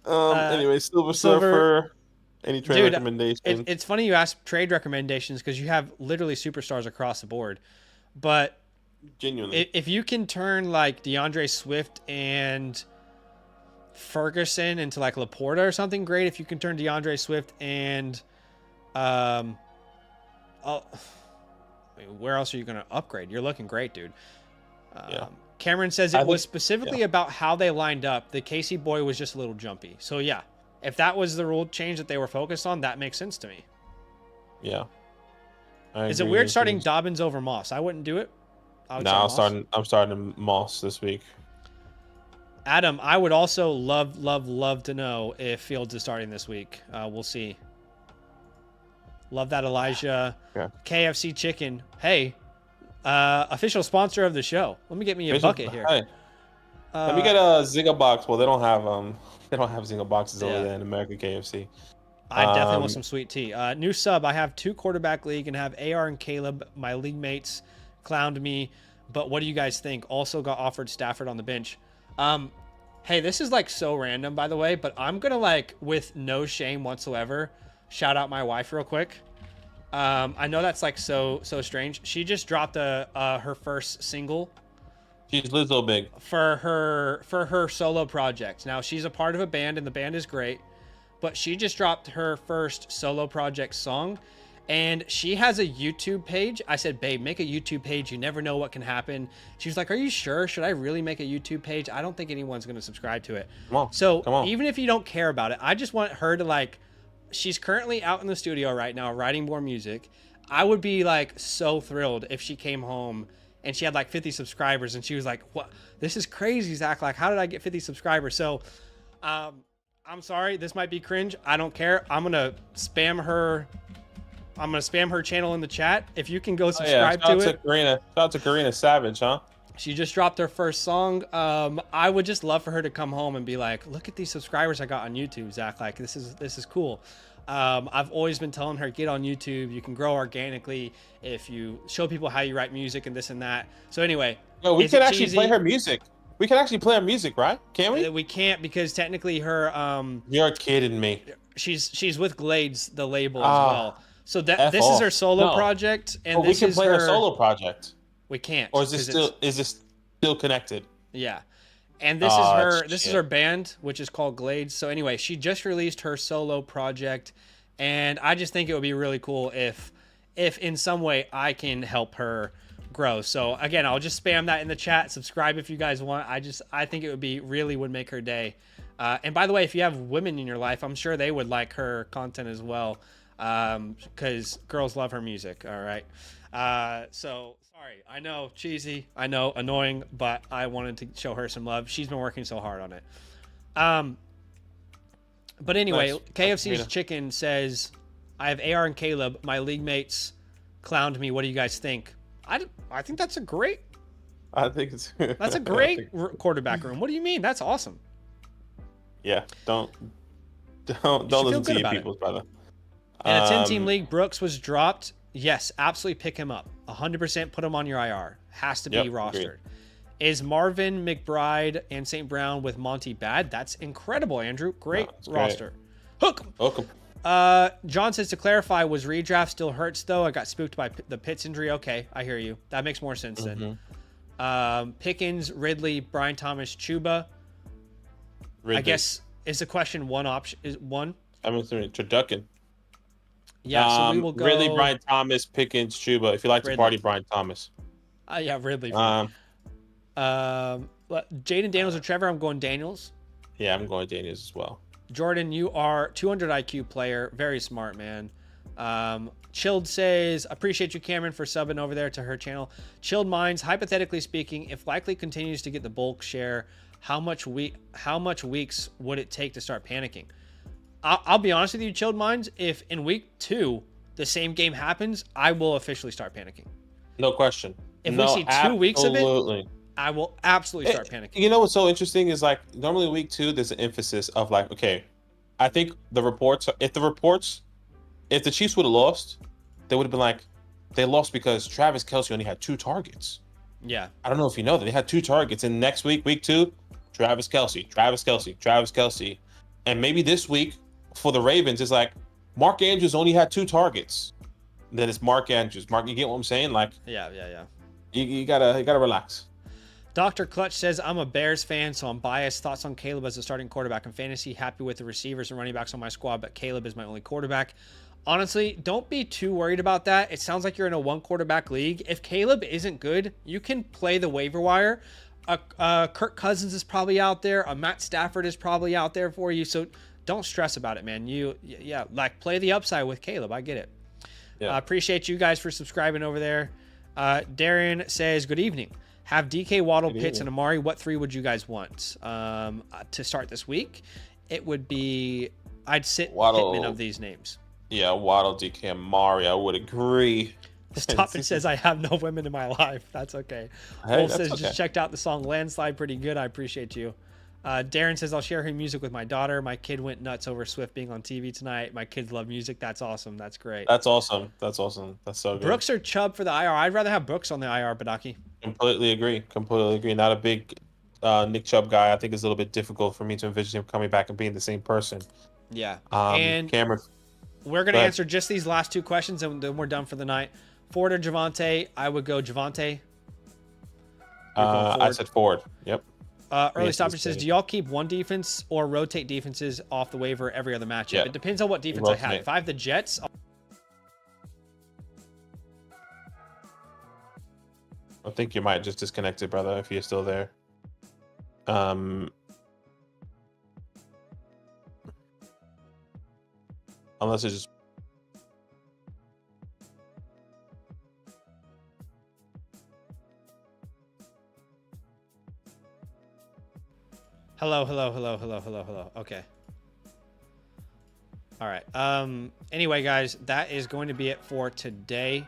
Anyway, Silver Surfer. Any trade recommendations? It's funny you ask trade recommendations because you have literally superstars across the board, but genuinely, if you can turn like DeAndre Swift and Ferguson into like Laporta or something, great. If you can turn DeAndre Swift and where else are you going to upgrade? You're looking great, dude. Cameron says it was specifically about how they lined up. The Casey boy was just a little jumpy. So yeah, if that was the rule change that they were focused on, that makes sense to me. Yeah. Is it weird starting Dobbins over Moss? I wouldn't do it. No, I'm starting Moss this week. Adam, I would also love to know if Fields is starting this week. We'll see. Love that, Elijah. Yeah. KFC Chicken. Hey, official sponsor of the show. Let me get me a bucket here. Hey. Let me get a Zynga box. Well, they don't have Zynga boxes over there in American KFC. I definitely want some sweet tea. New sub. I have 2 quarterback league and have AR and Caleb. My league mates clowned me, but what do you guys think? Also got offered Stafford on the bench. Hey, this is like so random, by the way, but I'm gonna like, with no shame whatsoever, shout out my wife real quick. I know that's like so strange. She just dropped her first single. She's Lizzo big for her solo project. Now she's a part of a band and the band is great, but she just dropped her first solo project song. And she has a YouTube page. I said, babe, make a YouTube page. You never know what can happen. She was like, are you sure? Should I really make a YouTube page? I don't think anyone's going to subscribe to it. Come on. Even if you don't care about it, I just want her to like, she's currently out in the studio right now writing more music. I would be like so thrilled if she came home and she had like 50 subscribers and she was like, what? This is crazy, Zach. Like, how did I get 50 subscribers? So I'm sorry. This might be cringe. I don't care. I'm going to spam her channel in the chat. If you can go subscribe to it. Shout out to Karina Savage, huh? She just dropped her first song. I would just love for her to come home and be like, look at these subscribers I got on YouTube, Zach. Like, this is cool. I've always been telling her, get on YouTube. You can grow organically if you show people how you write music and this and that. So anyway. No, we can actually play her music. We can actually play her music, right? Can we? We can't because technically her... You're kidding me. She's with Glades, the label as well. So this is her solo project, and we can play her solo project. We can't. Or is this still connected? Yeah, and this is her band, which is called Glades. So anyway, she just released her solo project, and I just think it would be really cool if in some way I can help her grow. So again, I'll just spam that in the chat. Subscribe if you guys want. I think it would make her day. And by the way, if you have women in your life, I'm sure they would like her content as well. Because girls love her music. All right. So sorry, I know cheesy, I know annoying, but I wanted to show her some love. She's been working so hard on it. But anyway, nice. KFC's Chicken says, I have AR and Caleb. My league mates clowned me. What do you guys think? I think that's a great. That's a great quarterback room. What do you mean? That's awesome. Yeah. Don't listen to you people's brother. In a 10-team league, Brooks was dropped. Yes, absolutely pick him up. 100% put him on your IR. Has to be rostered. Agreed. Is Marvin, McBride, and St. Brown with Monty bad? That's incredible, Andrew. Great roster. Hook 'em. Hook 'em. John says, to clarify, was redraft still hurts though? I got spooked by the Pitts injury. Okay, I hear you. That makes more sense then. Pickens, Ridley, Brian Thomas, Chuba. Ridley. I guess is the question one option is one. I'm assuming Turducken. Yeah, so we will go Ridley, Brian Thomas, Pickens, Chuba. If you like to party, Brian Thomas. Yeah, Ridley. Jaden Daniels or Trevor? I'm going Daniels. Yeah, I'm going Daniels as well. Jordan, you are 200 IQ player. Very smart, man. Chilled says, appreciate you, Cameron, for subbing over there to her channel. Chilled Minds, hypothetically speaking, if Likely continues to get the bulk share, how much weeks would it take to start panicking? I'll be honest with you, Chilled Minds. If in week 2 the same game happens, I will officially start panicking. No question. If we see 2 weeks of it, I will absolutely start panicking. You know what's so interesting is like normally week 2 there's an emphasis of like, okay, I think the reports. If the Chiefs would have lost, they would have been like, they lost because Travis Kelce only had 2 targets. Yeah. I don't know if you know that they had 2 targets, and next week, week 2, Travis Kelce, and maybe this week for the Ravens is like Mark Andrews only had 2 targets. Then it's Mark Andrews. Mark, you get what I'm saying? Like, yeah. You gotta relax. Dr. Clutch says, I'm a Bears fan, so I'm biased. Thoughts on Caleb as a starting quarterback in fantasy? Happy with the receivers and running backs on my squad, but Caleb is my only quarterback. Honestly, don't be too worried about that. It sounds like you're in a 1-quarterback league. If Caleb isn't good, you can play the waiver wire. Kirk Cousins is probably out there. Matt Stafford is probably out there for you, so don't stress about it, man. Play the upside with Caleb. I get it. Yeah. Appreciate you guys for subscribing over there. Darren says, good evening. Have DK, Waddle, Pitts, and Amari. What 3 would you guys want to start this week? It would be, I'd sit Waddle, Pittman of these names. Yeah, Waddle, DK, Amari. I would agree. Stop and says, I have no women in my life. That's okay. Hey, Wolf says, just checked out the song Landslide. Pretty good. I appreciate you. Darren says, I'll share her music with my daughter. My kid went nuts over Swift being on TV tonight. My kids love music. That's awesome. That's great. That's awesome. That's so good. Brooks or Chubb for the IR? I'd rather have Brooks on the IR, Badaki. Completely agree. Not a big Nick Chubb guy. I think it's a little bit difficult for me to envision him coming back and being the same person. Yeah. And Cameron, we're going to answer just these last 2 questions, and then we're done for the night. Ford or Javonte? I would go Javonte. I said Ford. Yep. Early Stopper says, do y'all keep one defense or rotate defenses off the waiver every other matchup? Yep. It depends on what defense I have. If I have the Jets... I think you might just disconnect it, brother, if you're still there. Unless it's just... Hello. Okay. All right. Anyway, guys, that is going to be it for today.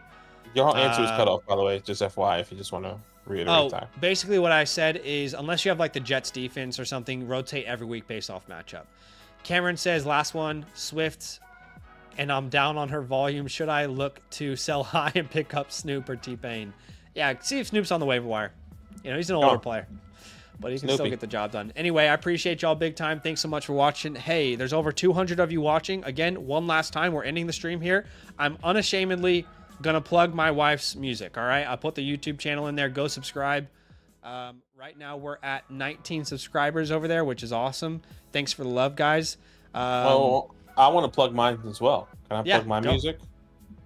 Your answer was cut off, by the way, just FYI, if you just want to reiterate that. Basically what I said is, unless you have like the Jets defense or something, rotate every week based off matchup. Cameron says, last one, Swift, and I'm down on her volume. Should I look to sell high and pick up Snoop or T-Pain? Yeah, see if Snoop's on the waiver wire. You know, he's an older player, but he can still get the job done. Anyway, I appreciate y'all big time. Thanks so much for watching. Hey, there's over 200 of you watching. Again, one last time, we're ending the stream here. I'm unashamedly gonna plug my wife's music. All right, I'll put the YouTube channel in there. Go subscribe. Right now we're at 19 subscribers over there, which is awesome. Thanks for the love, guys. Well, I want to plug mine as well. Can I plug my music?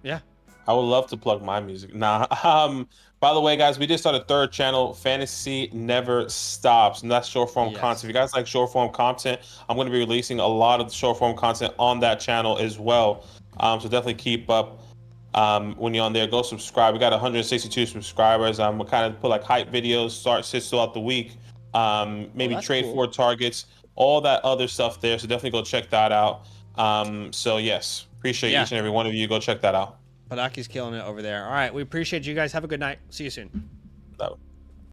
Yeah, I would love to plug my music. By the way, guys, we just started a 3rd channel, Fantasy Never Stops, and that's short form content. If you guys like short form content, I'm going to be releasing a lot of the short form content on that channel as well. So definitely keep up. When you're on there, go subscribe. We got 162 subscribers. We'll kind of put like hype videos, sits throughout the week. Maybe trade for targets, all that other stuff there. So definitely go check that out. So yes, appreciate each and every one of you. Go check that out. Padaki's killing it over there. All right, we appreciate you guys. Have a good night. See you soon. Bye.